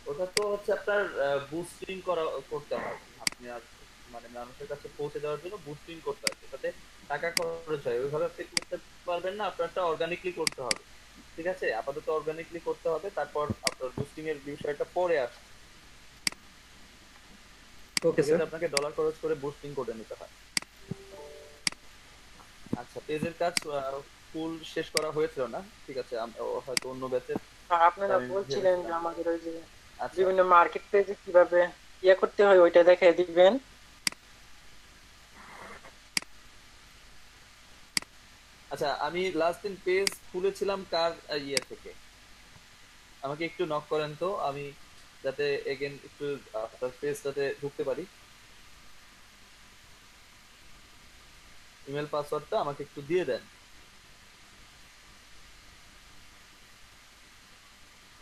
ওটা তো হচ্ছে আপনার বুস্টিং করতে হয়। আপনি আর মানে মানুষের কাছে পৌঁছে দেওয়ার জন্য বুস্টিং করতে হয়, সেটাতে টাকা খরচ হয়। ওইভাবে আপনি করতে পারবেন না, আপনারটা অর্গানিকলি করতে হবে। ঠিক আছে, আপাতত অর্গানিকলি করতে হবে, তারপর আপনার বুস্টিং এর বিষয়টা পরে আসছে। Okay sir. সেক্ষেত্রে আপনাকে ডলার খরচ করে বুস্টিং করে নিতে হয়। আচ্ছা, পেজের কাজ ফুল শেষ করা হয়েছিল না, ঠিক আছে, হয়তো অন্য ব্যাচের, আপনারা আমি বলছিলেন যে ভেবেছিলাম। আমাদের ওই যে আচ্ছা বিভিন্ন মার্কেট পেজে কিভাবে ইয়ে করতে হয় ওইটা দেখে দিবেন। আচ্ছা, আমি লাস্ট দিন পেজ খুলেছিলাম কার ইয়ে থেকে, আমাকে একটু নক করেন তো, আমি যাতে এগেন একটু আপনার পেজটাতে ঢুকতে পারি। ইমেল পাসওয়ার্ডটা আমাকে একটু দিয়ে দেন।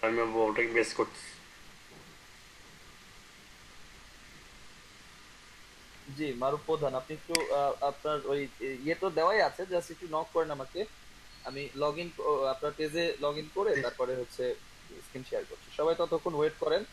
আমি ওটাকে বেস করতেছি। জি মারুফ প্রধান, আপনি একটু আপনার ওই ইয়ে তো দেওয়াই আছে, জাস্ট একটু নক করেন আমাকে। আমি লগ ইন, আপনার পেজে লগ ইন করে তারপরে হচ্ছে স্ক্রিন শেয়ার করছি, সবাই ততক্ষণ ওয়েট করেন।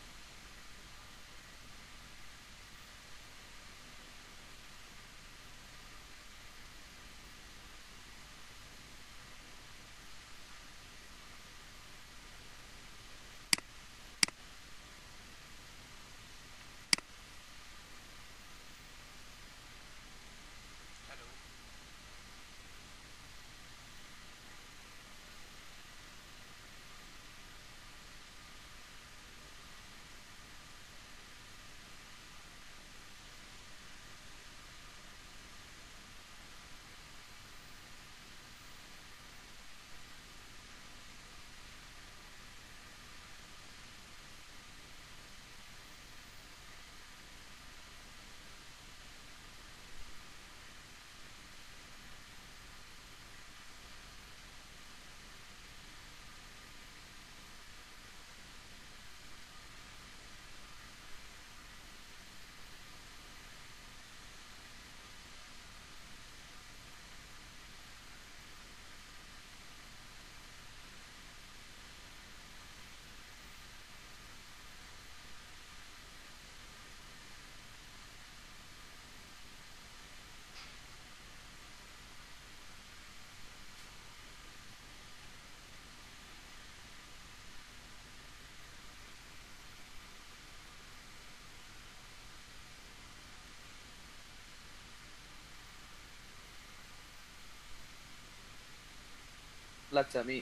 লাগছে, আমি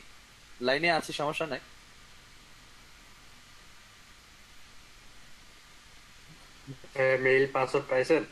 লাইনে আছি, সমস্যা নাই। মেইল পাসওয়ার্ড পাইছেন?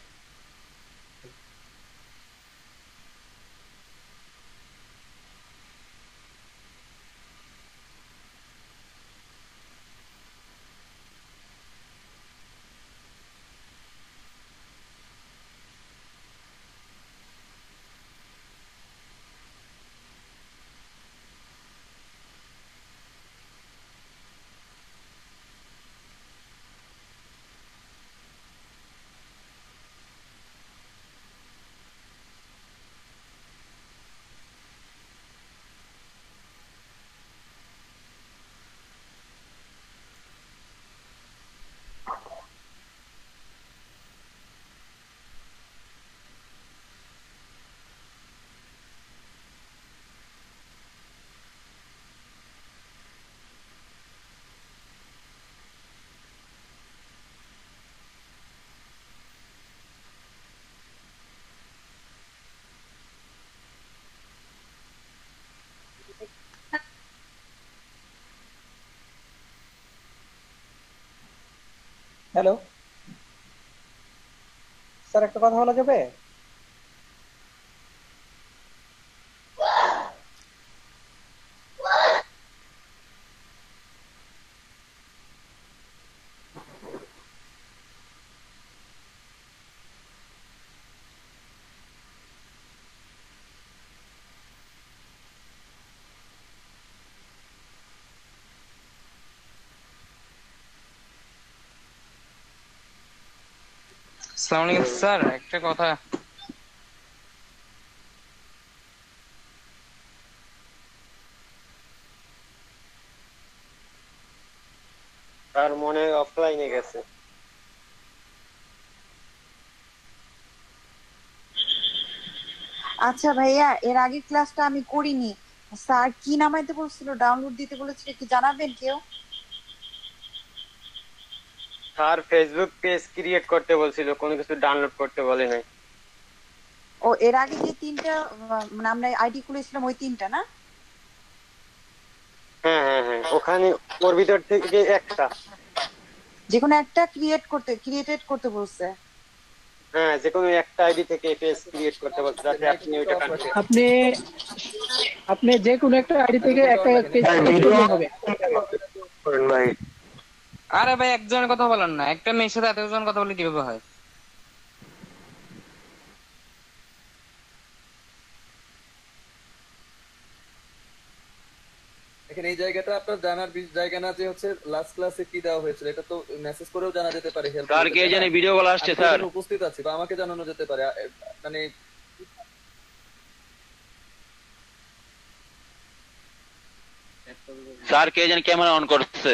হ্যালো স্যার, একটা কথা বলা যাবে? আসসালামু আলাইকুম স্যার, একটা কথা। আর মনে হয় অফলাইনে গেছে। আচ্ছা ভাইয়া, এর আগের ক্লাসটা আমি করিনি। স্যার কি নামাইতে বলছিল, ডাউনলোড দিতে বলেছিল, একটু জানাবেন কেউ? স্যার ফেসবুক পেজ ক্রিয়েট করতে বলছিল, কোনো কিছু ডাউনলোড করতে বলে নাই। ও, এর আগে যে তিনটা মানে আমরা আইডি খুলেছিলাম ওই তিনটা না? হ্যাঁ হ্যাঁ হ্যাঁ, ওখানে ওর ভিতর থেকে একটা। যে কোনো একটা ক্রিয়েটেড করতে বলছে। হ্যাঁ, যে কোনো একটা আইডি থেকে পেজ ক্রিয়েট করতে বলছে, যাতে আপনি ওইটা কন্টিনিউ। আপনি আপনি যে কোনো একটা আইডি থেকে একটা পেজ ক্রিয়েট করলে হবে। ভাই আরে ভাই, একজনের কথা বলেন না, একটা মেয়ের সাথে এতজন কথা বলে কিভাবে হয়? এখানে এই জায়গাটা আপনার জানার জায়গা না যে হচ্ছে লাস্ট ক্লাসে কি দেওয়া হয়েছিল, এটা তো মেসেজ করেও জানা যেতে পারে। হেল্প স্যার কে জানে ভিডিও কল আসছে স্যার। উপস্থিত আছি বা আমাকে জানানো যেতে পারে, মানে স্যার কে জানে ক্যামেরা অন করছে।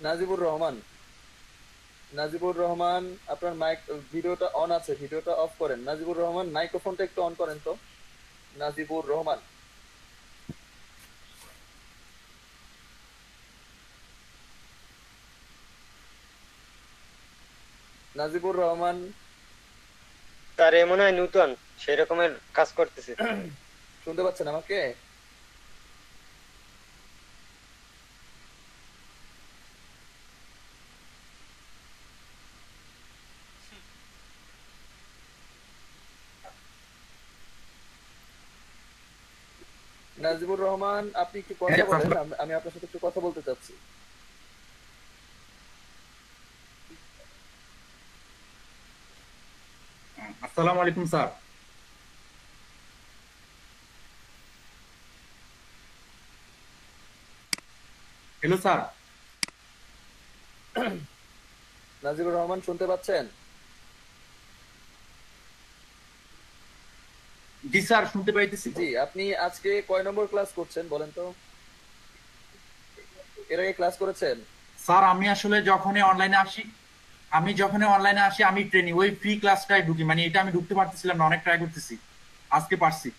নাজিবুর রহমান, নাজিবুর রহমান আপনার মাইক ভিডিওটা অন আছে, ভিডিওটা অফ করেন। নাজিবুর রহমান মাইক্রোফোনটা একটু অন করেন তো। নাজিবুর রহমান, নাজিবুর রহমান স্যার মনে হয় নতুন সেরকমের কাজ করতেছে। শুনতে পাচ্ছেন আমাকে? নাজিবুর রহমান, আপনি কি কথা বলেন? আমি আপনার সাথে একটু কথা বলতে চাচ্ছি। আসসালামু আলাইকুম sir. Hello sir. Najibur Rahman শুনতে পাচ্ছেন? জি স্যার, শুনতে পাইতেছি। জি, আপনি আজকে কয় নম্বর ক্লাস করছেন বলেন তো? এর আগে ক্লাস করেছেন? স্যার আমি আসলে যখনই অনলাইনে আসি আমি ট্রেনিং ওই ফ্রি ক্লাসটাই ঢুকি, মানে এটা আমি ঢুকতে পারতেছিলাম না, অনেক ট্রাই করতেছি, আজকে পারছি।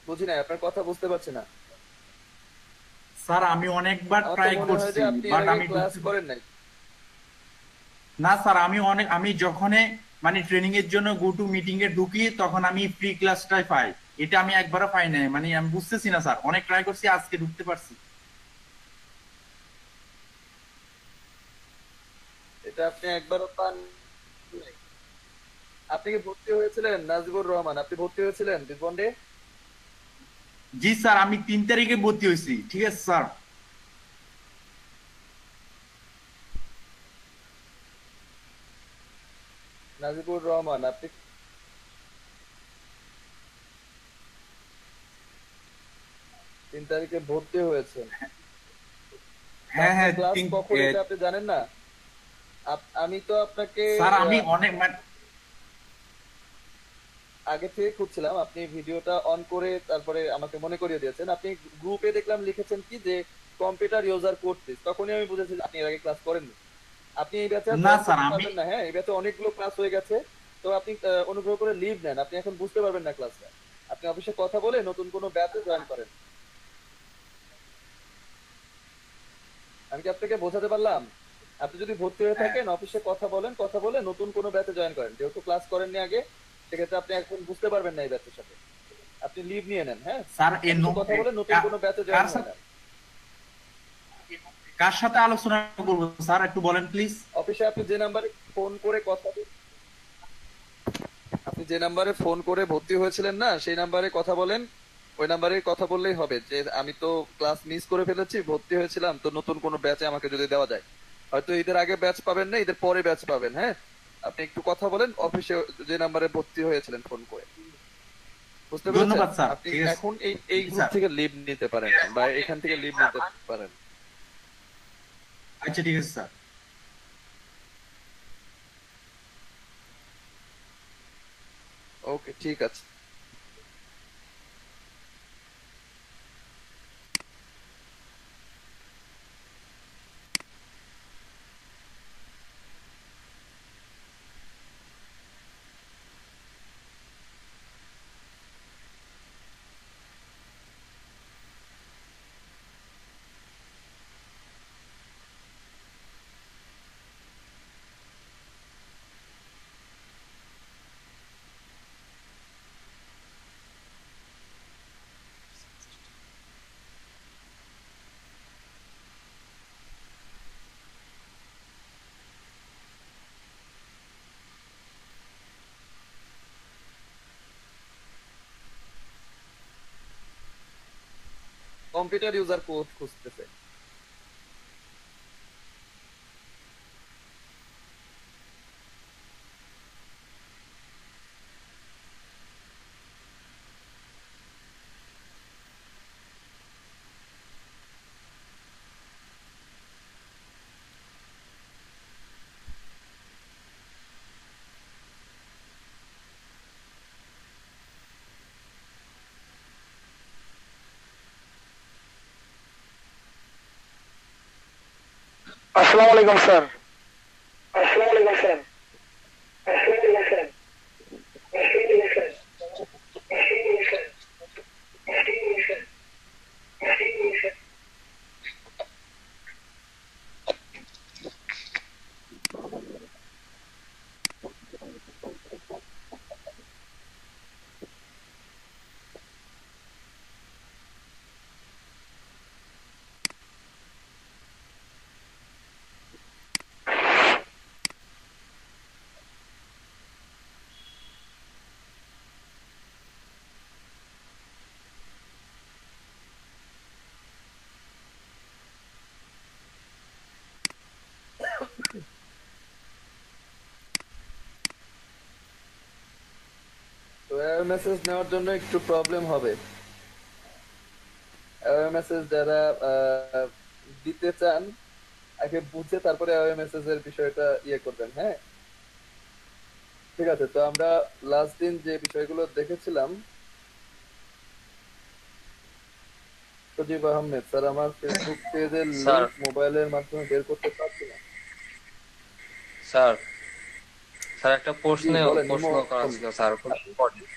বুঝি নাই, আপনার কথা বুঝতে পারছি না। স্যার আমি অনেকবার আমার তো ট্রাই মনে হয় করছি, যে আপনি এর বাট আগে আমি ক্লাস করেন নাই। না স্যার, আমি যখনই মানে ট্রেনিং এর জন্য গো টু মিটিং এ ঢুকি তখন আমি ফ্রি ক্লাসটাই পাই, এটা আমি একবারও পাই নাই, মানে আমি বুঝতেছি না স্যার, অনেক ট্রাই করছি, আজকে ঢুকতে পারছি। এটা আপনি একবারও পান নাই। আপনি কি ভর্তি হয়েছিলেন নাজিবুর রহমান? আপনি ভর্তি হয়েছিলেন বিপন্ডে? জি স্যার, আমি 3 তারিখে ভর্তি হয়েছি। ঠিক আছে স্যার। নাজিবুর রহমান, আপনি 3 তারিখে ভর্তি হয়েছেন? হ্যাঁ হ্যাঁ, ক্লাস কখন এটা আপনি জানেন না? আমি তো আপনাকে স্যার আমি অনেক আগে থেকে খুঁজছিলাম, আপনি ভিডিওটা অন করে তারপরে আমাকে মনে করিয়ে দিয়েছেন। আপনি গ্রুপে দেখলাম লিখেছেন কি যে কম্পিউটার ইউজার করতেছ, তখনই আমি বুঝেছি আপনি এর আগে ক্লাস করেননি। আপনি এই ব্যাচে না স্যার, পারবেন না। হ্যাঁ, এই ব্যাচে অনেকগুলো ক্লাস হয়ে গেছে, তো আপনি অনুগ্রহ করে লিভ নেন। আপনি এখন বুঝতে পারবেন না ক্লাসটা। আপনি অফিসে কথা বলে নতুন কোনো ব্যাচে জয়েন করেন। আমি কি আপনাকে বোঝাতে পারলাম? আপনি যদি ভর্তি হয়ে থাকেন অফিসে কথা বলে নতুন কোনো ব্যাচে জয়েন করেন। যেহেতু ক্লাস করেননি আগে, সেক্ষেত্রে আপনি এখন বুঝতে পারবেন না এই ব্যাচের সাথে। আপনি লিভ নিয়ে নেন। হ্যাঁ স্যার কথা বলে নতুন কোনো ব্যাচে জয়েন করেন। কার সাথে আলোচনা করব স্যার, একটু বলেন প্লিজ। অফিসে আপনি যে নাম্বারে ফোন করে আপনি যে নাম্বারে ফোন করে ভর্তি হয়েছিলেন না, সেই নাম্বারে কথা বলেন। ওই নাম্বারে কথা বললেই হবে যে আমি তো ক্লাস মিস করে ফেলেছি, ভর্তি হয়েছিলাম, তো নতুন কোনো ব্যাচে আমাকে যদি দেওয়া যায়। হয়তো ঈদের আগে ব্যাচ পাবেন না, ঈদের পরে ব্যাচ পাবেন। হ্যাঁ, আপনি একটু কথা বলেন অফিসে যে নাম্বারে ভর্তি হয়েছিলেন ফোন করে। বুঝতে পেরেছেন? ধন্যবাদ স্যার। আপনি এখন এই গ্রুপ থেকে লিভ নিতে পারেন বা এখান থেকে লিভ নিতে পারেন। আচ্ছা ঠিক আছে স্যার। ওকে ঠিক আছে। কম্পিউটার ইউজার কোড খুঁজতেছে। আসসালামু আলাইকুম স্যার। আসসালামু আলাইকুম স্যার। আসসালামু আলাইকুম স্যার। তো এরর মেসেজ নেওয়ার জন্য একটু প্রবলেম হবে। এরর মেসেজ যারা দিতে চান আগে বুঝে তারপরে এরর মেসেজ এর বিষয়টা ইয়ে করবেন। হ্যাঁ ঠিক আছে। তো আমরা লাস্ট দিন যে বিষয়গুলো দেখেছিলাম, সজীব আহমেদ স্যার আমার ফেসবুক পেজের স্যার। লিংক মোবাইলের মাধ্যমে বের করতে পারছি না। স্যার স্যার একটা প্রশ্ন জি, বলেন, প্রশ্ন ইমো- করা ছিল স্যার, খুব ইম্পর্টেন্ট।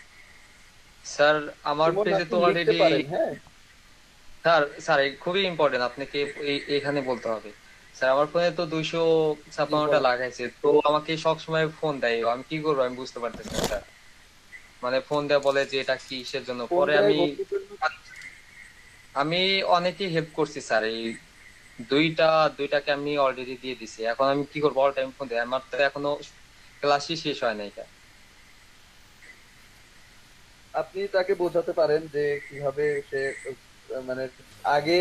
স্যার আমার ইমন পেজে আপনি তো লিখতে অলরেডি পারেন। হ্যাঁ স্যার স্যার এই খুবই ইম্পর্টেন্ট, আপনাকে এখানে বলতে হবে। স্যার আমার ফোনে তো 256টা বলেন। লাগাইছে, তো আমাকে সব সময় ফোন দেয়, আমি কি করবো আমি বুঝতে পারতেছি না স্যার। মানে ফোন দেয়া বলে যে এটা কিসের জন্য, ফোন পরে দেয় আমি ভর্তির জন্য। আমি অনেকেই হেল্প করছি স্যার, এই দুইটাকে আমি অলরেডি দিয়ে দিছি। এখন আমি কি করবো, অল টাইম ফোন দেয়, আমার তো এখনো ক্লাসই শেষ হয় নাই এটা। আপনি তাকে বোঝাতে পারেন যে কিভাবে সে মানে আগে।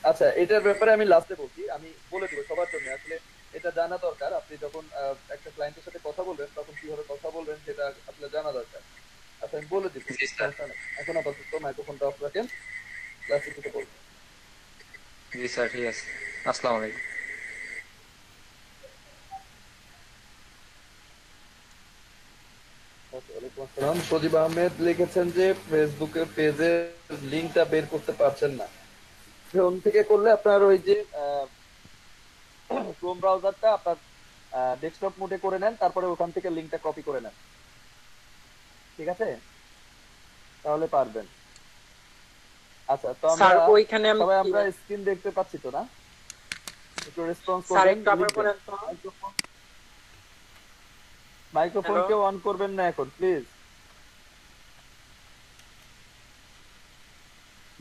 আচ্ছা এটার ব্যাপারে আমি লাস্টে বলছি, আমি বলে দিব সবার জন্য। আসলে এটা জানা দরকার, আপনি যখন একটা ক্লায়েন্টের সাথে কথা বলবেন তখন কিভাবে কথা বলবেন সেটা আসলে জানা দরকার। আচ্ছা আমি বলে দিব, জি স্যার। সমস্যা নেই। এখন আপাতত মাইক্রোফোনটা অফ রাখেন, ক্লাসে থেকে বলবেন। জি স্যার ঠিক আছে। আসসালামু আলাইকুম। ওয়ালাইকুম আসসালাম। সজীব আহমেদ লিখেছেন যে ফেসবুকের পেজের লিংকটা বের করতে পারছেন না। ফোন থেকে করলে আপনার ওই যে ক্রোম ব্রাউজারটা আপনার ডেস্কটপ মোডে করে নেন, তারপরে ওখান থেকে লিংকটা কপি করে নেন। ঠিক আছে, তাহলে পারবেন। আচ্ছা তো আমরা স্যার ওইখানে আমি সবাই কি- আমরা স্ক্রিন দেখতে পাচ্ছি তো না? একটু রেসপন্স স্যার করবেন, একটু আবার লিখবেন। বলেন তো। মাইক্রোফোন কেউ অন করবেন না এখন প্লিজ,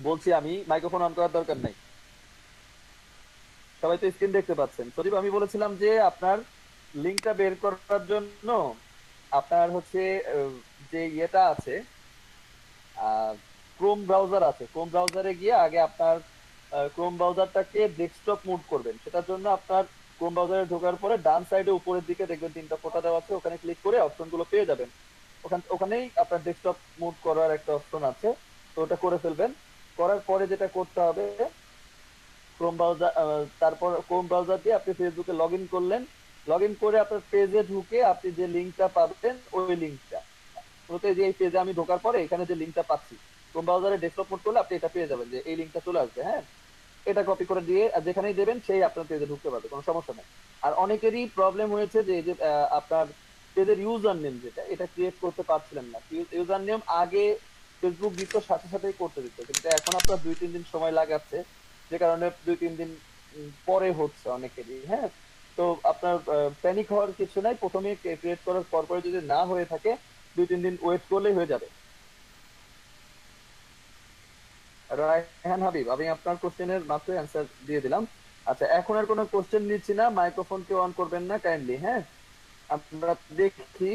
বলছি আমি মাইক্রোফোন অন করার দরকার নাই। সবাই তো স্ক্রিন দেখতে পাচ্ছেন। সজীব আমি বলেছিলাম যে আপনার লিংকটা বের করার জন্য আপনার হচ্ছে যে ইয়েটা আছে, ক্রোম ব্রাউজার আছে, ক্রোম ব্রাউজারে গিয়ে আগে আপনার ক্রোম ব্রাউজারটাকে ডেস্কটপ মুড করবেন। সেটার জন্য আপনার ক্রোম ব্রাউজারে ঢোকার পরে ডান সাইডে উপরের দিকে দেখবেন 3টা ফোঁটা দেওয়া আছে, ওখানে ক্লিক করে অপশনগুলো পেয়ে যাবেন। ওখানেই আপনার ডেস্কটপ মুড করার একটা অপশন আছে, তো ওটা করে ফেলবেন। করার পরে যেটা করতে হবে, ক্রোম ব্রাউজার, তারপর ক্রোম ব্রাউজার দিয়ে আপনি ফেসবুকে লগ ইন করলেন। লগ ইন করে আপনার পেজে ঢুকে আপনি যে লিঙ্কটা পাবেন ওই লিঙ্কটা মূলত যে এই পেজে আমি ঢোকার পরে এখানে যে লিঙ্কটা পাচ্ছি ক্রোম ব্রাউজারে ডেস্কটপ মোড করলে আপনি এটা পেয়ে যাবেন যে এই লিঙ্কটা চলে আসবে। হ্যাঁ, এটা কপি করে দিয়ে যেখানেই দেবেন সেই আপনার পেজে ঢুকতে পারবে, কোনো সমস্যা নেই। আর অনেকেরই প্রবলেম হয়েছে যে এই যে আপনার পেজের ইউজার নেম যেটা এটা ক্রিয়েট করতে পারছিলেন না। ইউজার নেম আগে ফেসবুক দিত সাথে সাথেই করতে দিত, কিন্তু এখন আপনার 2-3 দিন সময় লাগাচ্ছে, যে কারণে 2-3 দিন পরে হচ্ছে অনেকেরই। হ্যাঁ, তো আপনার প্যানিক হওয়ার কিছু নাই, প্রথমে ক্রিয়েট করার পরে যদি না হয়ে থাকে 2-3 দিন ওয়েট করলেই হয়ে যাবে। রায়হান হাবিব, আমি আপনার কোশ্চেনের মাত্র অ্যান্সার দিয়ে দিলাম। আচ্ছা, এখন আর কোনো কোশ্চেন নিচ্ছি না, মাইক্রোফোনকে অন করবেন না কাইন্ডলি। হ্যাঁ, আমরা দেখি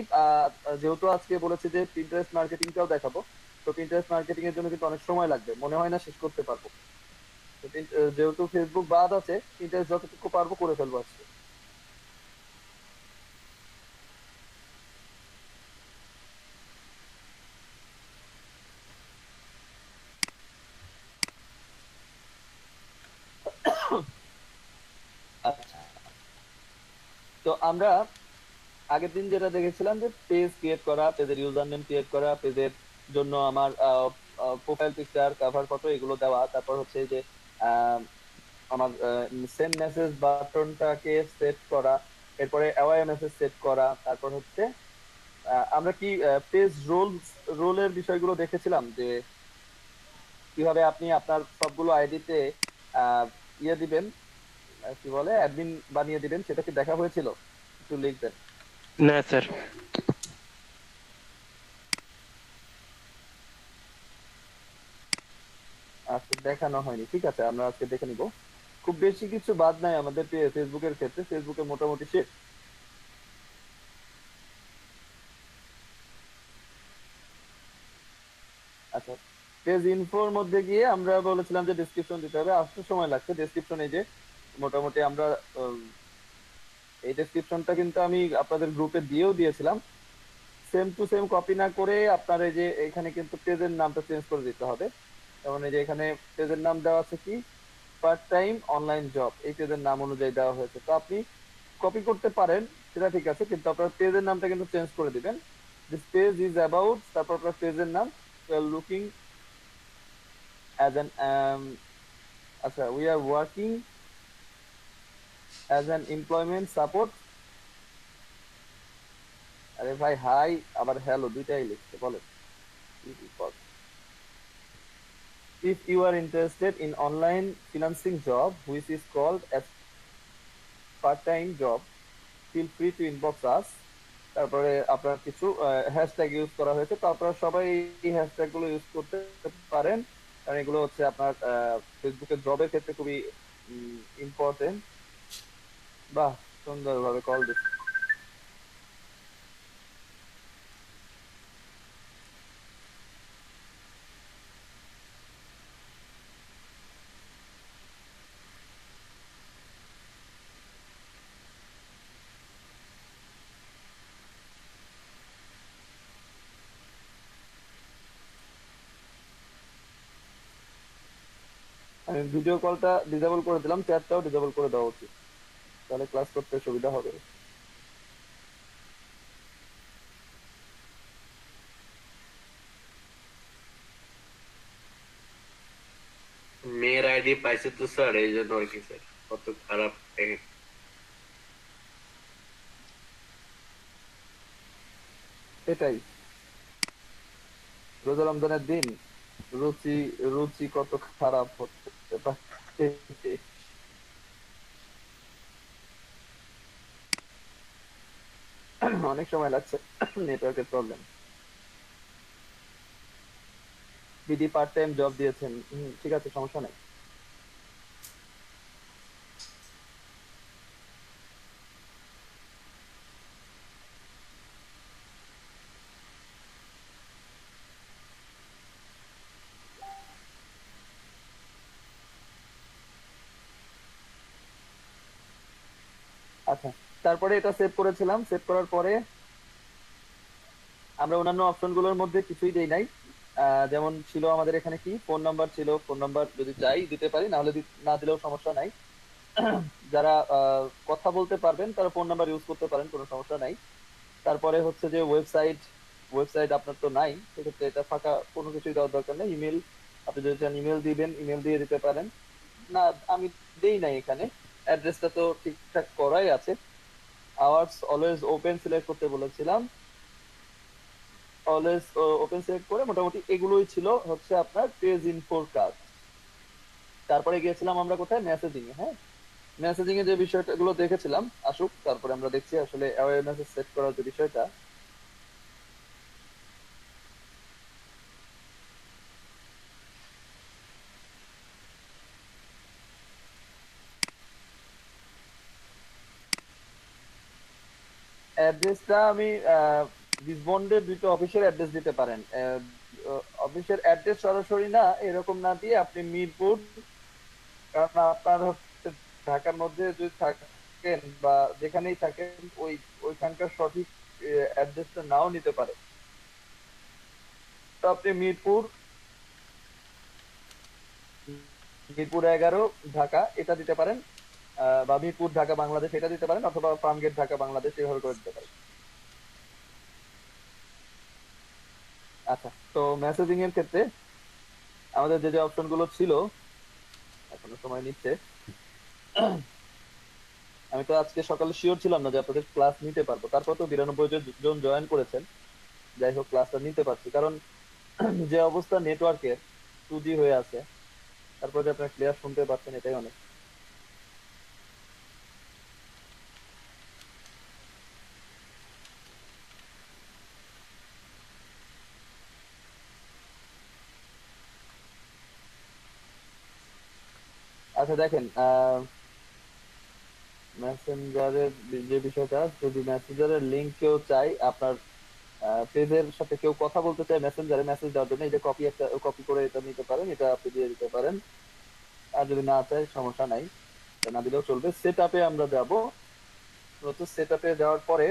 যেহেতু আজকে বলেছি যে পিন্টারেস্ট মার্কেটিংটাও দেখাবো, তো পিন্টারেস্ট মার্কেটিং এর জন্য কিন্তু অনেক সময় লাগবে, মনে হয় না শেষ করতে পারবো। তো যেহেতু ফেসবুক বাদ আছে, পিন্টারেস্ট যতটুকু পারবো করে ফেলবো আজকে। আচ্ছা, তো আমরা আগের দিন যেটা দেখেছিলাম যে পেজ ক্রিয়েট করা, পেজের ইউজার নেম ক্রিয়েট করা, পেজের জন্য আমার প্রোফাইল পিকচার, কভার ফটো এগুলো দেওয়া, তারপর হচ্ছে যে আহ, আমার সেন্ড মেসেজ বাটনটাকে সেট করা, এরপরে অ্যাওয়ে মেসেজ সেট করা, তারপর হচ্ছে আমরা কি পেজ রোলের বিষয়গুলো দেখেছিলাম যে কিভাবে আপনি আপনার সবগুলো আইডিতে ইয়ে দিবেন, কি বলে অ্যাডমিন বানিয়ে দিবেন, সেটা কি দেখা হয়েছিল? একটু লিখবেন। না স্যার। আচ্ছা, দেখানো হয়নি, ঠিক আছে, আমরা আজকে দেখে নিব। খুব বেশি কিছু বাদ নাই আমাদের ফেসবুকের ক্ষেত্রে, ফেসবুকে মোটামুটি শেষ। আচ্ছা, পেজ ইনফোর মধ্যে গিয়ে আমরা বলেছিলাম যে ডেসক্রিপশন দিতে হবে, আসতে সময় লাগছে। ডেসক্রিপশন এই যে মোটামুটি আমরা এই ডেসক্রিপশনটা কিন্তু আমি আপনাদের গ্রুপে দিয়েও দিয়েছিলাম। সেম টু সেম কপি না করে আপনার এই যে এখানে কিন্তু পেজের নামটা চেঞ্জ করে দিতে হবে। যেমন এই যে এখানে পেজের নাম দেওয়া আছে কি, পার্ট টাইম অনলাইন জব, এই পেজের নাম অনুযায়ী দেওয়া হয়েছে। তো আপনি কপি করতে পারেন, সেটা ঠিক আছে, কিন্তু আপনার পেজের নামটা কিন্তু চেঞ্জ করে দিবেন। দিস পেজ ইজ অ্যাবাউট, তারপর আপনার পেজের নাম লুকিং অ্যাজ অ্যান, আচ্ছা, we are working as an employment support. আরে ভাই, হাই আবার হ্যালো দুইটাই লিখতে বলেন। If you are interested in online financing job which is called as part-time job, feel free to inbox us. তারপরে আপনার কিছু হ্যাশট্যাগ ইউজ করা হয়েছে, তো আপনারা সবাই এই হ্যাশট্যাগ গুলো ইউজ করতে পারেন, কারণ এগুলো হচ্ছে আপনার ফেসবুকের জবের ক্ষেত্রে খুবই ইম্পর্টেন্ট। বাহ, সুন্দরভাবে কল দিচ্ছে। আমি ভিডিও কলটা ডিসেবল করে দিলাম, চ্যাটটাও ডিসেবল করে দেওয়া উচিত, তাহলে ক্লাস করতে সুবিধা হবে। মেয়ের আইডি পাইছে তো স্যার, এই জন্য আর কি স্যার, কত খারাপ এটাই রোজা রমজানের দিন রুচি রুচি কত খারাপ হতে পারে। অনেক সময় লাগছে, নেটওয়ার্কের problem. BD part time job দিয়েছেন, ঠিক আছে, সমস্যা নাই। আচ্ছা, তারপরে এটা সেভ করেছিলাম, সেভ করার পরে আমরা অন্যান্য অপশন গুলোর মধ্যে কিছুই দেই নাই, যেমন ছিল আমাদের এখানে কি ফোন নাম্বার ছিল, ফোন নাম্বার যদি চাই দিতে পারি, না হলে না দিলেও সমস্যা নাই। যারা কথা বলতে পারবেন তারা ফোন নাম্বার ইউজ করতে পারেন, কোনো সমস্যা নাই। তারপরে হচ্ছে যে ওয়েবসাইট, ওয়েবসাইট আপনার তো নাই, সেক্ষেত্রে এটা ফাঁকা, কোনো কিছুই দেওয়ার দরকার নেই। ইমেল, আপনি যদি চান ইমেল দিবেন, ইমেল দিয়ে দিতে পারেন। না, আমি দেই নাই এখানে, অ্যাড্রেসটা তো ঠিকঠাক করাই আছে। আওয়ার্স অলওয়েজ ওপেন সিলেক্ট করতে বলেছিলাম, অলওয়েজ ওপেন সিলেক্ট করে মোটামুটি এগুলোই ছিল হচ্ছে আপনার পেজ ইনফোর কাজ। তারপরে গিয়েছিলাম আমরা কোথায়, মেসেজিং এ। হ্যাঁ, মেসেজিং এ যে বিষয়গুলো দেখেছিলাম আসুক, তারপরে আমরা দেখছি আসলে অ্যাওয়ারনেস সেট করার যে বিষয়টা। অ্যাড্রেসটা আমি ডিসবন্ডের দুটো অফিসের অ্যাড্রেস দিতে পারেন। অফিসের অ্যাড্রেস সরাসরি না, এরকম না দিয়ে আপনি মিরপুর, কারণ আপনার হচ্ছে ঢাকার মধ্যে যদি থাকেন বা যেখানেই থাকেন ওইখানকার সঠিক অ্যাড্রেসটা নাও নিতে পারে। তো আপনি মিরপুর, মিরপুর 11 ঢাকা এটা দিতে পারেন, বা মিরপুর ঢাকা বাংলাদেশ এটা দিতে পারেন, অথবা ফার্মগেট ঢাকা বাংলাদেশ এভাবে করে দিতে পারেন। আচ্ছা, তো মেসেজিং এর ক্ষেত্রে আমাদের যে যে অপশন গুলো ছিল, এখনো সময় নিচ্ছে। আমি তো আজকে সকালে শিওর ছিলাম না যে আপনাদের ক্লাস নিতে পারবো, তারপর তো 92 জন জয়েন করেছেন। যাই হোক, ক্লাসটা নিতে পারছি, কারণ যে অবস্থা নেটওয়ার্কের 2G হয়ে আছে, তারপর যে আপনারা ক্লিয়ার শুনতে পাচ্ছেন এটাই অনেক। আচ্ছা দেখেন, মেসেঞ্জারের যে বিষয়টা, যদি মেসেঞ্জারের লিংক কেউ চাই, আপনার পেজের সাথে কেউ কথা বলতে চায় মেসেঞ্জারে মেসেজ দেওয়ার জন্য, এই যে কপি, একটা কপি করে এটা নিতে পারেন, এটা আপনি দিয়ে দিতে পারেন। আর যদি না চাই সমস্যা নাই, এটা না দিলেও চলবে। সেট আপে আমরা যাব, সেট আপে যাওয়ার পরে,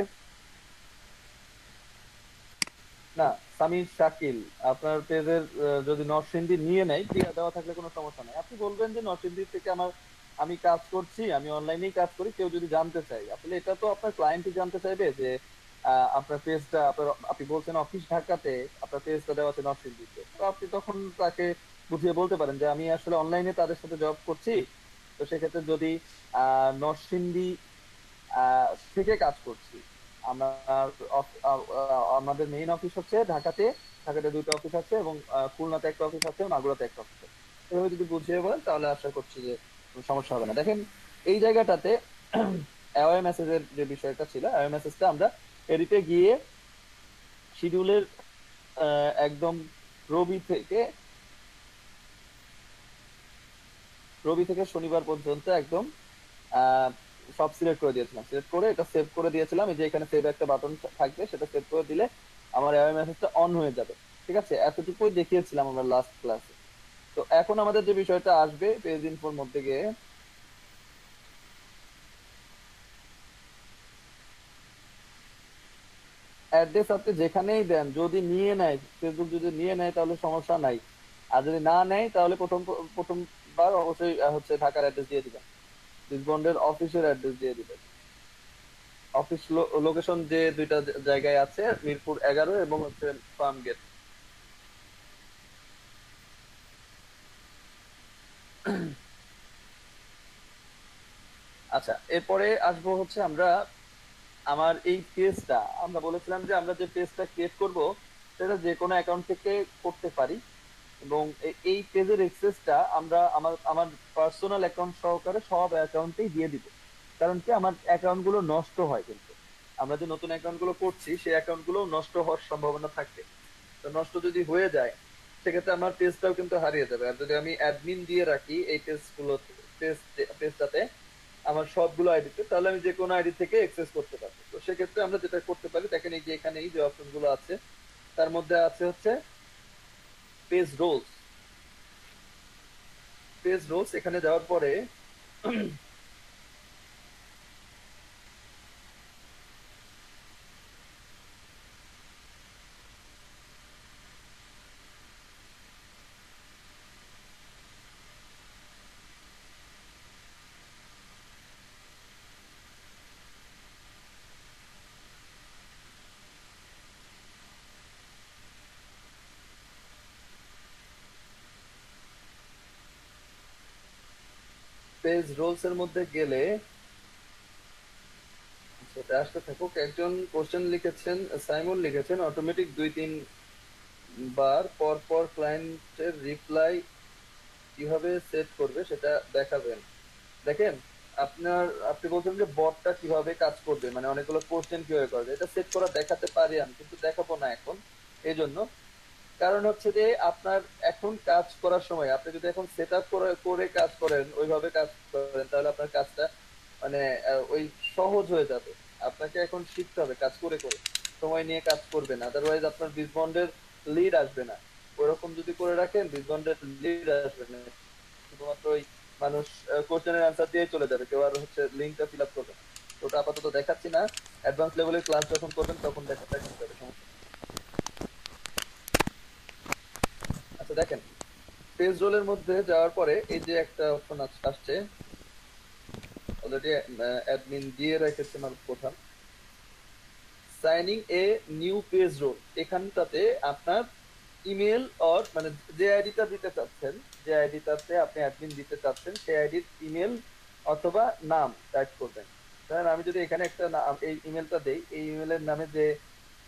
না, সামির শাকিল, আপনার পেজের যদি নরসিংদী নিয়ে নেয়, ক্লিয়ার দেওয়া থাকলে কোনো সমস্যা নাই। আপনি বলবেন যে নরসিংদী থেকে আমি কাজ করছি, আমি অনলাইনেই কাজ করি, কেউ যদি জানতে চাই, আসলে এটা তো আপনার ক্লায়েন্টই জানতে চাইবে যে আপনার পেজটা, আপনি বলছেন অফিস ঢাকাতে, আপনার পেজটা দেওয়া আছে নরসিংদীতে, তো আপনি তখন তাকে বুঝিয়ে বলতে পারেন যে আমি আসলে অনলাইনে তাদের সাথে জব করছি। তো সেক্ষেত্রে যদি নরসিংদী থেকে কাজ করছি, আমার আমাদের মেইন অফিস হচ্ছে ঢাকাতে, ঢাকাতে 2টা অফিস আছে, এবং খুলনাতে একটা অফিস আছে, মাগুরাতে একটা অফিস আছে। এভাবে যদি বুঝিয়ে বলেন তাহলে আশা করছি যে কোনো সমস্যা হবে না। দেখেন, এই জায়গাটাতে অ্যাওয়ে মেসেজের যে বিষয়টা ছিল, অ্যাওয়ে মেসেজটা আমরা এডিটে গিয়ে শিডিউলের একদম রবি থেকে শনিবার পর্যন্ত একদম আহ, সব সিলেক্ট করে দিয়েছিলাম, সিলেক্ট করে এটা সেভ করে দিয়েছিলাম। এই যে এখানে সেভ একটা বাটন থাকবে, সেটা সেভ করে দিলে আমার এরর মেসেজটা অন হয়ে যাবে। ঠিক আছে, এতটুকুই দেখিয়েছিলাম আমরা লাস্ট ক্লাসে। তো এখন আমাদের যে বিষয়টা আসবে পেজ ইনফোর মধ্যে গিয়ে, অ্যাড্রেস আপনি যেখানেই দেন, যদি নিয়ে নেয়, ফেসবুক যদি নিয়ে নেয় তাহলে সমস্যা নাই। আর যদি না নেয় তাহলে প্রথমবার অবশ্যই হচ্ছে ঢাকার অ্যাড্রেস দিয়ে দিবেন, ডিসবন্ডের অফিসের অ্যাড্রেস দিয়ে দিবেন। অফিস লোকেশন যে দুইটা জায়গায় আছে, মিরপুর 11 এবং হচ্ছে ফার্ম গেট। আচ্ছা, এরপরে আসবো হচ্ছে আমরা আমার এই পেজটা, আমরা বলেছিলাম যে আমরা যে পেজটা ক্রিয়েট করব সেটা যে কোনো অ্যাকাউন্ট থেকে করতে পারি, এবং এই পেজের এক্সেসটা আমরা আমার আমার পার্সোনাল অ্যাকাউন্ট সহকারে সব অ্যাকাউন্টেই দিয়ে দিব। কারণ কি, আমার অ্যাকাউন্ট গুলো নষ্ট হয়, কিন্তু আমরা যে নতুন অ্যাকাউন্ট গুলো করছি সেই অ্যাকাউন্ট গুলো নষ্ট হওয়ার সম্ভাবনা থাকে। তো নষ্ট যদি হয়ে যায়, সেক্ষেত্রে আমার পেজটাও কিন্তু হারিয়ে যাবে। আর যদি আমি অ্যাডমিন দিয়ে রাখি এই পেজটাতে আমার সবগুলো আইডিতে, তাহলে আমি যে কোনো আইডি থেকে অ্যাক্সেস করতে পারবো। তো সেক্ষেত্রে আমরা যেটা করতে পারি, দেখেন এই যে এখানে এই যে অপশন গুলো আছে, তার মধ্যে আছে হচ্ছে পেজ রোলস। পেজ রোলস এখানে যাওয়ার পরে পেজ রোলস এর মধ্যে গেলে সেটা আসতে থাকুক। একজন কোশ্চেন লিখেছেন, সাইমন লিখেছেন, অটোমেটিক 2-3 বার পর পর ক্লায়েন্টের রিপ্লাই কিভাবে সেট করবে সেটা দেখাবেন। দেখেন, আপনি বলছেন যে বটটা কিভাবে কাজ করবে, মানে অনেকগুলো কোশ্চেন কিভাবে করবে, এটা সেট করা দেখাতে পারি আমি, কিন্তু দেখাবো না এখন। এই জন্য কারণ হচ্ছে যে আপনার এখন কাজ করার সময় আপনি যদি এখন সেট আপ করে কাজ করেন, ওইভাবে কাজ করেন, তাহলে আপনার কাজটা মানে ওই সহজ হয়ে যাবে। আপনাকে এখন শিখতে হবে কাজ করে করে, সময় নিয়ে কাজ করবেন, আদারওয়াইজ আপনার বিজবন্ডের লিড আসবে না। ওরকম যদি করে রাখেন বিজবন্ডের লিড আসবে না, শুধুমাত্র ওই মানুষ কোশ্চেনের অ্যান্সার দিয়ে চলে যাবে, কেউ আর হচ্ছে লিঙ্কটা ফিল আপ করবে না। তো ওটা আপাতত দেখাচ্ছি না, অ্যাডভান্স লেভেলের ক্লাস যখন করবেন তখন দেখাতে যাবে, সমস্যা নেই। আচ্ছা দেখেন, পেজ রোলের মধ্যে যাওয়ার পরে এই যে একটা অপশন আসছে, অলরেডি অ্যাডমিন দিয়ে রেখেছে আমার প্রধান, signing a new page role. এখানটাতে আপনার ইমেল অর মানে যে আইডিটা দিতে চাচ্ছেন, যে আইডিটাতে আপনি অ্যাডমিন দিতে চাচ্ছেন সেই আইডির ইমেল অথবা নাম টাইপ করবেন। ধরেন আমি যদি এখানে একটা নাম, এই ইমেলটা দেই, এই ইমেলের নামে যে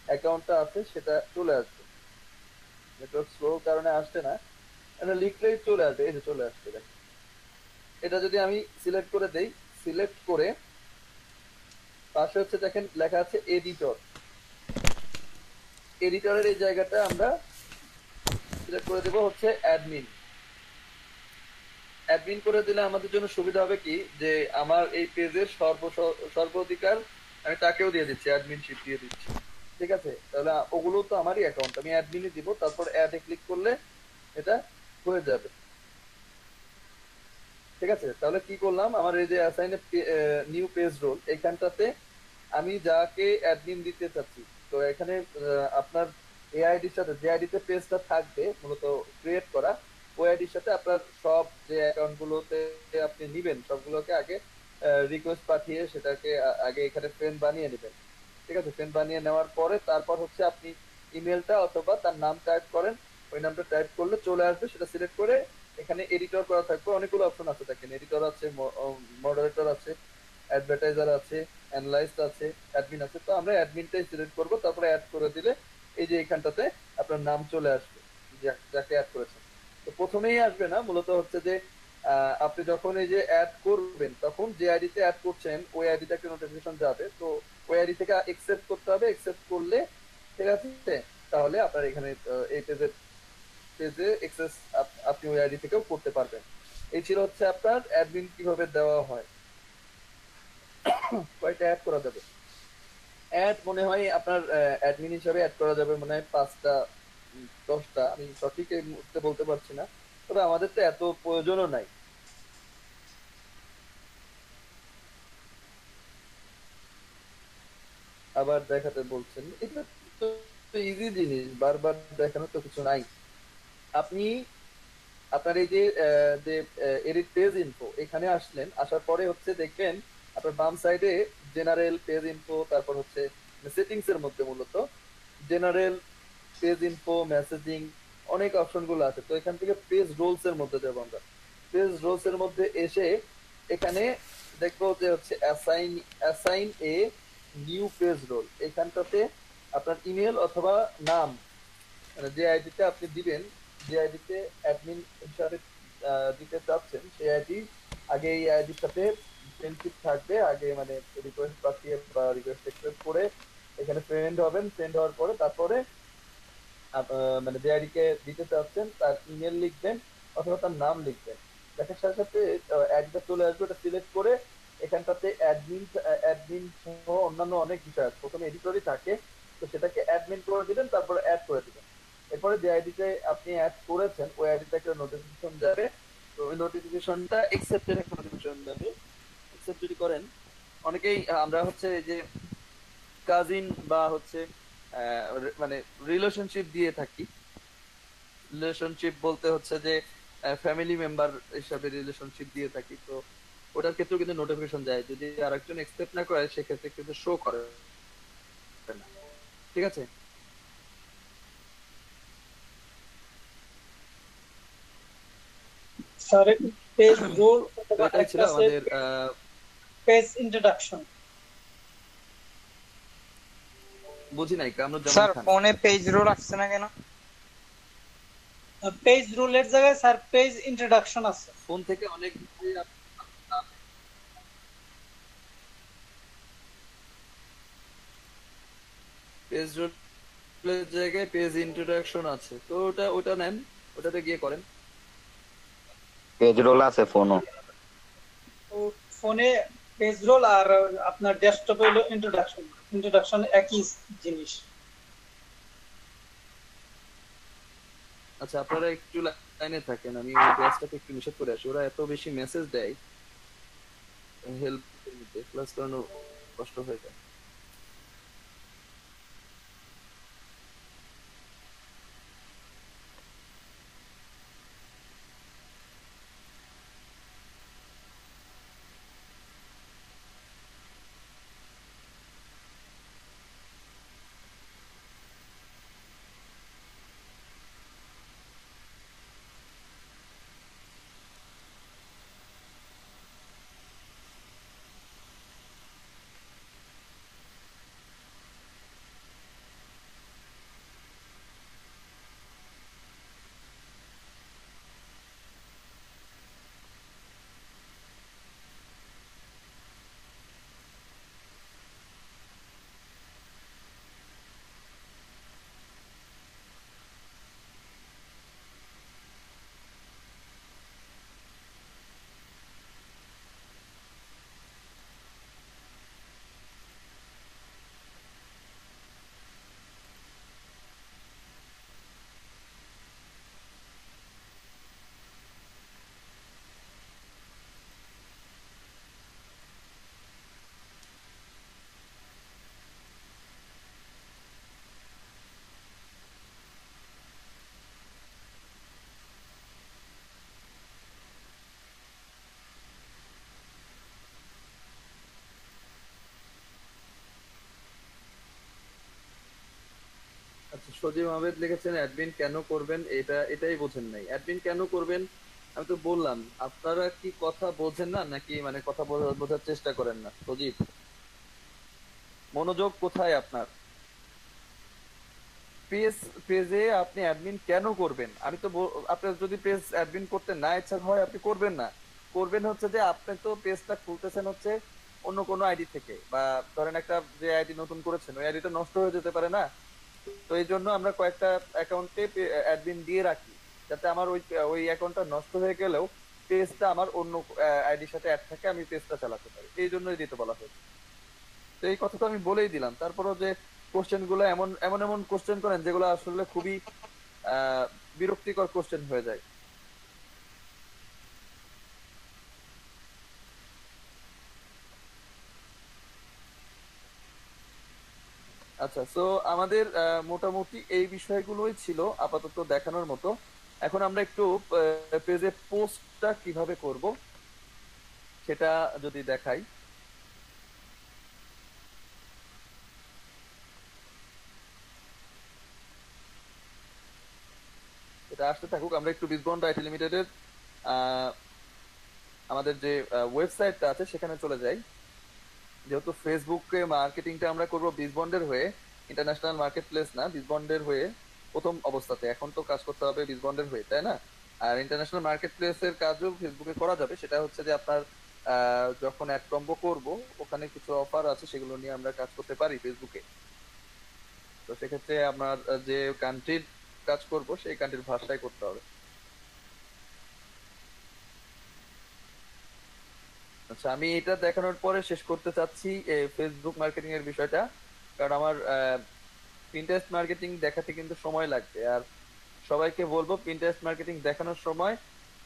অ্যাকাউন্টটা আছে সেটা চলে আসবে। নেটওয়ার্ক স্লো কারণে আসছে না, এটা লিখলেই চলে আসবে, এই যে চলে আসছে। দেখেন, এটা যদি আমি সিলেক্ট করে দেই, সিলেক্ট করে পাশে হচ্ছে দেখেন লেখা আছে এডিটর, এডিটরের এই জায়গাটা আমরা সিলেক্ট করে দেব হচ্ছে অ্যাডমিন। অ্যাডমিন করে দিলে আমাদের জন্য সুবিধা হবে কি, যে আমার এই পেজের সর্বাধিকার আমি তাকেও দিয়ে দিচ্ছি, অ্যাডমিনশিপ দিয়ে দিচ্ছি। ঠিক আছে, তাহলে ওগুলো তো আমারই অ্যাকাউন্ট, আমি অ্যাডমিনই দিব, তারপর অ্যাডে ক্লিক করলে এটা হয়ে যাবে। ঠিক আছে, তাহলে কি করলাম, আমার এই যে অ্যাসাইন নিউ পেজ রোল, এইখানটাতে আমি যাকে অ্যাডমিন দিতে চাচ্ছি, তো এখানে আপনার এআইডির সাথে যে আইডিতে পেজটা থাকবে মূলত ক্রিয়েট করা, ওই আইডির সাথে আপনার সব যে অ্যাকাউন্ট গুলোতে আপনি নিবেন সবগুলোকে আগে রিকোয়েস্ট পাঠিয়ে সেটাকে আগে এখানে ফ্রেন্ড বানিয়ে নেবেন। ঠিক আছে, ফ্রেন্ড বানিয়ে নেওয়ার পরে তারপর হচ্ছে আপনি ইমেলটা অথবা তার নাম টাইপ করেন, ওই নামটা টাইপ করলে চলে আসবে, সেটা সিলেক্ট করে এখানে এডিটর করা থাকবে, অনেকগুলো অপশন আছে দেখেন, এডিটর আছে, মডারেটর আছে, অ্যাডভার্টাইজার আছে, অ্যানালাইস্ট আছে, অ্যাডমিন আছে। তো আমরা অ্যাডমিনটাই সিলেক্ট করব, তারপরে অ্যাড করে দিলে এই যে এখানটাতে আপনার নাম চলে আসবে, যাকে অ্যাড করেছেন। তো প্রথমেই আসবে না, মূলত হচ্ছে যে আপনি যখন এই যে অ্যাড করবেন তখন যে আইডিতে অ্যাড করছেন ওই আইডিতে একটা নোটিফিকেশন যাবে, তো ওই আইডি থেকে একসেপ্ট করতে হবে, একসেপ্ট করলে ঠিক আছে, তাহলে আপনার এখানে এই পেজে এক্সেস আপনি ওই আইডি থেকেও করতে পারবেন। এই ছিল হচ্ছে আপনার অ্যাডমিন কিভাবে দেওয়া হয়। কয়টা অ্যাড করা যাবে? অ্যাড মনে হয় আপনার অ্যাডমিন হিসাবে অ্যাড করা যাবে মনে হয় 5টা 10টা, আমি সঠিক এই মুহূর্তে বলতে পারছি না, তবে আমাদের তো এত প্রয়োজনও নাই। আবার দেখাতে বলছেন, এটা তো ইজি জিনিস, বারবার দেখানোর তো কিছু নাই। আপনি আপনার এই যে এডিট পেজ ইনফো এখানে আসলেন, আসার পরে হচ্ছে দেখবেন আপনার বাম সাইডে জেনারেল পেজ ইনফো, তারপর হচ্ছে সেটিংস এর মধ্যে মূলত জেনারেল পেজ ইনফো, মেসেজিং, অনেক অপশন গুলো আছে। তো এখান থেকে পেজ রোলস এর মধ্যে যাবো আমরা। পেজ রোলস এর মধ্যে এসে এখানে দেখবো যে হচ্ছে assign a new page role. এখানটাতে আপনার ইমেল অথবা নাম, মানে যে আইডিতে আপনি দিবেন, যে আইডিতে অ্যাডমিন হিসাবে দিতে চাচ্ছেন সেই আইডি আগে এই আইডির সাথে ফ্রেন্ডশিপ থাকবে, আগে মানে রিকোয়েস্ট পাঠিয়ে বা রিকোয়েস্ট অ্যাকসেপ্ট করে এখানে ফ্রেন্ড হবেন। ফ্রেন্ড হওয়ার পরে তারপরে মানে যে আইডিকে দিতে চাচ্ছেন তার ইমেল লিখবেন অথবা তার নাম লিখবেন। দেখার সাথে সাথে আইডিটা চলে আসবে, ওটা সিলেক্ট করে এখানটাতে অ্যাডমিন সহ অন্যান্য অনেক বিষয় আছে, প্রথমে এডিটরই থাকে, তো সেটাকে অ্যাডমিন করে দিবেন, তারপরে অ্যাড করে দিবেন। এরপরে যে আইডিতে আপনি অ্যাড করেছেন ওই আইডিতে একটা নোটিফিকেশন যাবে, তো ওই নোটিফিকেশনটা অ্যাকসেপ্টের একটা নোটিফিকেশন যাবে। অ্যাকসেপ্ট যদি করেন, অনেকেই আমরা হচ্ছে যে কাজিন বা হচ্ছে মানে রিলেশনশিপ দিয়ে থাকি। রিলেশনশিপ বলতে হচ্ছে যে ফ্যামিলি মেম্বার হিসাবে রিলেশনশিপ দিয়ে থাকি, তো ওটার ক্ষেত্রেও কিন্তু নোটিফিকেশন যায়, যদি আরেকজন এক্সপেক্ট না করে সেক্ষেত্রে কিন্তু শো করে না। ঠিক আছে, স্যার পেজ রোল তো অথবা এটাই ছিল একটা আমাদের পেজ ইন্ট্রোডাকশন। বুঝি নাই কামরুজ্জামান স্যার খান। ফোনে পেজ রোল আসছে না কেন? পেজ রোলের জায়গায় স্যার পেজ ইন্ট্রোডাকশন আছে। ফোন থেকে অনেক পেজ রোলের জায়গায় পেজ ইন্ট্রোডাকশন আছে, তো ওটা নেন, ওটাতে গিয়ে করেন। পেজ রোল আছে ফোনও। তো ফোনে পেজ রোল আর আপনার ডেস্কটপে হলো ইন্ট্রোডাকশন, ইন্ট্রোডাকশন একই জিনিস। আচ্ছা আপনারা একটু লাইনে থাকেন, আমি ওই ব্যাচটাকে একটু নিষেধ করে আসি, ওরা এত বেশি মেসেজ দেয়, হেল্প নিতে ক্লাস করানো কষ্ট হয়ে যায়। আচ্ছা সজীব আহমেদ লিখেছেন অ্যাডমিন কেন করবেন, এটাই বোঝেন নাই। অ্যাডমিন কেন করবেন আমি তো বললাম, আপনারা কি কথা বোঝেন না নাকি মানে কথা বোঝার চেষ্টা করেন না? সজীব মনোযোগ কোথায় আপনার? পেজে আপনি অ্যাডমিন কেন করবেন? আমি তো আপনার যদি পেজ অ্যাডমিন করতে না ইচ্ছা হয় আপনি করবেন না। করবেন হচ্ছে যে আপনি তো পেজটা খুলতেছেন হচ্ছে অন্য কোনো আইডি থেকে, বা ধরেন একটা যে আইডি নতুন করেছেন ওই আইডিটা নষ্ট হয়ে যেতে পারে না, তো এই জন্য আমরা কয়েকটা অ্যাকাউন্টে অ্যাডমিন দিয়ে রাখি, যাতে আমার ওই ওই অ্যাকাউন্টটা নষ্ট হয়ে গেলেও পেজটা আমার অন্য আইডির সাথে অ্যাড থাকে, আমি পেজটা চালাতে পারি, এই জন্যই দিতে বলা হয়েছে। তো এই কথা তো আমি বলেই দিলাম, তারপরও যে কোশ্চেন গুলো এমন এমন এমন কোশ্চেন করেন যেগুলো আসলে খুবই বিরক্তিকর কোশ্চেন হয়ে যায়। আচ্ছা তো আমাদের মোটামুটি এই বিষয়গুলোই ছিল আপাতত দেখানোর মতো। এখন আমরা একটু পেজে পোস্টটা কিভাবে করব সেটা যদি দেখাই। এটা আসতে থাকুক, আমরা একটু বিসবন্ড আইটি লিমিটেডের আমাদের যে ওয়েবসাইটটা আছে সেখানে চলে যাই। যেহেতু ফেসবুকে মার্কেটিংটা আমরা করব বিসবন্ডের হয়ে, ইন্টারন্যাশনাল মার্কেট প্লেস না, বিসবন্ডের হয়ে প্রথম অবস্থাতে, এখন তো কাজ করতে হবে বিসবন্ডের হয়ে, তাই না? আর ইন্টারন্যাশনাল মার্কেট প্লেসের কাজও ফেসবুকে করা যাবে, সেটা হচ্ছে যে আপনার যখন অ্যাড কম্বো করব ওখানে কিছু অফার আছে সেগুলো নিয়ে আমরা কাজ করতে পারি ফেসবুকে। তো সেক্ষেত্রে আপনার যে কান্ট্রির কাজ করব সেই কান্ট্রির ভাষায় করতে হবে। আচ্ছা আমি এটা দেখানোর পরে শেষ করতে চাচ্ছি ফেসবুক মার্কেটিং এর বিষয়টা, কারণ আমার পিন্টারেস্ট মার্কেটিং দেখাতে কিন্তু সময় লাগবে। আর সবাইকে বলবো পিন্টারেস্ট মার্কেটিং দেখানোর সময়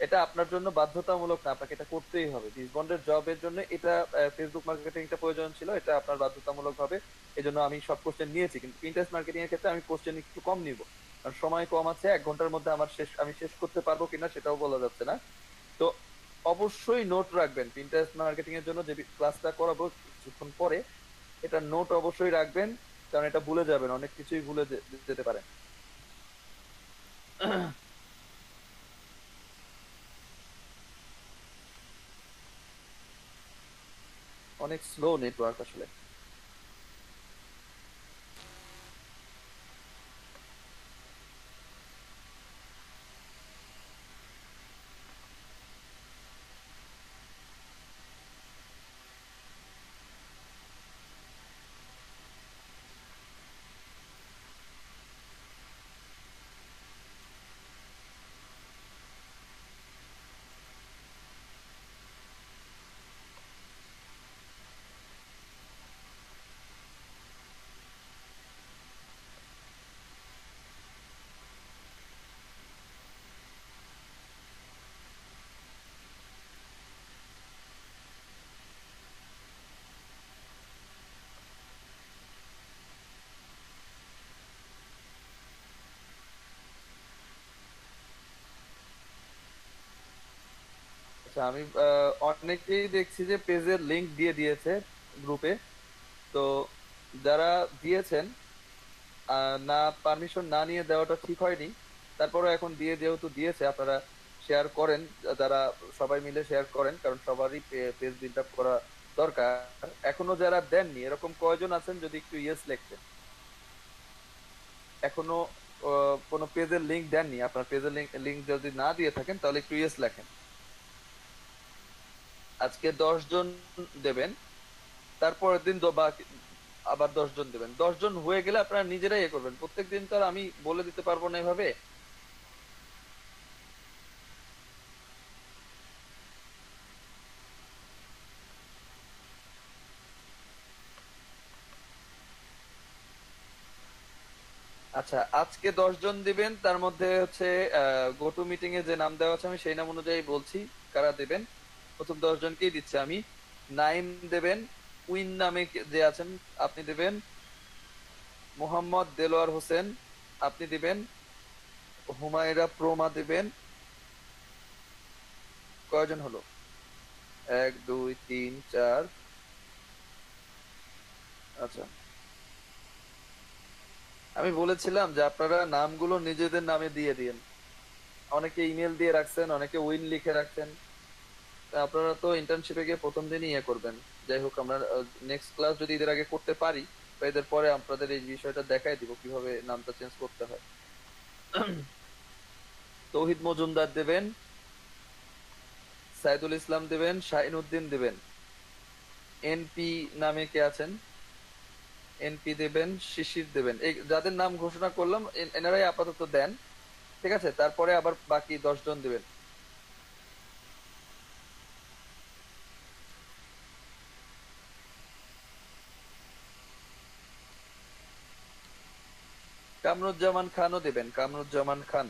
এটা আপনার জন্য বাধ্যতামূলক না, আপনাকে এটা করতেই হবে। ডিসবন্ডের জবের জন্য এটা ফেসবুক মার্কেটিংটা প্রয়োজন ছিল, এটা আপনার বাধ্যতামূলক হবে। এই জন্য আমি সব কোশ্চেন নিয়েছি, কিন্তু পিন্টারেস্ট মার্কেটিং এর ক্ষেত্রে আমি কোশ্চেন একটু কম নিব, কারণ সময় কম আছে। 1 ঘন্টার মধ্যে আমি শেষ করতে পারবো কিনা সেটাও বলা যাচ্ছে না। তো অবশ্যই নোট রাখবেন পিন্টারেস্ট মার্কেটিং এর জন্য, যে ক্লাসটা করাবো কিছুক্ষণ পরে, এটা নোট অবশ্যই রাখবেন, কারণ এটা ভুলে যাবেন, অনেক কিছুই ভুলে যেতে পারেন। অনেক স্লো নেটওয়ার্ক আসলে। আচ্ছা, আমি অনেকেই দেখছি যে পেজের লিংক দিয়ে দিয়েছে গ্রুপে। তো যারা দিয়েছেন, না পারমিশন না নিয়ে দেওয়াটা ঠিক হয়নি, তারপরে এখন দিয়ে যেহেতু দিয়েছে আপনারা শেয়ার করেন, যারা সবাই মিলে শেয়ার করেন, কারণ সবারই পেজ বিল্ড আপ করা দরকার। এখনো যারা দেননি এরকম কয়জন আছেন যদি একটু ইয়েস লিখতেন। এখনো কোনো পেজের লিংক দেননি, আপনার পেজের লিংক যদি না দিয়ে থাকেন তাহলে একটু ইয়েস লেখেন। আজকে 10 জন দেবেন, তারপরের দিন আবার 10 জন দেবেন। 10 জন হয়ে গেলে আপনারা নিজেরাই এ করবেন, প্রত্যেকদিন তো আর আমি বলে দিতে পারবো না এভাবে। আচ্ছা, আজকে 10 জন দিবেন, তার মধ্যে হচ্ছে গো টু মিটিং এ যে নাম দেওয়া আছে আমি সেই নাম অনুযায়ী বলছি কারা দেবেন। প্রথম 10 জনকেই দিচ্ছি আমি। নাইম দেবেন, উইন নামে যে আছেন আপনি দেবেন, মোহাম্মদ দেলোয়ার হোসেন আপনি দিবেন, হুমায়রা প্রমা দিবেন। কয়জন হলো? 1 2 3 4। আচ্ছা, আমি বলেছিলাম যে আপনারা নামগুলো নিজেদের নামে দিয়ে দিন। অনেকে ইমেল দিয়ে রাখছেন, অনেকে উইন লিখে রাখছেন। তা আপনারা তো ইন্টার্নশিপে গিয়ে প্রথম দিনই ইয়ে করবেন। যাই হোক, আমরা নেক্সট ক্লাস যদি এদের আগে করতে পারি বা এদের পরে আপনাদের এই বিষয়টা দেখাই দিব কিভাবে নামটা চেঞ্জ করতে হয়। তৌহিদ মজুমদার দেবেন, সাইদুল ইসলাম দেবেন, শাহিন উদ্দিন দেবেন। এনপি নামে কে আছেন? এনপি দেবেন, শিশির দেবেন। এই যাদের নাম ঘোষণা করলাম এনারাই আপাতত দেন, ঠিক আছে? তারপরে আবার বাকি 10 জন দেবেন। কামরুজ্জামান খানও দেবেন, কামরুজ্জামান খান।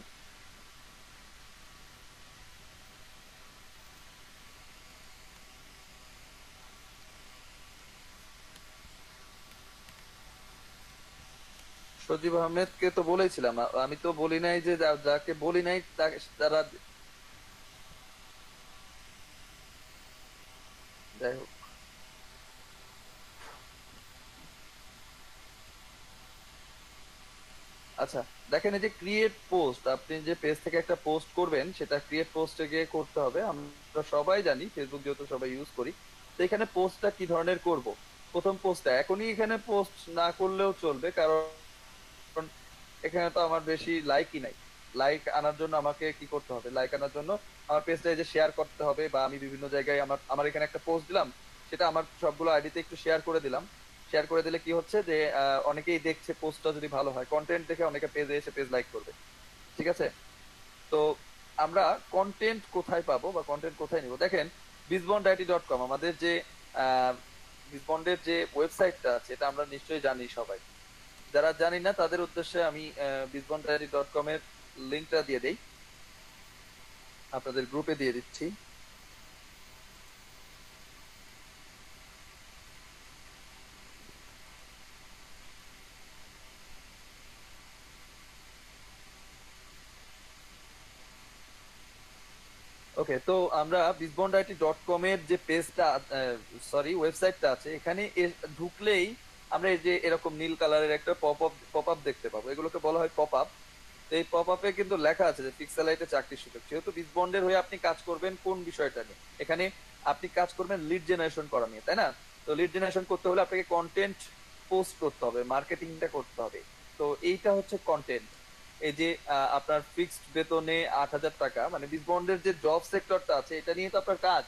সজীব আহমেদকে তো বলেছিলাম, আমি তো বলি নাই যে যাকে বলি নাই তারা। যাই হোক, আচ্ছা দেখেন, এই যে ক্রিয়েট পোস্ট, আপনি যে পেজ থেকে একটা পোস্ট করবেন সেটা ক্রিয়েট পোস্টে গিয়ে করতে হবে। আমরা সবাই জানি ফেসবুক যেহেতু সবাই ইউজ করি, তো এখানে পোস্টটা কি ধরনের করব। প্রথম পোস্টটা এখনই এখানে পোস্ট না করলেও চলবে, কারণ এখানে তো আমার বেশি লাইকই নাই। লাইক আনার জন্য আমাকে কি করতে হবে? লাইক আনার জন্য আমার পেজটা এই যে শেয়ার করতে হবে, বা আমি বিভিন্ন জায়গায় আমার এখানে একটা পোস্ট দিলাম, সেটা আমার সবগুলো আইডিতে একটু শেয়ার করে দিলাম। শেয়ার করে দিলে কি হচ্ছে যে অনেকেই দেখছে, পোস্টটা যদি ভালো হয়, কন্টেন্ট দেখে অনেকে পেজে এসে পেজ লাইক করবে, ঠিক আছে? তো আমরা কন্টেন্ট কোথায় পাবো বা কন্টেন্ট কোথায় নিব? দেখেন, bizbondiT.com আমাদের যে বিজবন্ডের যে ওয়েবসাইটটা আছে, এটা আমরা নিশ্চয়ই জানি সবাই। যারা জানি না তাদের উদ্দেশ্যে আমি bizbondiT.com এর লিঙ্কটা দিয়ে দেই, আপনাদের গ্রুপে দিয়ে দিচ্ছি। ওকে, তো আমরা bizbondiT.com এর যে পেজটা, সরি ওয়েবসাইটটা আছে, এখানে ঢুকলেই আমরা এই যে এরকম নীল কালারের একটা পপ আপ দেখতে পাবো। এগুলোকে বলা হয় পপ আপ। এই পপ আপে কিন্তু লেখা আছে যে পিক্সেলাইটে চাকরির সুযোগ। যেহেতু বিজবন্ডের হয়ে আপনি কাজ করবেন কোন বিষয়টা নিয়ে, এখানে আপনি কাজ করবেন লিড জেনারেশন করা নিয়ে, তাই না? তো তো লিড জেনারেশন করতে হলে আপনাকে কন্টেন্ট পোস্ট করতে হবে, মার্কেটিংটা করতে হবে। তো এইটা হচ্ছে কন্টেন্ট। এই যে আপনার ফিক্সড বেতনে 8,000 টাকা, মানে বিজবন্ডের যে জব সেক্টরটা আছে এটা নিয়ে তো আপনার কাজ।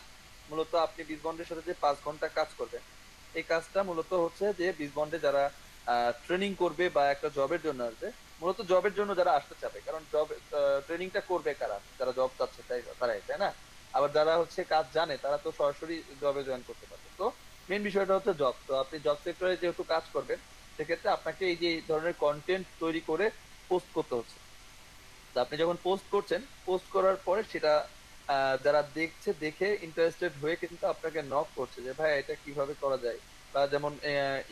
মূলত আপনি বিজবন্ডের সাথে যে 5 ঘন্টা কাজ করবেন, এই কাজটা মূলত হচ্ছে যে বিজবন্ডে যারা ট্রেনিং করবে বা একটা জবের জন্য আসবে, মূলত জবের জন্য যারা আসতে চাবে, কারণ জব ট্রেনিংটা করবে কারা, যারা জব চাচ্ছে তারাই, তাই না? আবার যারা হচ্ছে কাজ জানে তারা তো সরাসরি জবে জয়েন করতে পারবে। তো মেন বিষয়টা হচ্ছে জব। তো আপনি জব সেক্টরে যেহেতু কাজ করবেন, সেক্ষেত্রে আপনাকে এই যে এই ধরনের কন্টেন্ট তৈরি করে পোস্ট করতে হচ্ছে। তো আপনি যখন পোস্ট করছেন, পোস্ট করার পরে সেটা যারা দেখছে, দেখে ইন্টারেস্টেড হয়ে কিন্তু আপনাকে নক করছে যে ভাই এটা কিভাবে করা যায়। বা যেমন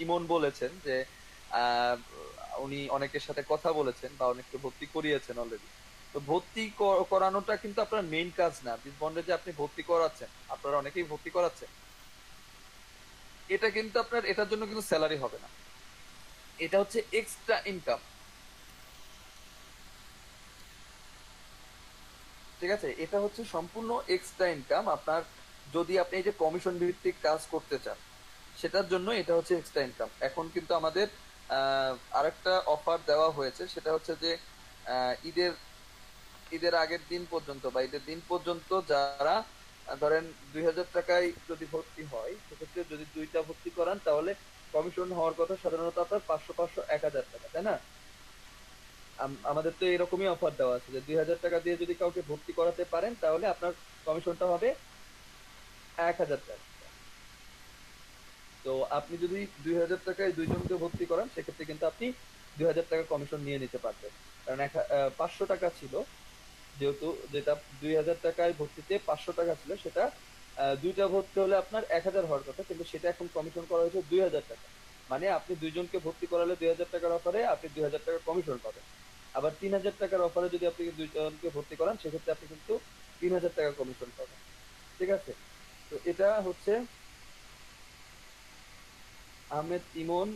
ইমন বলেছেন যে আহ, উনি অনেকের সাথে কথা বলেছেন বা অনেককে ভর্তি করিয়েছেন অলরেডি। তো ভর্তি করানোটা কিন্তু আপনার মেইন কাজ না। বন্ডে যে আপনি ভর্তি করাচ্ছেন, আপনারা অনেকেই ভর্তি করাচ্ছেন, এটা কিন্তু আপনার এটার জন্য কিন্তু স্যালারি হবে না, এটা হচ্ছে এক্সট্রা ইনকাম। ঠিক আছে, এটা হচ্ছে সম্পূর্ণ এক্সট্রা ইনকাম আপনার। যদি আপনি এই যে কমিশন ভিত্তিক কাজ করতে চান, সেটার জন্য এটা হচ্ছে এক্সট্রা ইনকাম। এখন কিন্তু আমাদের আরেকটা অফার দেওয়া হয়েছে, সেটা হচ্ছে যে ঈদের ঈদের আগের দিন পর্যন্ত বা ঈদের দিন পর্যন্ত যারা ধরেন 2,000 টাকায় যদি ভর্তি হয়, সেক্ষেত্রে যদি 2টা ভর্তি করান তাহলে কমিশন হওয়ার কথা সাধারণত আপনার 500, 1,000 টাকা, তাই না? আমাদের তো এরকমই অফার দেওয়া আছে যে 2,000 টাকা দিয়ে যদি কাউকে ভর্তি করাতে পারেন তাহলে আপনার কমিশনটা হবে 1,000 টাকা। তো আপনি যদি 2,000 টাকায় 2জনকে ভর্তি করান, সেক্ষেত্রে কিন্তু আপনি 2,000 টাকা কমিশন নিয়ে নিতে পারবেন। কারণ 500 টাকা ছিল, যেহেতু যেটা 2,000 টাকায় ভর্তিতে 500 টাকা ছিল, সেটা 2টা ভর্তি হলে আপনার 1,000 হওয়ার কথা, কিন্তু সেটা এখন কমিশন করা হয়েছে 2,000 টাকা। মানে আপনি 2জনকে ভর্তি করালে 2,000 টাকার অফারে আপনি 2,000 টাকা কমিশন পাবেন। আবার 3,000 টাকার অফারে যদি আপনি 2জনকে ভর্তি করান, সেক্ষেত্রে আপনি কিন্তু 3,000 টাকা কমিশন পাবেন। ঠিক আছে, তো এটা হচ্ছে আহমেদ ইমন,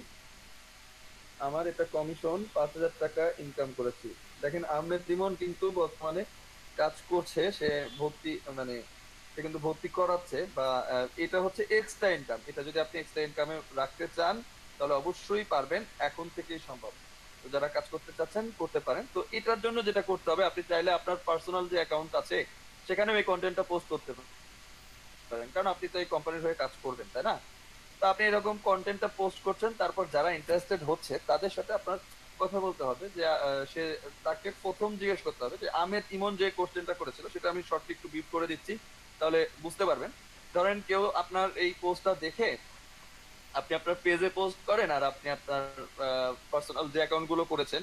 আমার এটা কমিশন 5,000 টাকা ইনকাম করেছি। দেখেন আহমেদ ইমন কিন্তু বর্তমানে কাজ করছে, সে ভর্তি মানে সে কিন্তু ভর্তি করাচ্ছে বা এটা হচ্ছে এক্সট্রা ইনকাম। এটা যদি আপনি এক্সট্রা ইনকামে রাখতে চান তাহলে অবশ্যই পারবেন, এখন থেকেই সম্ভব। তো যারা কাজ করতে চাচ্ছেন করতে পারেন। তো এটার জন্য যেটা করতে হবে, আপনি চাইলে আপনার পার্সোনাল যে অ্যাকাউন্ট আছে সেখানেও এই কন্টেন্টটা পোস্ট করতে পারেন, কারণ আপনি তো এই কোম্পানির হয়ে কাজ করবেন, তাই না? তো আপনি এরকম কন্টেন্টটা পোস্ট করছেন, তারপর যারা ইন্টারেস্টেড হচ্ছে তাদের সাথে আপনার কথা বলতে হবে যে সে তাকে প্রথম জিজ্ঞেস করতে হবে যে আহমেদ ইমন যে কোশ্চেনটা করেছিল সেটা আমি শর্টলি একটু ব্রিফ করে দিচ্ছি, তাহলে বুঝতে পারবেন। ধরেন কেউ আপনার এই পোস্টটা দেখে আপনি আপনার পেজে পোস্ট করেন, আর আপনি আপনার পার্সোনাল যে অ্যাকাউন্ট গুলো করেছেন,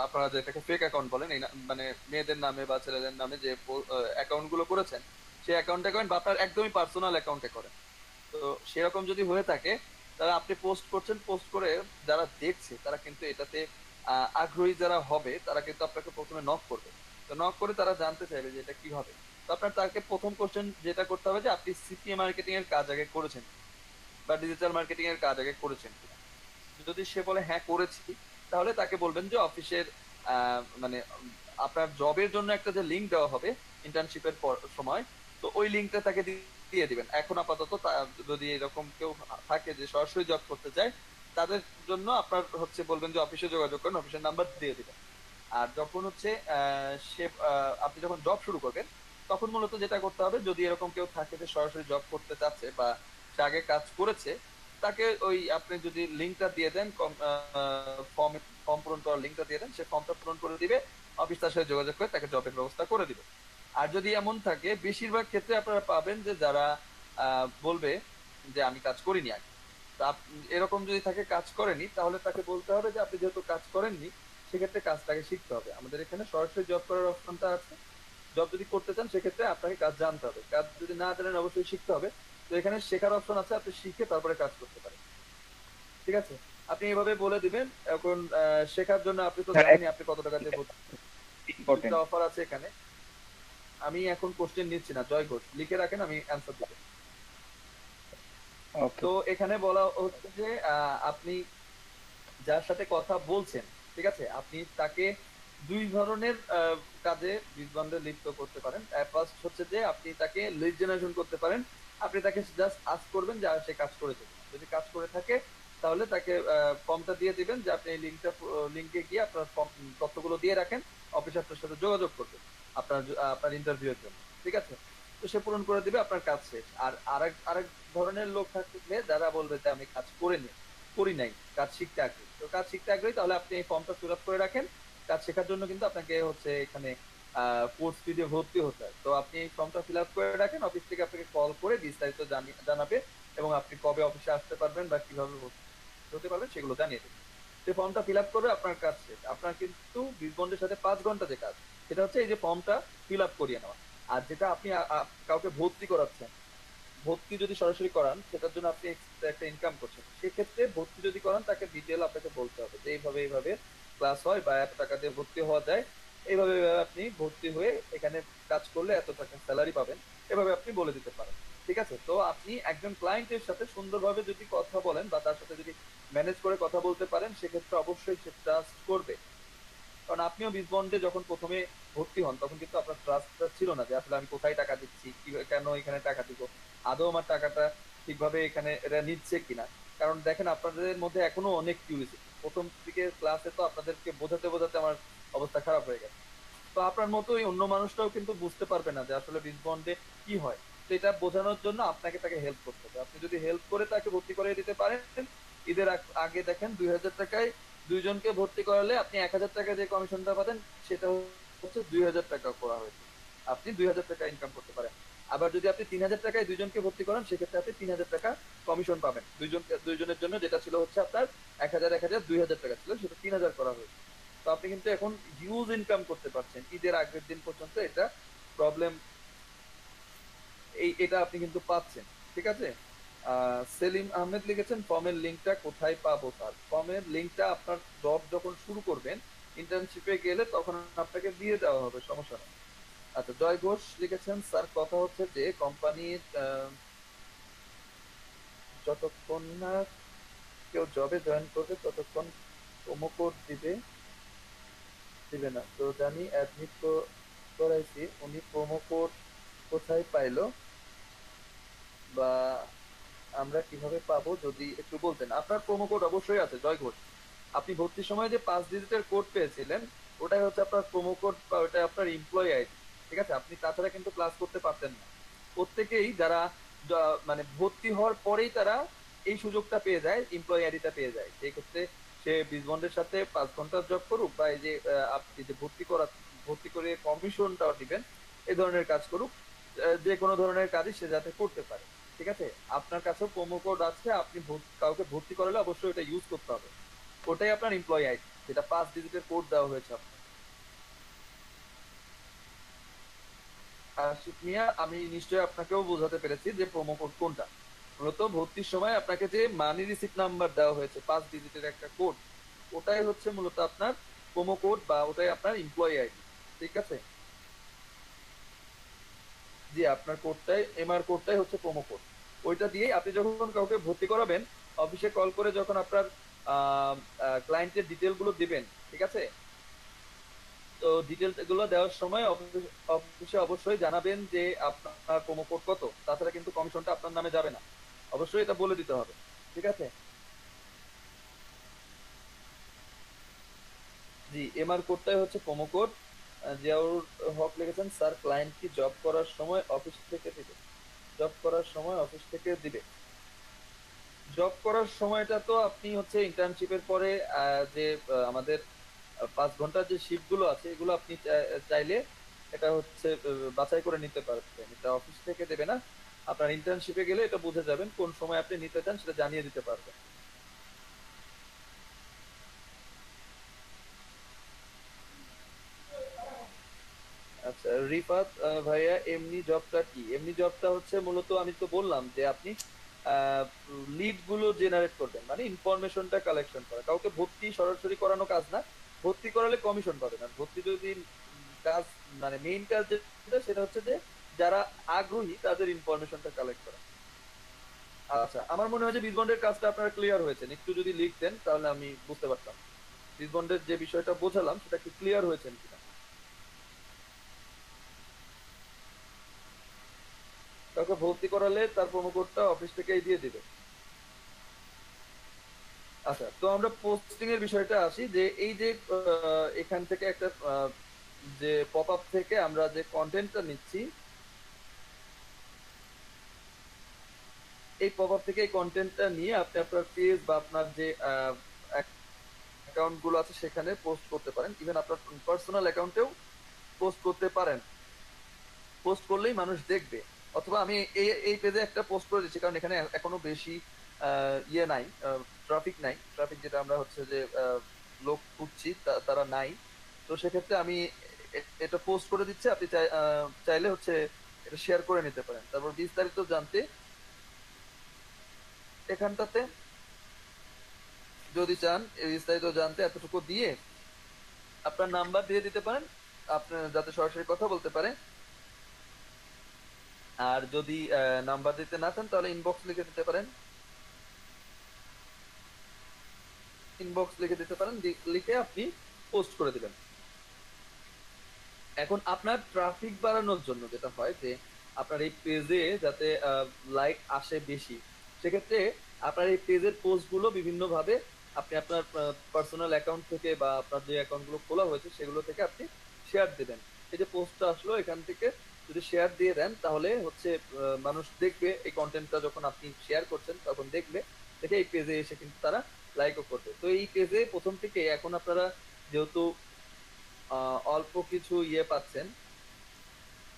আপনারা যেটাকে ফেক অ্যাকাউন্ট বলেন, এই মানে মেয়েদের নামে বা ছেলেদের নামে যে অ্যাকাউন্ট গুলো করেছেন, সেই অ্যাকাউন্টে করেন বা আপনার একদমই পার্সোনাল অ্যাকাউন্টে করেন। তো সেরকম যদি হয়ে থাকে তাহলে আপনি পোস্ট করছেন, পোস্ট করে যারা দেখছে তারা কিন্তু এটাতে আগ্রহী যারা হবে তারা কিন্তু আপনাকে প্রথমে নক করবে। তো নক করে তারা জানতে চাইবে যে এটা কি হবে। তো আপনার তাকে প্রথম কোশ্চেন যেটা করতে হবে যে আপনি সিপিএ মার্কেটিং এর কাজ আগে করেছেন বা ডিজিটাল মার্কেটিং এর কাজ আগে করেছেন কিনা। যদি সে বলে হ্যাঁ করেছি, তাহলে তাকে বলবেন যে অফিসের মানে আপনার জবের জন্য একটা যে লিঙ্ক দেওয়া হবে ইন্টার্নশিপের সময়, তো ওই লিঙ্কটা তাকে দিয়ে দিবেন। এখন আপাতত যদি এরকম কেউ থাকে যে সরাসরি জব করতে চায়, তাদের জন্য আপনার হচ্ছে বলবেন যে অফিসে যোগাযোগ করেন, অফিসের নাম্বার দিয়ে দিবেন। আর যখন হচ্ছে সে আপনি যখন জব শুরু করবেন, তখন মূলত যেটা করতে হবে, যদি এরকম কেউ থাকে যে সরাসরি জব করতে চাচ্ছে বা সে আগে কাজ করেছে, তাকে ওই আপনি যদি লিঙ্কটা দিয়ে দেন, ফর্ম ফর্ম পূরণ করার লিঙ্কটা দিয়ে দেন, সে ফর্মটা পূরণ করে দিবে, অফিস তার সাথে যোগাযোগ করে তাকে জবের ব্যবস্থা করে দিবে। আর যদি এমন থাকে, বেশিরভাগ ক্ষেত্রে আপনারা পাবেন যে যারা বলবে যে আমি কাজ করিনি আগে। এরকম যদি থাকে কাজ করেনি, তাহলে তাকে বলতে হবে যে আপনি যেহেতু কাজ করেননি, সেক্ষেত্রে কাজটাকে শিখতে হবে। আমাদের এখানে সরাসরি জব করার অপশনটা আছে। জব যদি করতে চান সেক্ষেত্রে আপনাকে কাজ জানতে হবে, কাজ যদি না জানেন অবশ্যই শিখতে হবে। তো এখানে শেখার অপশন আছে, আপনি শিখে তারপরে কাজ করতে পারেন। ঠিক আছে, আপনি এভাবে বলে দিবেন। এখন শেখার জন্য আপনি তো জানেনই আপনি কত টাকা দিয়ে ভর্তি অফার আছে এখানে। আমি এখন কোশ্চেন নিচ্ছি না, জয় ঘোষ লিখে রাখেন, আমি অ্যান্সার দিব। তো এখানে বলা হচ্ছে যে আপনি যার সাথে কথা বলছেন, ঠিক আছে, আপনি তাকে 2 ধরনের কাজে বিজবন্ডে লিপ্ত করতে পারেন। ফার্স্ট হচ্ছে যে আপনি তাকে লিড জেনারেশন করতে পারেন আপনি তাকে জাস্ট আস্ক করবেন যে সে কাজ করেছে কিনা। যদি কাজ করে থাকে তাহলে তাকে ফর্মটা দিয়ে দিবেন যে আপনি এই লিঙ্কে গিয়ে আপনার তথ্যগুলো দিয়ে রাখেন, অফিস আপনার সাথে যোগাযোগ করবে আপনার ইন্টারভিউ এর জন্য, ঠিক আছে? তো সে পূরণ করে দিবে, আপনার কাজ শেষ। আর আরেক ধরনের লোক থাকবে যারা বলবে যে আমি কাজ করি নাই, কাজ শিখতে আগ্রহী। তো কাজ শিখতে আগ্রহী, তাহলে আপনি এই ফর্মটা ফিল আপ করে রাখেন। কাজ শেখার জন্য কিন্তু আপনাকে হচ্ছে এখানে কোর্স ফিতে ভর্তি হতে হয়। তো আপনি এই ফর্মটা ফিল আপ করে রাখেন, অফিস থেকে আপনাকে কল করে বিস্তারিত জানাবে এবং আপনি কবে অফিসে আসতে পারবেন বা কিভাবে ভর্তি হতে পারবেন সেগুলো জানিয়ে দেবেন। সেই ফর্মটা ফিল আপ করে আপনার কাজ শেষ। আপনার কিন্তু বিসবন্ডের সাথে 5 ঘন্টা যে কাজ, সেটা হচ্ছে এই যে ফর্মটা ফিল আপ করিয়ে নেওয়া। আর যেটা আপনি কাউকে ভর্তি করাচ্ছেন, ভর্তি যদি সরাসরি করান সেটার জন্য আপনি extra একটা ইনকাম করছেন। সেক্ষেত্রে ভর্তি যদি করান তাকে ডিটেল আপনাকে বলতে হবে যে এইভাবে ক্লাস হয় বা এত টাকা দিয়ে ভর্তি হওয়া যায়, এইভাবে আপনি ভর্তি হয়ে এখানে কাজ করলে এত টাকা স্যালারি পাবেন, এভাবে আপনি বলে দিতে পারেন, ঠিক আছে? তো আপনি একজন ক্লায়েন্টের সাথে সুন্দরভাবে যদি কথা বলেন বা তার সাথে যদি ম্যানেজ করে কথা বলতে পারেন, সেক্ষেত্রে অবশ্যই সে ট্রাস্ট করবে। কারণ আপনিও বিসবন্ডে যখন প্রথমে ভর্তি হন তখন কিন্তু আপনার ট্রাস্টটা ছিল না যে আসলে আমি কোথায় টাকা দিচ্ছি, কেন এখানে টাকা দিব, আদৌ আমার টাকাটা ঠিকভাবে এখানে এরা নিচ্ছে কিনা। কারণ দেখেন আপনাদের মধ্যে এখনো অনেক কিউরিসিটি, প্রথম দিকে ক্লাসে তো আপনাদেরকে বোঝাতে বোঝাতে আমার অবস্থা খারাপ হয়ে গেছে। তো আপনার মতোই অন্য মানুষটাও কিন্তু বুঝতে পারবে না যে আসলে বিসবন্ডে কি হয়। তো এটা বোঝানোর জন্য আপনাকে তাকে হেল্প করতে হবে। আপনি যদি হেল্প করে তাকে ভর্তি করে দিতে পারেন, ঈদের আগে দেখেন 2000 টাকায় দুইজনকে ভর্তি করালে আপনি 1000 টাকা যে কমিশনটা পাবেন সেটা হচ্ছে 2000 টাকা করা হয়েছে, আপনি 2000 টাকা ইনকাম করতে পারেন। আবার যদি আপনি 3000 টাকায় দুইজনকে ভর্তি করেন সেক্ষেত্রে আপনি 3000 টাকা কমিশন পাবেন। দুইজনের জন্য যেটা ছিল হচ্ছে আপনার 1000 2000 টাকা ছিল, সেটা 3000 করা হয়েছে। তো আপনি কিন্তু এখন হিউজ ইনকাম করতে পারছেন ঈদের আগের দিন পর্যন্ত। এটা প্রবলেম, এটা আপনি কিন্তু পাচ্ছেন, ঠিক আছে? সেলিম আহমেদ লিখেছেন ফর্মের লিঙ্কটা কোথায় পাবো স্যার? ফর্মের লিঙ্কটা আপনার জব যখন শুরু করবেন, ইন্টার্নশিপে গেলে তখন আপনাকে দিয়ে দেওয়া হবে, সমস্যা নেই। আচ্ছা, জয় ঘোষ লিখেছেন স্যার কথা হচ্ছে যে কোম্পানির যতক্ষণ না কেউ জবে জয়েন করবে ততক্ষণ প্রোমো কোড দিবে না। তো জানি অ্যাডমিট করাইছি, উনি প্রোমো কোড কোথায় পাইলো বা আমরা কিভাবে পাবো যদি একটু বলতেন। আপনার প্রোমো কোড অবশ্যই আছে জয় ঘোষ। আপনি ভর্তির সময় যে 5 ডিজিটের কোড পেয়েছিলেন ওটাই হচ্ছে আপনার প্রোমো কোড বা ওটা আপনার এমপ্লয়ি আইডি, ঠিক আছে? আপনি তাছাড়া কিন্তু ক্লাস করতে পারতেন না। প্রত্যেকেই যারা মানে ভর্তি হওয়ার পরেই তারা এই সুযোগটা পেয়ে যায়, এমপ্লয়ি আইডিটা পেয়ে যায়। সেই ক্ষেত্রে সে বিসবন্ডের সাথে 5 ঘন্টার জব করুক বা এই যে আপনি যে ভর্তি করে কমিশনটা দিবেন এই ধরনের কাজ করুক, যে কোনো ধরনের কাজই সে যাতে করতে পারে, ঠিক আছে? আপনার কাছেও প্রোমো কোড আছে, আপনি কাউকে ভর্তি করালে অবশ্যই ওটা ইউজ করতে হবে। ওটাই আপনার এমপ্লয়ি আইডি, যেটা 5 ডিজিটের কোড দেওয়া হয়েছে আপনার। আশিক মিয়া, আমি নিশ্চয়ই আপনাকেও বোঝাতে পেরেছি যে প্রোমো কোড কোনটা। মূলত ভর্তির সময় আপনাকে যে মানি রিসিপ্ট নাম্বার দেওয়া হয়েছে 5 ডিজিটের একটা কোড, ওটাই হচ্ছে মূলত আপনার প্রোমো কোড বা ওটাই আপনার এমপ্লয়ি আইডি, ঠিক আছে? জি, আপনার কোডটাই কোডটাই হচ্ছে প্রোমো কোড। ওইটা দিয়ে আপনি যখন কাউকে ভর্তি করাবেন অফিসে কল করে যখন আপনার ক্লায়েন্টের ডিটেল গুলো দিবেন, ঠিক আছে? তো ডিটেলস গুলো দেওয়ার সময় অফিসে অবশ্যই জানাবেন যে আপনার প্রোমো কোড কত, তাছাড়া কিন্তু কমিশনটা আপনার নামে যাবে না, অবশ্যই এটা বলে দিতে হবে, ঠিক আছে? জি, কোডটাই হচ্ছে প্রোমো কোড। জিয়াউর হক লিখেছেন স্যার ক্লায়েন্ট কি জব করার সময় অফিস থেকে দিবে? জব করার সময় অফিস থেকে দিবে। জব করার সময়টা তো আপনি হচ্ছে ইন্টার্নশিপের পরে যে আমাদের 5 ঘন্টার যে শিফট গুলো আছে এগুলো আপনি চাইলে এটা হচ্ছে বাছাই করে নিতে পারবেন। এটা অফিস থেকে দেবে না, আপনার ইন্টার্নশিপে গেলে এটা বুঝে যাবেন কোন সময় আপনি নিতে চান, সেটা জানিয়ে দিতে পারবেন। আচ্ছা রিফাত ভাইয়া, এমনি জবটা কি? এমনি জবটা হচ্ছে মূলত আমি তো বললাম যে আপনি লিড গুলো জেনারেট করবেন, মানে ইনফরমেশনটা কালেকশন করা। কাউকে ভর্তি সরাসরি করানো কাজ না, ভর্তি করালে কমিশন পাবেন। আর ভর্তি যদি কাজ মানে মেইন কাজ যেটা সেটা হচ্ছে যে যারা আগ্রহী তাদের ইনফরমেশনটা কালেক্ট করা। আচ্ছা, আমার মনে হয় যে বিসবন্ডের কাজটা আপনারা ক্লিয়ার হয়েছেন, একটু যদি লিখতেন তাহলে আমি বুঝতে পারতাম বিসবন্ডের যে বিষয়টা বোঝালাম সেটা কি ক্লিয়ার হয়েছেন কিনা। কাউকে ভর্তি করালে তার প্রোমো কোডটা অফিস থেকেই দিয়ে দিবে। আচ্ছা, তো আমরা পোস্টিং এর বিষয়টা আসি, যে এই যে এখান থেকে একটা যে পপ আপ থেকে আমরা যে কন্টেন্টটা নিচ্ছি, এই পপ আপ থেকে এই কন্টেন্টটা নিয়ে আপনি আপনার পেজ বা আপনার যে অ্যাকাউন্ট গুলো আছে সেখানে পোস্ট করতে পারেন। ইভেন আপনার পার্সোনাল অ্যাকাউন্টেও পোস্ট করতে পারেন। পোস্ট করলেই মানুষ দেখবে। অথবা আমি এই পেজে একটা পোস্ট করে দিচ্ছি, কারণ এখানে এখনো বেশি ইয়ে নাই, ট্রাফিক নাই। ট্রাফিক যেটা আমরা হচ্ছে যে লোক খুঁজছি তারা নাই। তো সেক্ষেত্রে আমি এটা পোস্ট করে দিচ্ছি, আপনি চাইলে হচ্ছে এটা শেয়ার করে নিতে পারেন। তারপর বিস্তারিত জানতে এখানটাতে যদি চান বিস্তারিত জানতে এতটুকু দিয়ে আপনার নাম্বার দিয়ে দিতে পারেন, আপনার যাতে সরাসরি কথা বলতে পারে। আর যদি নাম্বার দিতে না চান তাহলে ইনবক্স লিখে দিতে পারেন, ইনবক্স লিখে দিতে পারেন, লিখে আপনি পোস্ট করে দিবেন। এখন আপনার ট্রাফিক বাড়ানোর জন্য যেটা হয় যে আপনার এই পেজে যাতে লাইক আসে বেশি, সেক্ষেত্রে আপনার এই পেজের পোস্ট গুলো বিভিন্ন ভাবে আপনি আপনার পার্সোনাল অ্যাকাউন্ট থেকে বা আপনার যে অ্যাকাউন্ট গুলো খোলা হয়েছে সেগুলো থেকে আপনি শেয়ার দিবেন। এই যে পোস্টটা আসলো এখান থেকে যদি শেয়ার দিয়ে দেন তাহলে হচ্ছে মানুষ দেখবে এই কন্টেন্টটা, যখন আপনি শেয়ার করছেন তখন দেখবে, দেখে এই পেজে এসে কিন্তু তারা লাইকও করবে। তো এই পেজে প্রথম থেকে এখন আপনারা যেহেতু অল্প কিছু ইয়ে পাচ্ছেন,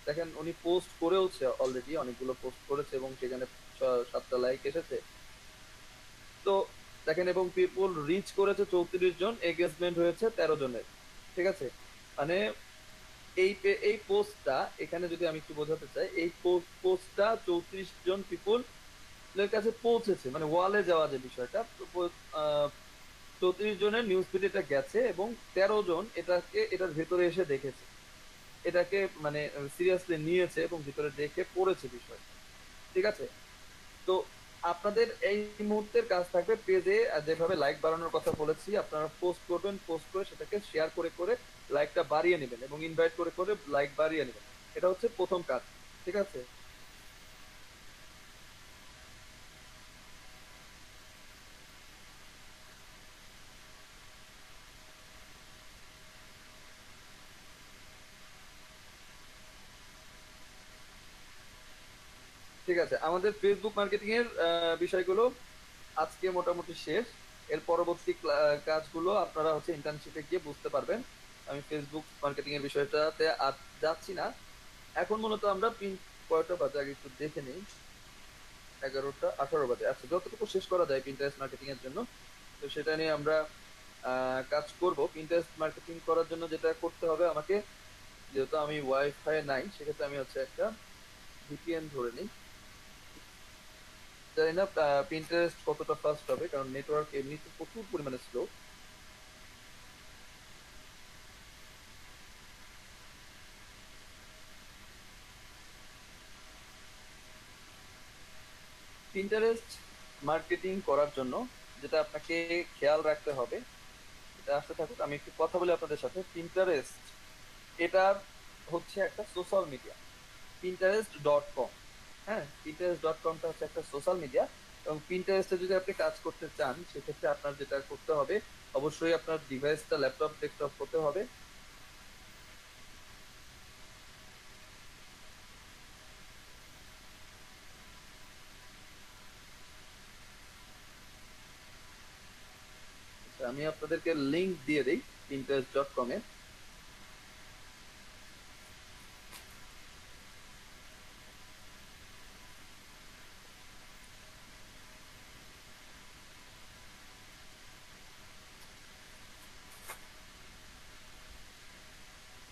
দেখেন উনি পোস্ট করেওছে অলরেডি, অনেকগুলো পোস্ট করেছে এবং সেখানে 7টা লাইক এসেছে। তো দেখেন, এবং পিপল রিচ করেছে 34 জন, এঙ্গেজমেন্ট হয়েছে 13 জনের। ঠিক আছে, মানে এই পোস্টটা এখানে যদি আমি একটু বোঝাতে চাই, এই পোস্টটা 34 জন পিপল এর কাছে পৌঁছেছে, মানে ওয়ালে যাওয়া যে বিষয়টা, 34 জনের নিউজ ফিড এটা গেছে এবং 13 জন এটার ভেতরে এসে দেখেছে, এটাকে মানে সিরিয়াসলি নিয়েছে এবং ভিতরে দেখে পড়েছে বিষয়। ঠিক আছে, তো আপনাদের এই মুহূর্তের কাজ থাকবে পেজে যেভাবে লাইক বাড়ানোর কথা বলেছি, আপনারা পোস্ট করবেন, পোস্ট করে সেটাকে শেয়ার করে করে লাইকটা বাড়িয়ে নেবেন এবং ইনভাইট করে করে লাইক বাড়িয়ে নেবেন। এটা হচ্ছে প্রথম কাজ। ঠিক আছে, ঠিক আছে, আমাদের ফেসবুক মার্কেটিং এর বিষয়গুলো আজকে মোটামুটি শেষ। এর পরবর্তী কাজগুলো আপনারা হচ্ছে ইন্টার্নশিপে গিয়ে বুঝতে পারবেন। আমি ফেসবুক মার্কেটিং এর বিষয়টাতে আর যাচ্ছি না। এখন মূলত আমরা কয়টা বাজে আগে একটু দেখে নিই, 11টা 18 বাজে। আচ্ছা, যতটুকু শেষ করা যায় পিন্টারেস্ট মার্কেটিং এর জন্য, তো সেটা নিয়ে আমরা কাজ করব। পিন্টারেস্ট মার্কেটিং করার জন্য যেটা করতে হবে আমাকে, যেহেতু আমি ওয়াইফাই নাই, সেক্ষেত্রে আমি হচ্ছে একটা ভিপিএন ধরে নিই। জানি না পিন্টারেস্ট কতটা ফাস্ট হবে, কারণ নেটওয়ার্ক এমনিতে প্রচুর পরিমাণে স্লো। পিন্টারেস্ট মার্কেটিং করার জন্য যেটা আপনাকে খেয়াল রাখতে হবে, এটা আসতে থাকুক, আমি একটু কথা বলি আপনাদের সাথে। পিন্টারেস্ট এটা হচ্ছে একটা সোশ্যাল মিডিয়া, pinterest.com। হ্যাঁ, pinterest.com-টা হচ্ছে একটা সোশ্যাল মিডিয়া এবং পিন্টারেস্টে যদি আপনি কাজ করতে চান সেক্ষেত্রে আপনার যেটা করতে হবে, অবশ্যই আপনার ডিভাইসটা ল্যাপটপ ডেস্কটপ করতে হবে। আমি আপনাদেরকে লিংক দিয়ে দিই pinterest.com এ।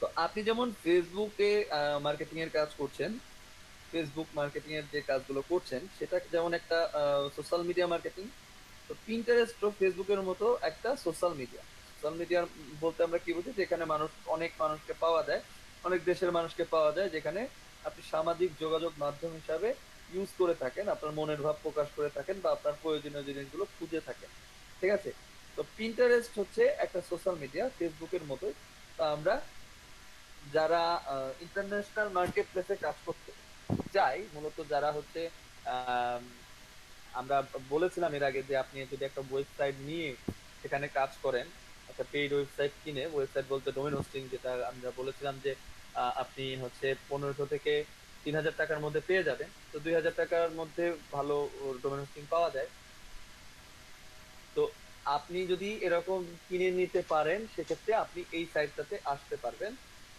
তো আপনি যেমন ফেসবুকে মার্কেটিং এর কাজ করছেন, ফেসবুক মার্কেটিং এর যে কাজগুলো করছেন সেটা যেমন একটা সোশ্যাল মিডিয়া মার্কেটিং, তো পিন্টারেস্ট ও ফেসবুকের মতো একটা সোশ্যাল মিডিয়া। সোশ্যাল মিডিয়া বলতে আমরা কি বুঝি, যেখানে অনেক মানুষকে পাওয়া যায়, অনেক দেশের মানুষকে পাওয়া যায়, যেখানে আপনি সামাজিক যোগাযোগ মাধ্যম হিসাবে ইউজ করে থাকেন, আপনার মনের ভাব প্রকাশ করে থাকেন বা আপনার প্রয়োজনীয় জিনিসগুলো খুঁজে থাকেন। ঠিক আছে, তো পিন্টারেস্ট হচ্ছে একটা সোশ্যাল মিডিয়া ফেসবুকের মতোই। তো আমরা যারা ইন্টারন্যাশনাল মার্কেট প্লেসে কাজ করতে চাই মূলত যারা হচ্ছে আম, আমরা বলেছিলাম এর আগে যে আপনি যদি একটা ওয়েবসাইট নিয়ে সেখানে কাজ করেন, একটা পেইড ওয়েবসাইট কিনে, ওয়েবসাইট বলতে ডোমেন হোস্টিং, যেটা আমরা বলেছিলাম যে আপনি হচ্ছে 1500 থেকে 3000 টাকার মধ্যে পেয়ে যাবেন। তো 2000 টাকার মধ্যে ভালো ডোমেন হোস্টিং পাওয়া যায়। তো আপনি যদি এরকম কিনে নিতে পারেন সেক্ষেত্রে আপনি এই সাইটটাতে আসতে পারবেন।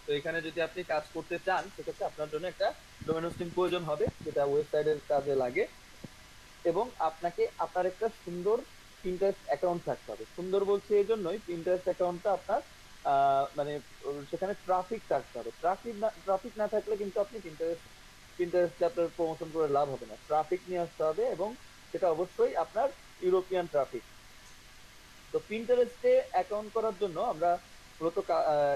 তো এখানে যদি আপনি কাজ করতে চান সেক্ষেত্রে আপনার জন্য একটা ডোমেন হোস্টিং প্রয়োজন হবে, যেটা ওয়েবসাইটের কাজে লাগে। এবং আপনাকে আপনার একটা সুন্দর পিন্টারেস্ট অ্যাকাউন্ট থাকতে হবে। সুন্দর বলছি এই জন্যই, পিন্টারেস্ট অ্যাকাউন্টটা আপনার মানে সেখানে ট্রাফিক থাকতে হবে। ট্রাফিক না থাকলে কিন্তু আপনি পিন্টারেস্টে আপনার প্রমোশন করে লাভ হবে না। ট্রাফিক নিয়ে আসতে হবে এবং সেটা অবশ্যই আপনার ইউরোপিয়ান ট্রাফিক। তো পিন্টারেস্টে অ্যাকাউন্ট করার জন্য আমরা মূলত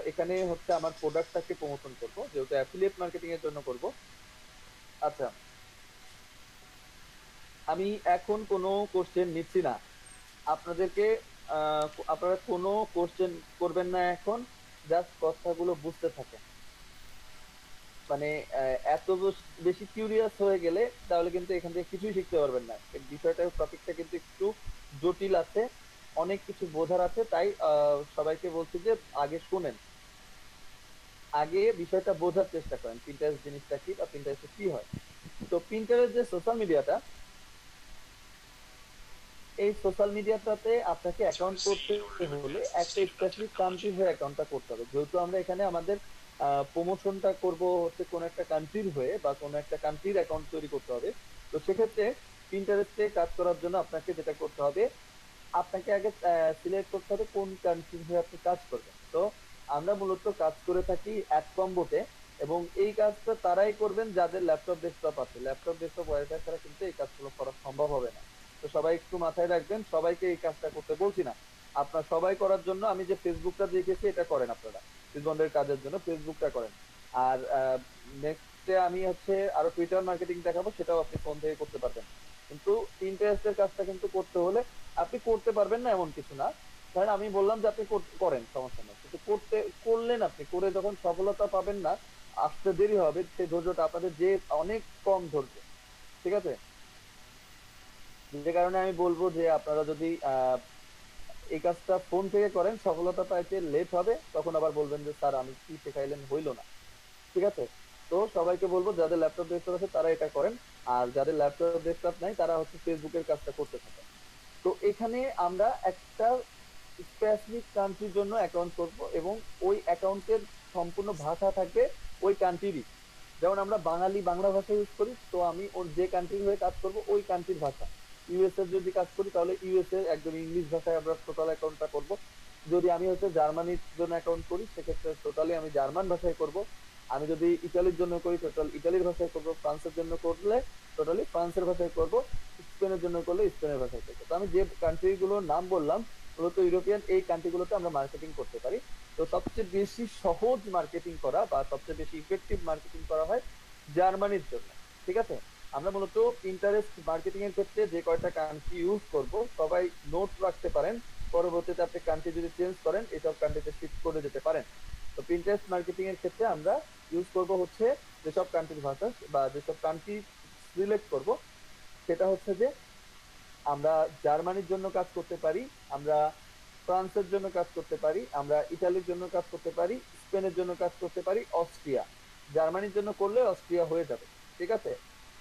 এখানে হচ্ছে আমার প্রোডাক্টটাকে প্রমোশন করব, যেহেতু অ্যাফিলিয়েট মার্কেটিং এর জন্য করব। আচ্ছা, আমি এখন কোনো কোশ্চেন নিচ্ছি না আপনাদেরকে। আপনারা কোনো কোশ্চেন করবেন না এখন, জাস্ট কথাগুলো বুঝতে থাকেন। মানে এত বেশি কিউরিয়াস হয়ে গেলে তাহলে কিন্তু এখান থেকে কিছুই শিখতে পারবেন না। এই বিষয়টা, টপিকটা কিন্তু একটু জটিল আছে, অনেক কিছু বোঝার আছে। তাই সবাইকে বলছি যে আগে শুনেন, আগে বিষয়টা বোঝার চেষ্টা করেন, পিন্টারেস্ট জিনিসটা কি বা পিন্টারেস্ট কি হয়। তো পিন্টারেস্ট যে সোশ্যাল মিডিয়াটা, এই সোশ্যাল মিডিয়াটাতে আপনাকে অ্যাকাউন্ট করতে হলে একটা স্পেসিফিক কান্ট্রি হয়ে অ্যাকাউন্টটা করতে হবে। যেহেতু আমরা এখানে আমাদের প্রমোশনটা করব হচ্ছে কোন একটা কান্ট্রির হয়ে বা কোন একটা কান্ট্রির অ্যাকাউন্ট তৈরি করতে হবে। তো সেক্ষেত্রে পিন্টারেস্টে কাজ করার জন্য আপনাকে যেটা করতে হবে, আপনাকে আগে সিলেক্ট করতে হবে কোন কান্ট্রির হয়ে আপনি কাজ করবেন। তো আমরা মূলত কাজ করে থাকি অ্যাড কম্বোতে, এবং এই কাজটা তারাই করবেন যাদের ল্যাপটপ ডেস্কটপ আছে। ল্যাপটপ ডেস্কটপ ওয়াইফাই ছাড়া কিন্তু এই কাজগুলো করা সম্ভব হবে না। তো সবাই একটু মাথায় রাখবেন, সবাইকে এই কাজটা করতে বলছি না, আপনার সবাই করার জন্য আমি যে ফেসবুকটা দেখেছি এটা করেন আপনারা, ফেসবুকের কাজের জন্য ফেসবুকটা করেন। আর নেক্সটে আমি হচ্ছে আরো টুইটার মার্কেটিং দেখাবো, সেটাও আপনি ফোন থেকে করতে পারবেন। কিন্তু পিন্টারেস্টের কাজটা কিন্তু করতে হলে আপনি করতে পারবেন না এমন কিছু না। কারণ আমি বললাম যে আপনি করেন, সমস্যা নেই, কিন্তু করলেন, আপনি করে যখন সফলতা পাবেন না, আসতে দেরি হবে, সেই ধৈর্যটা আপনাদের যে অনেক কম ধৈর্য, ঠিক আছে? যে কারণে আমি বলবো যে আপনারা যদি এই কাজটা ফোন থেকে করেন, সফলতা পাইতে লেট হবে, তখন আবার বলবেন যে স্যার আমি কি শেখাইলেন হইলো না, ঠিক আছে? তো সবাইকে বলবো যাদের ল্যাপটপ ডেস্কটপ আছে তারা এটা করেন, আর যাদের ল্যাপটপ ডেস্কটপ নাই তারা হচ্ছে ফেসবুকের কাজটা করতে থাকেন। তো এখানে আমরা একটা স্পেসিফিক কান্ট্রির জন্য অ্যাকাউন্ট করব, এবং ওই অ্যাকাউন্টের সম্পূর্ণ ভাষা থাকবে ওই কান্ট্রিরই। যেমন আমরা বাঙালি বাংলা ভাষা ইউজ করি, তো আমি ওর যে কান্ট্রির হয়ে কাজ করব ওই কান্ট্রির ভাষা। ইউএস এর যদি কাজ করি তাহলে ইউএস এর একদম ইংলিশ ভাষায় আমরা টোটাল অ্যাকাউন্টটা করব। যদি আমি হচ্ছে জার্মানির জন্য অ্যাকাউন্ট করি সেক্ষেত্রে টোটালি আমি জার্মান ভাষায় করব। আমি যদি ইতালির জন্য করি টোটাল ইতালির ভাষায় করব। ফ্রান্সের জন্য করলে টোটালি ফ্রান্সের ভাষায় করব। স্পেনের জন্য করলে স্পেনের ভাষায় করবো। তো আমি যে কান্ট্রিগুলোর নাম বললাম মূলত ইউরোপিয়ান এই কান্ট্রিগুলোতে আমরা মার্কেটিং করতে পারি। তো সবচেয়ে বেশি সহজ মার্কেটিং করা বা সবচেয়ে বেশি ইফেক্টিভ মার্কেটিং করা হয় জার্মানির জন্য, ঠিক আছে? আমরা মূলত ইন্টারেস্ট মার্কেটিং এর ক্ষেত্রে যে কয়টা কান্ট্রি ইউজ করব সবাই নোট রাখতে পারেন, পরবর্তীতে আপনি কান্ট্রি যদি চেঞ্জ করেন এসব কান্ট্রিতে শিফট করে যেতে পারেন। তো পিন্টারেস্ট মার্কেটিং এর ক্ষেত্রে আমরা ইউজ করব হচ্ছে যেসব কান্ট্রির ভাষা বা যেসব কান্ট্রি সিলেক্ট করব, সেটা হচ্ছে যে আমরা জার্মানির জন্য কাজ করতে পারি, আমরা ফ্রান্সের জন্য কাজ করতে পারি, আমরা ইতালির জন্য কাজ করতে পারি, স্পেনের জন্য কাজ করতে পারি, অস্ট্রিয়া। জার্মানির জন্য করলে অস্ট্রিয়া হয়ে যাবে, ঠিক আছে?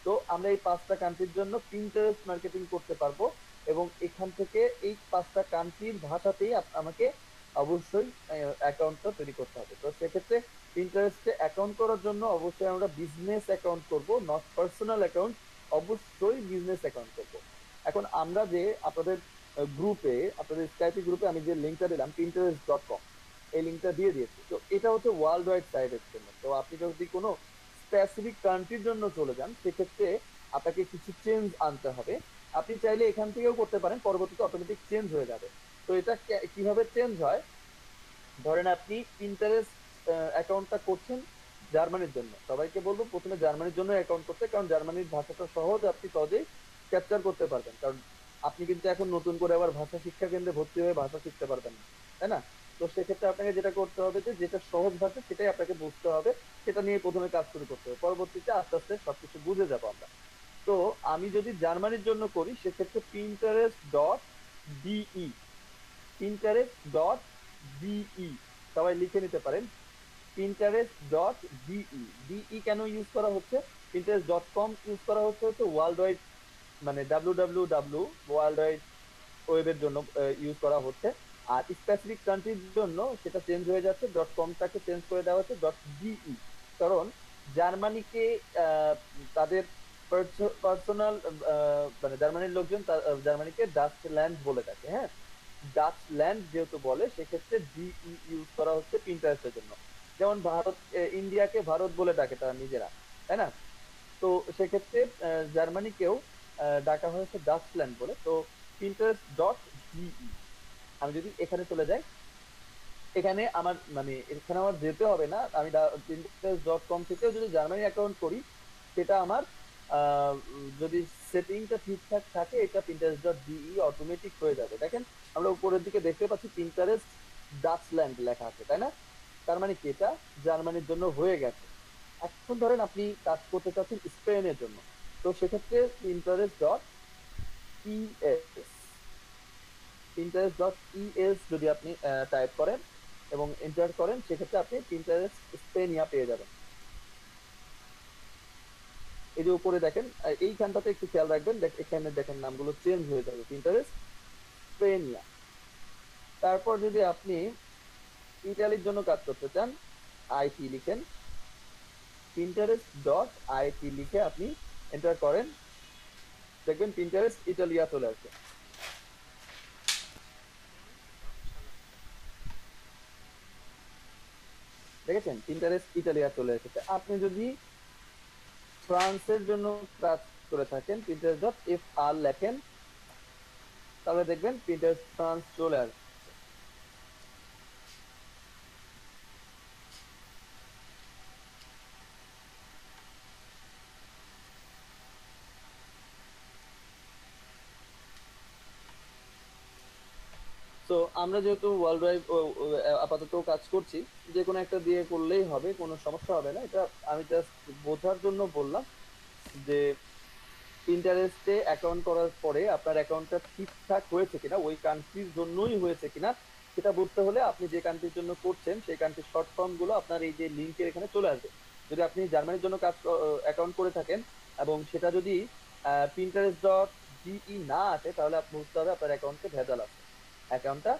তো আমরা এই 5টা কান্ট্রির জন্য পিন্টারেস্ট মার্কেটিং করতে পারবো, এবং এখান থেকে এই 5টা কান্ট্রির ভাষাতেই আমাকে অবশ্যই অ্যাকাউন্টটা তৈরি করতে হবে। তো সেক্ষেত্রে পিন্টারেস্টে অ্যাকাউন্ট করার জন্য অবশ্যই আমরা বিজনেস অ্যাকাউন্ট করব, নট পার্সোনাল অ্যাকাউন্ট। অবশ্যই বিজনেস অ্যাকাউন্ট করব। এখন আমরা যে আপনাদের গ্রুপে, আপনাদের স্কাইপি গ্রুপে আমি যে লিঙ্কটা দিলাম pinterest.com, এই লিঙ্কটা দিয়ে দিয়েছি। তো এটা হচ্ছে ওয়ার্ল্ড ওয়াইড সাইটের জন্য। তো আপনি যদি কোনো স্পেসিফিক কান্ট্রির জন্য চলে যান সেক্ষেত্রে আপনাকে কিছু চেঞ্জ আনতে হবে। আপনি চাইলে এখান থেকেও করতে পারেন, পরবর্তীতে অটোমেটিক চেঞ্জ হয়ে যাবে। তো এটা কিভাবে চেঞ্জ হয়, ধরেন আপনি পিন্টারেস্ট অ্যাকাউন্টটা করছেন জার্মানির জন্য, সবাইকে বলবো প্রথমে জার্মানির জন্য অ্যাকাউন্ট করতে, কারণ জার্মানির ভাষাটা সহজ, আপনি সহজেই ক্যাপচার করতে পারবেন। কারণ আপনি কিন্তু এখন নতুন করে আবার ভাষা শিক্ষা কেন্দ্রে ভর্তি হয়ে ভাষা শিখতে পারবেন না, তাই না? তো তো সেক্ষেত্রে আপনাকে যেটা করতে হবে যে যেটা সহজ ভাষা সেটাই আপনাকে বুঝতে হবে, সেটা নিয়ে প্রথমে কাজ শুরু করতে হবে, পরবর্তীতে আস্তে আস্তে সবকিছু বুঝে যাবো আমরা। তো আমি যদি জার্মানির জন্য করি সেক্ষেত্রে pinterest.de, pinterest.de সবাই লিখে নিতে পারেন। pinterest.de, ডিই কেন ইউজ করা হচ্ছে, pinterest.com ইউজ করা হচ্ছে ওয়ার্ল্ড ওয়াইড, মানে www ওয়ার্ল্ড ওয়াইড ওয়েবের জন্য ইউজ করা হচ্ছে। আর স্পেসিফিক কান্ট্রির জন্য সেটা চেঞ্জ হয়ে যাচ্ছে, .com-টাকে চেঞ্জ করে দেওয়া হচ্ছে .de, কারণ জার্মানিকে তাদের পার্সোনাল, মানে জার্মানির লোকজন জার্মানিকে ডাচ ল্যান্ড বলে থাকে। হ্যাঁ, ডাচ ল্যান্ড যেহেতু বলে সেক্ষেত্রে ডিই ইউজ করা হচ্ছে পিন্টারেস্টের জন্য। যেমন ভারত, ইন্ডিয়াকে ভারত বলে ডাকে তারা নিজেরা, তাই না? তো সেক্ষেত্রে জার্মানিকেও ডাকা হয়েছে ডাচল্যান্ড বলে। তো pinterest.de, আমি যদি এখানে চলে যাই, এখানে আমার মানে এখানে আমার যেতে হবে না, আমি pinterest.com থেকেও যদি জার্মানি অ্যাকাউন্ট করি সেটা আমার যদি সেটিংটা ঠিকঠাক থাকে এটা pinterest.de অটোমেটিক হয়ে যাবে। দেখেন আমরা উপরের দিকে দেখতে পাচ্ছি পিন্টারেস্ট ডাচল্যান্ড লেখা আছে, তাই না? তার মানে কি এটা জার্মানির জন্য হয়ে গেছে। এখন ধরেন আপনি কাজ করতে চাচ্ছেন স্পেনের জন্য, তো সেক্ষেত্রে pinterest.es যদি আপনি টাইপ করেন এবং এন্টার করেন সেক্ষেত্রে আপনি পিন্টারেস্ট স্পেনিয়া পেয়ে যাবেন। এই যে উপরে দেখেন, এইখানটাতে একটু খেয়াল রাখবেন, এখানে দেখেন নামগুলো চেঞ্জ হয়ে যাবে, পিন্টারেস্ট স্পেনিয়া। তারপর যদি আপনি ইটালির জন্য কাজ করতে চান, আইটি লিখেন, pinterest.it লিখে আপনি এন্টার করেন, দেখবেন পিন্টারেস্ট ইটালিয়া চলে আসবে। দেখেছেন পিন্টারেস্ট ইটালিয়া চলে এসেছে। আপনি যদি ফ্রান্সের জন্য কাজ করে থাকেন, pinterest.fr লেখেন, তাহলে দেখবেন পিন্টারেস্ট ফ্রান্স চলে আসবে। তো আমরা যেহেতু ওয়ার্ল্ড ওয়াইড আপাতত কাজ করছি, যে কোনো একটা দিয়ে করলেই হবে, কোনো সমস্যা হবে না। এটা আমি জাস্ট বোঝার জন্য বললাম যে পিন্টারেস্টে অ্যাকাউন্ট করার পরে আপনার অ্যাকাউন্টটা ঠিকঠাক হয়েছে কিনা, ওই কান্ট্রির জন্যই হয়েছে কিনা সেটা বুঝতে হলে আপনি যে কান্ট্রির জন্য করছেন সেই কান্ট্রির শর্ট ফর্ম গুলো আপনার এই যে লিঙ্কের এখানে চলে আসবে। যদি আপনি জার্মানির জন্য কাজ অ্যাকাউন্ট করে থাকেন এবং সেটা যদি pinterest.de না আসে, তাহলে আপনি বুঝতে হবে আপনার অ্যাকাউন্টে ভেজাল আছে, অ্যাকাউন্টটা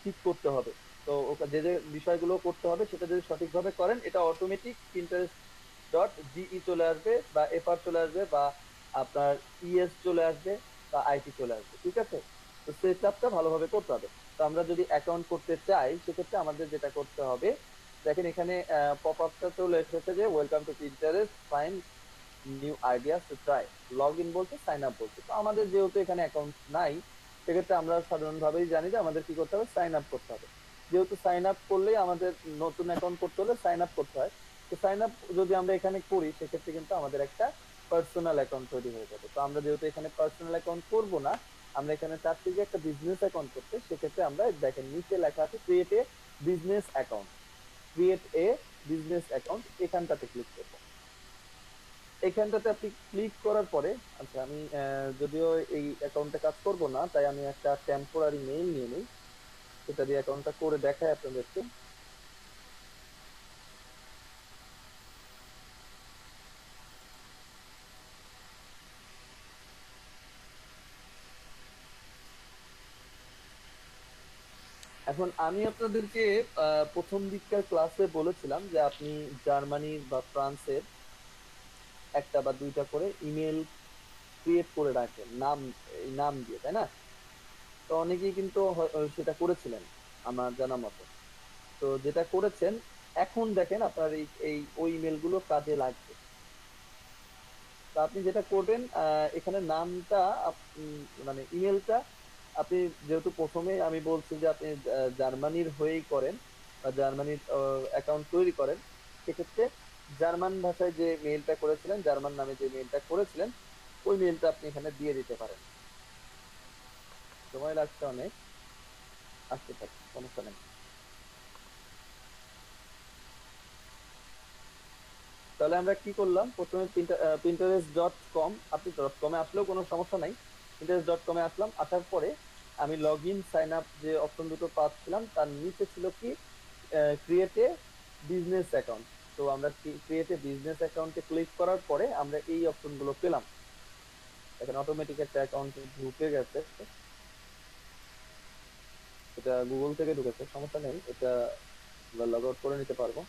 ঠিক করতে হবে। তো যে যে বিষয়গুলো করতে হবে সেটা যদি সঠিকভাবে করেন, এটা অটোমেটিক pinterest.de চলে আসবে বা এফআর চলে আসবে বা আপনার ইএস চলে আসবে বা আইটি চলে আসবে। ঠিক আছে, তো সেটআপটা ভালোভাবে করতে হবে। তো আমরা যদি অ্যাকাউন্ট করতে চাই সেক্ষেত্রে আমাদের যেটা করতে হবে, দেখেন এখানে পপ আপটা চলে এসেছে যে welcome to Pinterest, find new ideas to try, log in বলছে, সাইন আপ বলছে। তো আমাদের যেহেতু এখানে অ্যাকাউন্ট নাই সেক্ষেত্রে আমরা সাধারণভাবেই জানি যে আমাদের কি করতে হবে, সাইন আপ করতে হবে। যেহেতু সাইন আপ করলেই আমাদের নতুন অ্যাকাউন্ট করতে হলে সাইন আপ করতে হয়, তো সাইন আপ যদি আমরা এখানে করি সেক্ষেত্রে কিন্তু আমাদের একটা পার্সোনাল অ্যাকাউন্ট তৈরি হয়ে যাবে। তো আমরা যেহেতু এখানে পার্সোনাল অ্যাকাউন্ট করব না, আমরা এখানে চাচ্ছি যে একটা বিজনেস অ্যাকাউন্ট করতে, সেক্ষেত্রে আমরা দেখেন নিচে লেখা আছে create a business account, create a business account, এখানটাতে ক্লিক করব। এখানটাতে আপনি ক্লিক করার পরে, আচ্ছা আমি যদিও এই অ্যাকাউন্টে কাজ করব না তাই আমি একটা টেম্পোরারি মেইল নিয়ে নিই, সেটা দিয়ে অ্যাকাউন্টটা করে দেখাই আপনাদেরকে। এখন আমি আপনাদেরকে প্রথম দিককার ক্লাসে বলেছিলাম যে আপনি জার্মানির বা ফ্রান্সের একটা বা দুইটা করে ইমেল ক্রিয়েট করে রাখেন নাম, এই নাম দিয়ে, তাই না? তো অনেকেই কিন্তু সেটা করেছিলেন আমার জানা মতো। তো যেটা করেছেন এখন দেখেন আপনার এই এই ওই ইমেল গুলো কাজে লাগবে। তো আপনি যেটা করবেন এখানে নামটা মানে ইমেলটা আপনি যেহেতু প্রথমে আমি বলছি যে আপনি জার্মানির হয়েই করেন বা জার্মানির অ্যাকাউন্ট তৈরি করেন, সেক্ষেত্রে জার্মান ভাষায় যে মেইলটা করেছিলেন, জার্মান নামে যে মেইলটা করেছিলেন, ওই মেইলটা আপনি এখানে দিয়ে দিতে পারেন। সময় লাগছে অনেক, আসতে থাকুন, সমস্যা নেই। তাহলে আমরা কি করলাম, প্রথমে pinterest.com, আপনি .com এ আসলেও কোনো সমস্যা নাই। pinterest.com এ আসলাম, আসার পরে আমি লগ ইন সাইন আপ যে অপশন দুটো পাচ্ছিলাম তার নিচে ছিল কি ক্রিয়েট এ বিজনেস অ্যাকাউন্ট। তো আমরা ক্রিয়েট এ বিজনেস অ্যাকাউন্টে ক্লিক করার পরে আমরা এই অপশন গুলো পেলাম। এখানে অটোমেটিক একটা অ্যাকাউন্ট ঢুকে গেছে, এটা গুগল থেকে ঢুকেছে, সমস্যা নেই, এটা আমরা লগ আউট করে নিতে পারবো।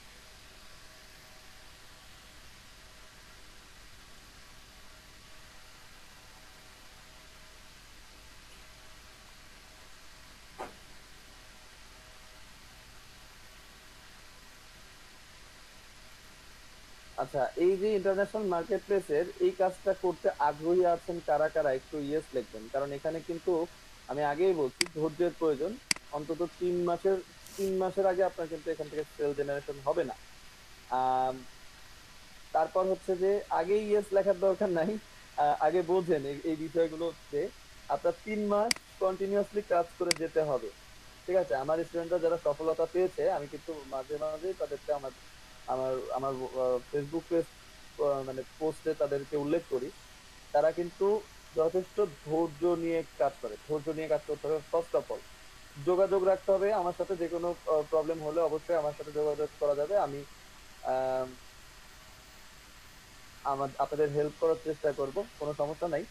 আচ্ছা, এই যে ইন্টারন্যাশনাল মার্কেট প্লেসের এই কাজটা করতে আগ্রহী আছেন কারা কারা, একটু ইয়েস লিখবেন, কারণ এখানে কিন্তু আমি আগেই বলছি ধৈর্যের প্রয়োজন। অন্তত 3 মাসের আগে আপনার কিন্তু এখান থেকে সেল জেনারেশন হবে না। আম, তারপর হচ্ছে যে আগে ইয়েস লেখার দরকার নাই, আগে বোঝেন এই বিষয়গুলোতে আপনার 3 মাস কন্টিনিউয়াসলি কাজ করে যেতে হবে। ঠিক আছে, আমার স্টুডেন্টরা যারা সফলতা পেয়েছে আমি কিন্তু মাঝে মাঝে তাদেরকে আমার আমার আমার ফেসবুক পেজ মানে পোস্টে তাদেরকে উল্লেখ করি। তারা কিন্তু যথেষ্ট ধৈর্য নিয়ে কাজ করে, ধৈর্য নিয়ে কাজ করতে হবে। ফার্স্ট অফ অল যোগাযোগ রাখতে হবে আমার সাথে, যে কোনো প্রবলেম হলে অবশ্যই আমার সাথে যোগাযোগ করা যাবে। আমি আহ, আপনাদের হেল্প করার চেষ্টা করব, কোনো সমস্যা নাই।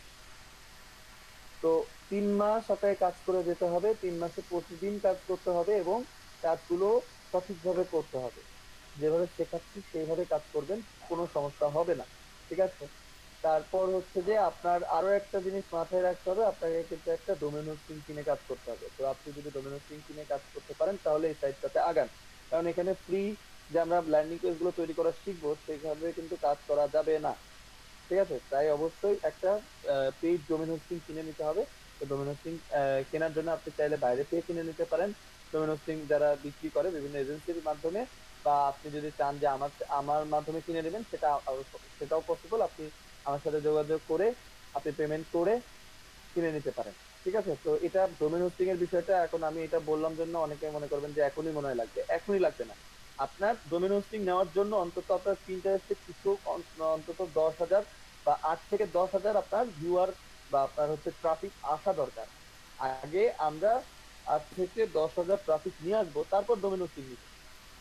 তো 3 মাস আপনাকে কাজ করে যেতে হবে, 3 মাসে প্রতিদিন কাজ করতে হবে এবং কাজগুলো সঠিকভাবে করতে হবে। যেভাবে শেখাচ্ছি সেইভাবে কাজ করবেন, কোনো সমস্যা হবে না। ঠিক আছে, তারপর হচ্ছে যে আপনার আরো একটা জিনিস মাথায় রাখতে হবে, আপনাকে কিন্তু একটা ডোমেন হোস্টিং কিনে কাজ করতে হবে। তো আপনি যদি ডোমেন হোস্টিং কিনে কাজ করতে পারেন তাহলে এই সাইটটাতে আগান, কারণ এখানে ফ্রি যে আমরা ল্যান্ডিং পেজ গুলো তৈরি করা শিখবো সেইভাবে কিন্তু কাজ করা যাবে না। ঠিক আছে, তাই অবশ্যই একটা পেইড ডোমেন হোস্টিং কিনে নিতে হবে। তো ডোমেন হোস্টিং কেনার জন্য আপনি চাইলে বাইরে থেকে কিনে নিতে পারেন, ডোমেন হোস্টিং যারা বিক্রি করে বিভিন্ন এজেন্সির মাধ্যমে, বা আপনি যদি চান যে আমার আমার মাধ্যমে কিনে নেবেন সেটাও পসিবল। আপনি আমার সাথে যোগাযোগ করে আপনি পেমেন্ট করে কিনে নিতে পারেন। ঠিক আছে, তো এটা ডোমেন হোস্টিং এর বিষয়টা এখন আমি এটা বললাম জন্য অনেকে মনে করবেন যে এখনই মনে হয় লাগবে, এখনই লাগবে না। আপনার ডোমেন হোস্টিং নেওয়ার জন্য অন্তত আপনার পিন্টারেস্টে কিছু অন্তত 10,000 বা 8 থেকে 10,000 আপনার ভিউয়ার বা আপনার হচ্ছে ট্রাফিক আসা দরকার। আগে আমরা 8 থেকে 10,000 ট্রাফিক নিয়ে আসবো, তারপর ডোমেন হোস্টিং নিব।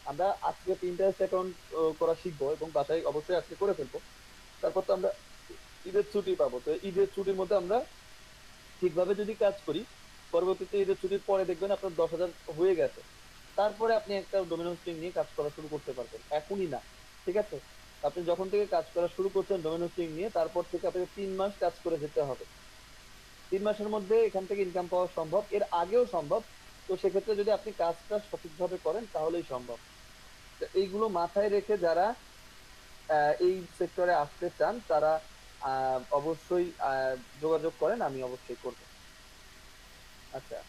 আমরা আজকে পিন্টারেস্ট অ্যাকাউন্ট করা শিখবো এবং বাসায় অবশ্যই আজকে করে ফেলবো। তারপর তো আমরা ঈদের ছুটি পাবো, তো ঈদের ছুটির মধ্যে আমরা ঠিকভাবে যদি কাজ করি, পরবর্তীতে ঈদের ছুটির পরে দেখবেন আপনার 10,000 হয়ে গেছে। তারপরে আপনি একটা ডোমেন হোস্টিং নিয়ে কাজ করা শুরু করতে পারবেন, এখনই না। ঠিক আছে, আপনি যখন থেকে কাজ করা শুরু করছেন ডোমেন হোস্টিং নিয়ে, তারপর থেকে আপনাকে 3 মাস কাজ করে যেতে হবে। 3 মাসের মধ্যে এখান থেকে ইনকাম পাওয়া সম্ভব, এর আগেও সম্ভব। তো সেক্ষেত্রে যদি আপনি কাজটা সঠিকভাবে করেন তাহলেই সম্ভব। তো এইগুলো মাথায় রেখে যারা এই সেক্টরে আসতে চান তারা অবশ্যই যোগাযোগ করেন, আমি অবশ্যই করবো। আচ্ছা,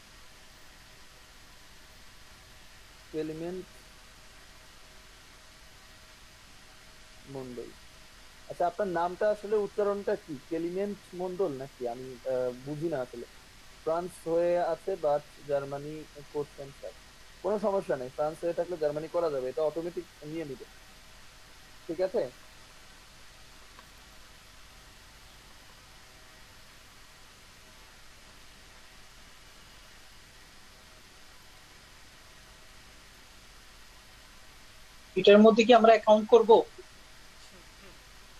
এলিমেন্ট মন্ডল, আচ্ছা আপনার নামটা আসলে উচ্চারণটা কি, কেলিমেন্ট মন্ডল নাকি? আমি বুঝি না আসলে। ফ্রান্স হয়ে আছে বাট জার্মানি করছেন স্যার, কোনো সমস্যা নেই, ফ্রান্স হয়ে থাকলে জার্মানি করা যাবে, এটা অটোমেটিক নিয়ে নিবে। ঠিক আছে, এটার মধ্যে কি আমরা অ্যাকাউন্ট করব?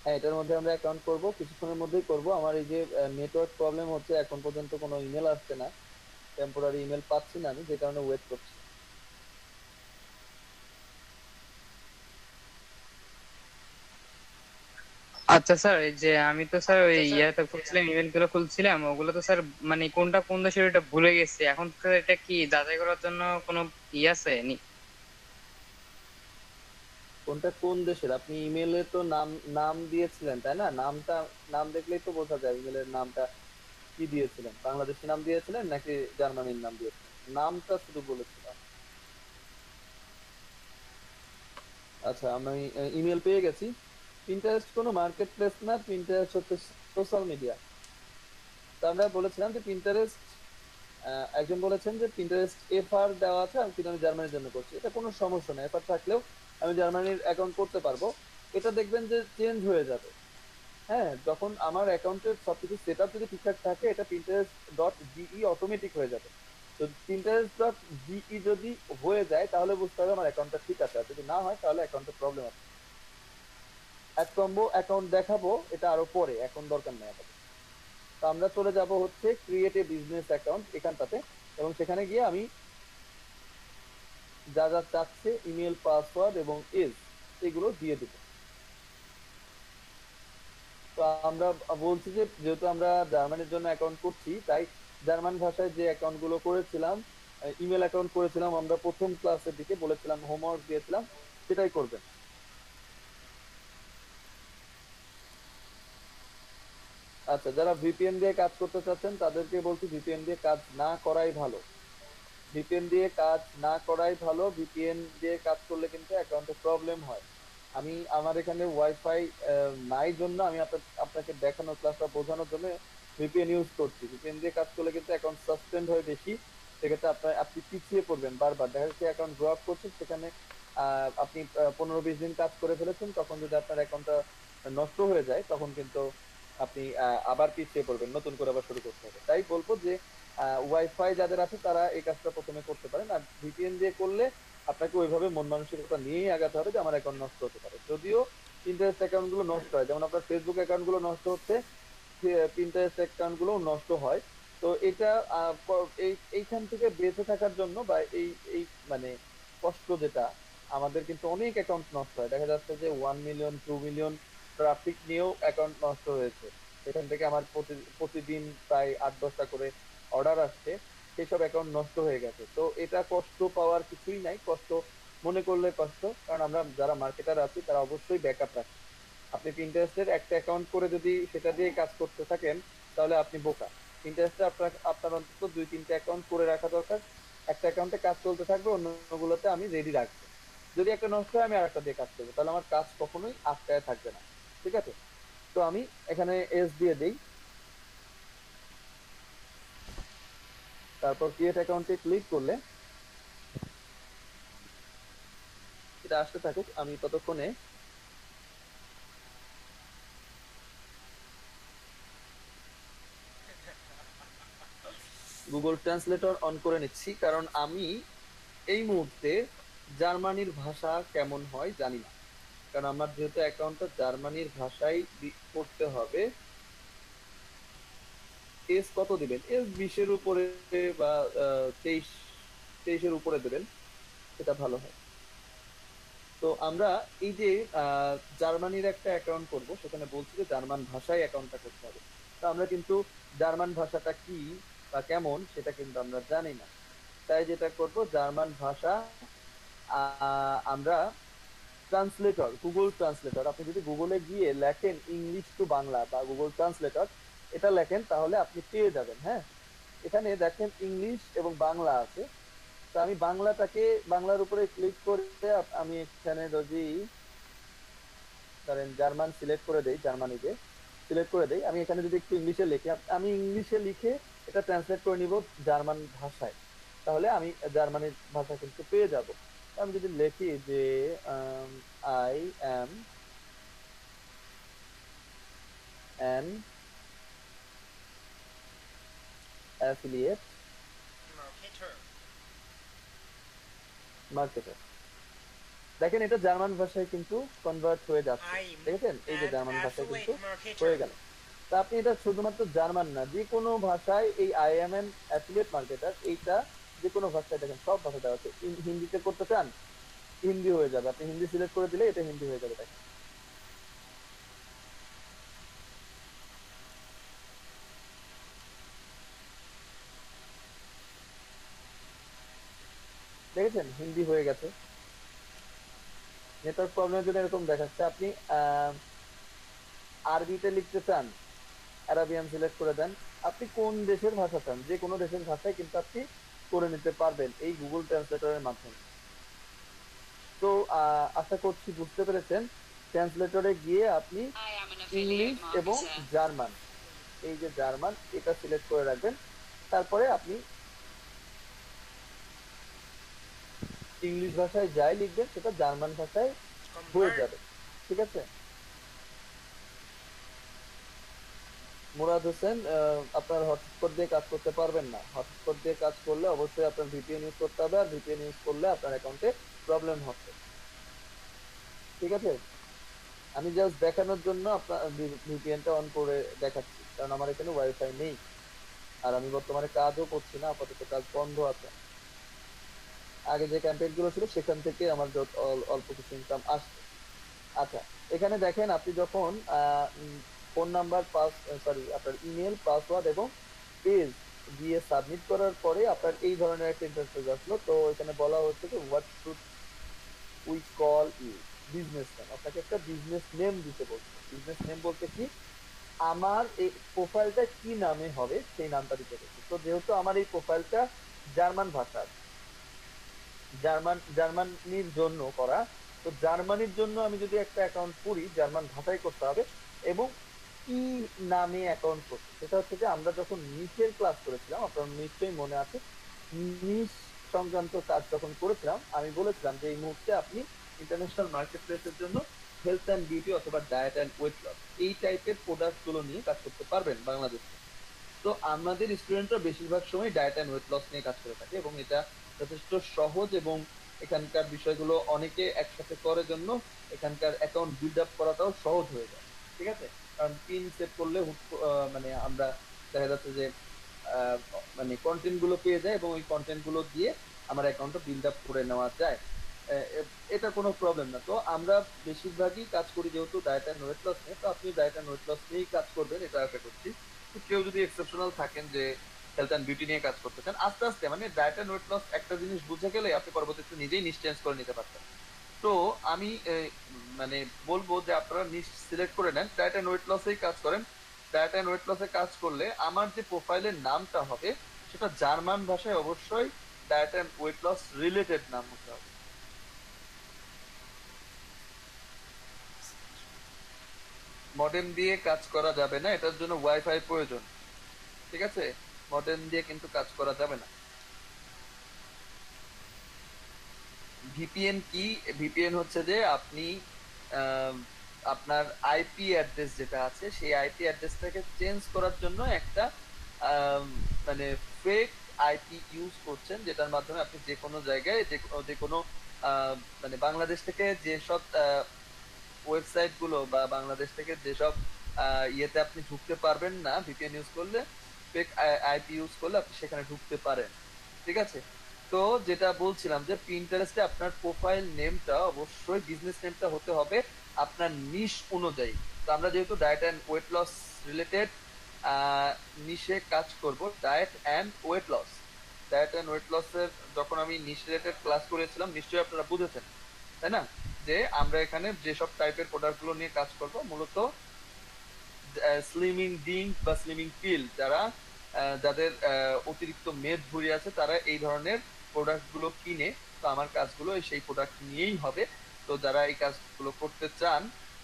হ্যাঁ এটার মধ্যে আমরা অ্যাকাউন্ট করব, কিছুক্ষণের মধ্যেই করব। আমার এই যে নেটওয়ার্ক প্রবলেম হচ্ছে, এখন পর্যন্ত কোনো ইমেল আসছে না, টেম্পোরারি ইমেল পাচ্ছি না আমি, যে কারণে ওয়েট করছি। আচ্ছা স্যার, এই যে আমি তো স্যার ওই ইয়াতে খুলছিলাম, ইমেল গুলো খুলছিলাম, ওগুলো তো স্যার মানে কোনটা কোন দেশের এটা ভুলে গেছি এখন। স্যার এটা কি যাচাই করার জন্য কোনো ই আছে কোনটা কোন দেশের? আপনি ইমেলে তো নাম নাম দিয়েছিলেন তাই না? নাম দেখলেই তো বোঝা যায় ইমেলের নামটা কি দিয়েছিলেন, বাংলাদেশি নাম দিয়েছিলেন নাকি জার্মানির নাম দিয়েছিলেন, নামটা শুধু বলেছিলাম। আচ্ছা, আমি ইমেল পেয়ে গেছি। পিন্টারেস্ট কোনো মার্কেট প্লেস না, পিন্টারেস্ট হচ্ছে সোশ্যাল মিডিয়া। তো আমরা বলেছিলাম যে পিন্টারেস্ট, একজন বলেছেন যে পিন্টারেস্ট এফআর দেওয়া আছে, আমি কিন্তু আমি জার্মানির জন্য করছি, এটা কোনো সমস্যা নেই, এফআর থাকলেও আমি জার্মানির অ্যাকাউন্ট করতে পারবো। এটা দেখবেন যে চেঞ্জ হয়ে যাবে। হ্যাঁ, যখন আমার অ্যাকাউন্টের সবকিছু সেটআপ যদি ঠিকঠাক থাকে, এটা pinterest.ge অটোমেটিক হয়ে যাবে। তো pinterest.ge যদি হয়ে যায় তাহলে বুঝতে হবে আমার অ্যাকাউন্টটা ঠিক আছে, আর যদি না হয় তাহলে অ্যাকাউন্টে প্রবলেম আছে। এক কম্বো অ্যাকাউন্ট দেখাবো, এটা আরো পরে, এখন দরকার নেই আপাতত। তো আমরা চলে যাব হচ্ছে ক্রিয়েট এ বিজনেস অ্যাকাউন্ট এখানটাতে, এবং সেখানে গিয়ে আমি যা যা চাচ্ছে ইমেল, পাসওয়ার্ড এবং এজ এগুলো দিয়ে দেবো। তো আমরা বলছি যে যেহেতু আমরা জার্মানির জন্য অ্যাকাউন্ট করছি, তাই জার্মান ভাষায় যে অ্যাকাউন্ট গুলো করেছিলাম, ইমেল অ্যাকাউন্ট করেছিলাম, আমরা প্রথম ক্লাসের দিকে বলেছিলাম, হোমওয়ার্ক দিয়েছিলাম, সেটাই করবেন। আচ্ছা, যারা ভিপিএন দিয়ে কাজ করতে চাচ্ছেন তাদেরকে বলছি ভিপিএন দিয়ে কাজ না করাই ভালো। ভিপিএন দিয়ে কাজ না করাই ভালো। ভিপিএন দিয়ে কাজ করলে কিন্তু অ্যাকাউন্টে প্রবলেম হয়। আমি আমার এখানে ওয়াইফাই নাই জন্য আমি আপনাকে দেখানোর, ক্লাসটা বোঝানোর জন্য ভিপিএন ইউজ করছি। ভিপিএন দিয়ে কাজ করলে কিন্তু অ্যাকাউন্ট সাসপেন্ড হয় বেশি, সেক্ষেত্রে আপনি পিছিয়ে পড়বেন বারবার। দেখা যাচ্ছে অ্যাকাউন্ট ড্রপ করছেন, সেখানে আপনি 15-20 দিন কাজ করে ফেলেছেন, তখন যদি আপনার অ্যাকাউন্টটা নষ্ট হয়ে যায় তখন কিন্তু আপনি আবার পিছিয়ে পড়বেন, নতুন করে আবার শুরু করতে হবে। তাই বলবো যে ওয়াইফাই যাদের আছে তারা এই কাজটা প্রথমে করতে পারেন, আর ভিপিএন দিয়ে করলে আপনাকে ওইভাবে মন মানসিকতা নিয়েই আগাতে হবে যে আমার অ্যাকাউন্ট নষ্ট হতে পারে। যদিও পিন্টারেস্ট অ্যাকাউন্ট গুলো নষ্ট হয়, যেমন আপনার ফেসবুক অ্যাকাউন্ট গুলো নষ্ট হচ্ছে, পিন্টারেস্ট অ্যাকাউন্ট গুলো নষ্ট হয়। তো এটা এইখান থেকে বেঁচে থাকার জন্য, বা এই মানে কষ্ট যেটা, আমাদের কিন্তু অনেক অ্যাকাউন্ট নষ্ট হয়। দেখা যাচ্ছে যে 1 মিলিয়ন 2 মিলিয়ন ট্রাফিক নিয়েও অ্যাকাউন্ট নষ্ট হয়েছে। এখান থেকে আমার প্রতিদিন প্রায় 8-10টা করে অর্ডার আসছে, সেসব অ্যাকাউন্ট নষ্ট হয়ে গেছে। তো এটা কষ্ট পাওয়ার কিছুই নাই, কষ্ট মনে করলে কষ্ট, কারণ আমরা যারা মার্কেটার আছি তারা অবশ্যই ব্যাকআপ রাখি। আপনি পিন্টারেস্টের একটা অ্যাকাউন্ট করে যদি সেটা দিয়ে কাজ করতে থাকেন তাহলে আপনি বোকা। পিন্টারেস্টে আপনার অন্তত 2-3টা অ্যাকাউন্ট করে রাখা দরকার। একটা অ্যাকাউন্টে কাজ চলতে থাকবে, অন্যগুলোতে আমি রেডি রাখবো। যদি একটা নষ্ট হয় আমি আরেকটা দিয়ে কাজ করবো, তাহলে আমার কাজ কখনোই আটকায় থাকবে না। ঠিক আছে, তো আমি এখানে এস দিয়ে দেই, তারপর ক্রিয়েট অ্যাকাউন্টে ক্লিক করলে এটা আসতে থাকুক, আমি ততক্ষণে গুগল ট্রান্সলেটর অন করে নিচ্ছি, কারণ আমি এই মুহূর্তে জার্মানির ভাষা কেমন হয় জানি না, কারণ আমার যেহেতু অ্যাকাউন্টটা জার্মানির ভাষায় করতে হবে। এস কত দিবেন? এস 20-এর উপরে বা 23-এর উপরে দেবেন, সেটা ভালো হয়। তো আমরা এই যে জার্মানির একটা অ্যাকাউন্ট করব, সেখানে বলছি যে জার্মান ভাষায় অ্যাকাউন্টটা করতে হবে। তো আমরা কিন্তু জার্মান ভাষাটা কি বা কেমন সেটা কিন্তু আমরা জানি না, তাই যেটা করব জার্মান ভাষা আমরা ট্রান্সলেটর, গুগল ট্রান্সলেটর, আপনি যদি গুগলে গিয়ে লেখেন ইংলিশ টু বাংলা বা গুগল ট্রান্সলেটর এটা লেখেন তাহলে আপনি পেয়ে যাবেন। হ্যাঁ, এখানে দেখেন ইংলিশ এবং বাংলা আছে। তো আমি বাংলার উপরে ক্লিক করে আমি এখানে যদি ধরেন জার্মান সিলেক্ট করে দেই, জার্মানিতে সিলেক্ট করে দেই, আমি এখানে যদি একটু ইংলিশে লিখি, আমি ইংলিশে লিখে এটা ট্রান্সলেট করে নিব জার্মান ভাষায়, তাহলে আমি জার্মানির ভাষা কিন্তু পেয়ে যাব। আমি যদি লিখি যে I am an affiliate marketer, দেখেন এটা জার্মান ভাষায় কিন্তু কনভার্ট হয়ে যাচ্ছে। দেখেছেন, এই যে জার্মান ভাষায় কিন্তু হয়ে গেল। তা আপনি এটা শুধুমাত্র জার্মান না, যে কোনো ভাষায় এই I am N affiliate marketer, এইটা যে কোনো ভাষায় দেখেন সব ভাষা দেওয়া আছে। হিন্দিতে করতে চান হিন্দি হয়ে যাবে, আপনি হিন্দি সিলেক্ট করে দিলে এটা হিন্দি হয়ে যাবে। দেখেন দেখেছেন হিন্দি হয়ে গেছে। নেটওয়ার্ক প্রবলেমের জন্য এরকম দেখাচ্ছে। আপনি আরবিতে লিখতে চান, আরাবিয়ান সিলেক্ট করে দেন। আপনি কোন দেশের ভাষা চান, যে কোনো দেশের ভাষায় কিন্তু আপনি করে নিতে পারবেন এই গুগল ট্রান্সলেটরের মাধ্যমে। তো আশা করছি বুঝতে পেরেছেন। ট্রান্সলেটরে গিয়ে আপনি ইংলিশ এবং জার্মান, এই যে জার্মান এটা সিলেক্ট করে রাখবেন, তারপরে আপনি ইংলিশ ভাষায় যাই লিখবেন সেটা জার্মান ভাষায় হয়ে যাবে। ঠিক আছে? মুরাদ হোসেন, আপনার হটস্পট দিয়ে কাজ করতে পারবেন না। হটস্পট দিয়ে কাজ করলে অবশ্যই আপনার ভিপিএন ইউজ করতে হবে, আর ভিপিএন ইউজ করলে আপনার অ্যাকাউন্টে প্রবলেম হবে। ঠিক আছে? আমি জাস্ট দেখানোর জন্য আপনার ভিপিএনটা অন করে দেখাচ্ছি, কারণ আমার এখানে ওয়াইফাই নেই, আর আমি বর্তমানে কাজও করছি না, আপাতত কাজ বন্ধ আছে। আগে যে ক্যাম্পেইন গুলো ছিল সেখান থেকে আমার অল্প কিছু ইনকাম আসছে। আচ্ছা, এখানে দেখেন আপনি যখন ফোন নাম্বার সরি আপনার ইমেল, পাসওয়ার্ড এবং পেজ দিয়ে সাবমিট করার পরে আপনার এই ধরনের একটা ইন্টারফেস আসলো। তো এখানে বলা হচ্ছে যে what should we call you, business name. আপনাকে একটা বিজনেস নেম দিতে বলছে। বিজনেস নেম বলতে কি, আমার এই প্রোফাইলটা কি নামে হবে সেই নামটা দিতে বলছে। তো যেহেতু আমার এই প্রোফাইলটা জার্মান ভাষার, জার্মানির জন্য করা, তো জার্মানির জন্য আমি যদি একটা অ্যাকাউন্ট করি জার্মান ভাষায় করতে হবে, এবং কি নামে অ্যাকাউন্ট করতে, সেটা হচ্ছে যে আমরা যখন নিচের ক্লাস করেছিলাম, আপনার নিশ্চয়ই মনে আছে, নিশ সংক্রান্ত কাজ যখন করেছিলাম আমি বলেছিলাম যে এই মুহূর্তে আপনি ইন্টারন্যাশনাল মার্কেট প্লেসের জন্য হেলথ অ্যান্ড বিউটি অথবা ডায়েট অ্যান্ড ওয়েট লস এই টাইপের প্রোডাক্ট গুলো নিয়ে কাজ করতে পারবেন বাংলাদেশে। তো আমাদের স্টুডেন্টরা বেশিরভাগ সময় ডায়েট অ্যান্ড ওয়েট লস নিয়ে কাজ করে থাকে, এবং এটা যথেষ্ট সহজ, এবং এখানকার বিষয়গুলো অনেকে একসাথে করার জন্য এখানকার অ্যাকাউন্ট বিল্ড আপ করাটাও সহজ হয়ে যায়। ঠিক আছে? কারণ পিন সেট করলে মানে আমরা দেখা যাচ্ছে যে মানে কন্টেন্ট গুলো পেয়ে যায়, এবং ওই কন্টেন্ট গুলো দিয়ে আমার অ্যাকাউন্টটা বিল্ড আপ করে নেওয়া যায়। এটা কোনো প্রবলেম না। তো আমরা বেশিরভাগই কাজ করি যেহেতু ডায়েট অ্যান্ড ওয়েট লস নিয়ে, তো আপনি ডায়েট অ্যান্ড ওয়েট লস নিয়েই কাজ করবেন এটা আশা করছি। কেউ যদি এক্সেপশনাল থাকেন যে হেলথ অ্যান্ড বিউটি নিয়ে কাজ করতে চান, আস্তে আস্তে মানে ডায়েট অ্যান্ড ওয়েট লস একটা জিনিস বুঝে গেলে আপনি পরবর্তীতে নিজেই নিশ চেঞ্জ করে নিতে পারতেন। তো আমি মানে বলবো যে আপনারা নিশ সিলেক্ট করে নেন, ডায়েট অ্যান্ড ওয়েট লসেই কাজ করেন। ডায়েট অ্যান্ড ওয়েট লসে কাজ করলে আমার যে প্রোফাইলের নামটা হবে সেটা জার্মান ভাষায় অবশ্যই diet and weight loss related নাম হতে হবে। মডেম দিয়ে কাজ করা যাবে না, এটার জন্য ওয়াইফাই প্রয়োজন। ঠিক আছে? মডেম দিয়ে কিন্তু কাজ করা যাবে না। ভিপিএন কি? ভিপিএন হচ্ছে যে আপনি আপনার আইপি অ্যাড্রেস যেটা আছে সেই আইপি অ্যাড্রেসটাকে চেঞ্জ করার জন্য একটা মানে ফেক আইপি ইউজ করছেন, যেটার মাধ্যমে আপনি যে কোনো জায়গায় যে কোনো মানে বাংলাদেশ থেকে যেসব ওয়েবসাইট গুলো বা বাংলাদেশ থেকে যেসব ইয়েতে আপনি ঢুকতে পারবেন না ভিপিএন ইউজ করলে, ফেক আইপি ইউজ করলে আপনি সেখানে ঢুকতে পারেন। ঠিক আছে? তো যেটা বলছিলাম যে পিন্টারেস্টে আপনার প্রোফাইল নেমটা অবশ্যই বিজনেস নেমটা হতে হবে আপনার নিশ অনুযায়ী। তো আমরা যেহেতু diet and weight loss related niche কাজ করব, diet and weight loss, diet and weight লসের যখন আমি নিশ রিলেটেড ক্লাস করেছিলাম নিশ্চয়ই আপনারা বুঝেছেন, তাই না? যে আমরা এখানে যেসব টাইপের প্রোডাক্ট গুলো নিয়ে কাজ করব, মূলত স্লিমিং ড্রিঙ্ক বা স্লিমিং পিল, যাদের অতিরিক্ত মেদ ভুঁড়ি আছে তারা এই ধরনের প্রোডাক্ট গুলো কিনে, তো আমার কাজগুলো সেই প্রোডাক্ট নিয়েই হবে। তো যারা এই কাজগুলো করতে চান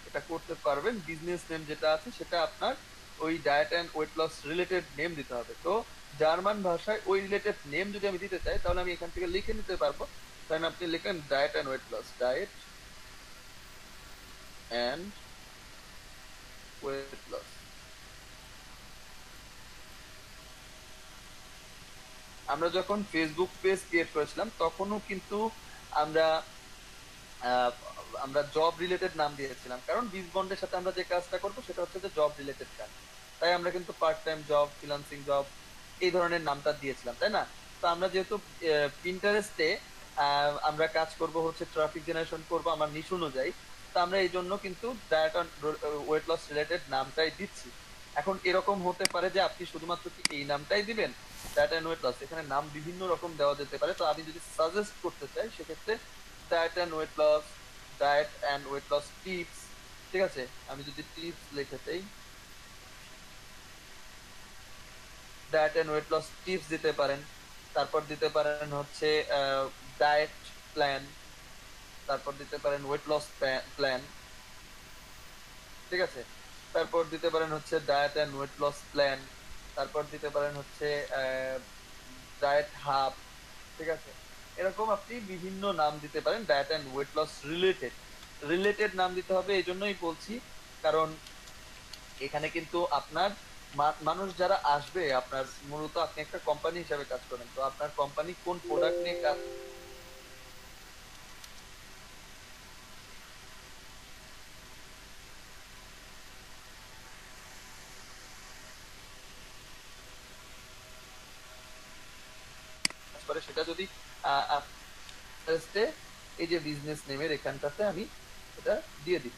এটা করতে পারবেন। বিজনেস নেম যেটা আছে সেটা আপনার ওই diet and weight loss related name দিতে হবে। তো জার্মান ভাষায় ওই রিলেটেড নেম যদি আমি দিতে চাই তাহলে আমি এখান থেকে লিখে নিতে পারবো। তাই আপনি লিখেন diet and weight loss, diet and weight loss. আমরা যখন ফেসবুক পেজ ক্রিয়েট করেছিলাম তখনও কিন্তু আমরা আমরা জব রিলেটেড নাম দিয়েছিলাম, কারণ বিজ বন্ডের সাথে আমরা যে কাজটা করবো সেটা হচ্ছে যে জব রিলেটেড কাজ। তাই আমরা কিন্তু part time job, freelancing job এই ধরনের নামটা দিয়েছিলাম, তাই না? তো আমরা যেহেতু পিন্টারেস্টে আমরা কাজ করব হচ্ছে ট্রাফিক জেনারেশন করব আমার নিশ অনুযায়ী, তো আমরা এই জন্য কিন্তু diet and weight loss related নামটাই দিচ্ছি। এখন এরকম হতে পারে যে আপনি শুধুমাত্র কি এই নামটাই দিবেন ডায়েট অ্যান্ড ওয়েট লস, এখানে নাম বিভিন্ন রকম দেওয়া যেতে পারে। তো আমি যদি সাজেস্ট করতে চাই সেক্ষেত্রে diet and weight loss, diet and weight loss tips. ঠিক আছে? আমি যদি টিপস লিখে দেই, diet and weight loss tips দিতে পারেন। তারপর দিতে পারেন হচ্ছে ডায়েট প্ল্যান, তারপর দিতে পারেন ওয়েট লস প্ল্যান। ঠিক আছে? তারপর দিতে পারেন হচ্ছে diet and weight loss plan, তারপর দিতে পারেন হচ্ছে ডায়েট হাব। ঠিক আছে? এরকম আপনি বিভিন্ন নাম দিতে পারেন diet and weight loss related. Related নাম দিতে হবে, এই জন্যই বলছি কারণ এখানে কিন্তু আপনার মানুষ যারা আসবে, আপনার মূলত আপনি একটা কোম্পানি হিসাবে কাজ করেন, তো আপনার কোম্পানি কোন প্রোডাক্ট নিয়ে কাজ করে সেটা যদি এই যে বিজনেস নেমের এখানটাতে আমি এটা দিয়ে দিব।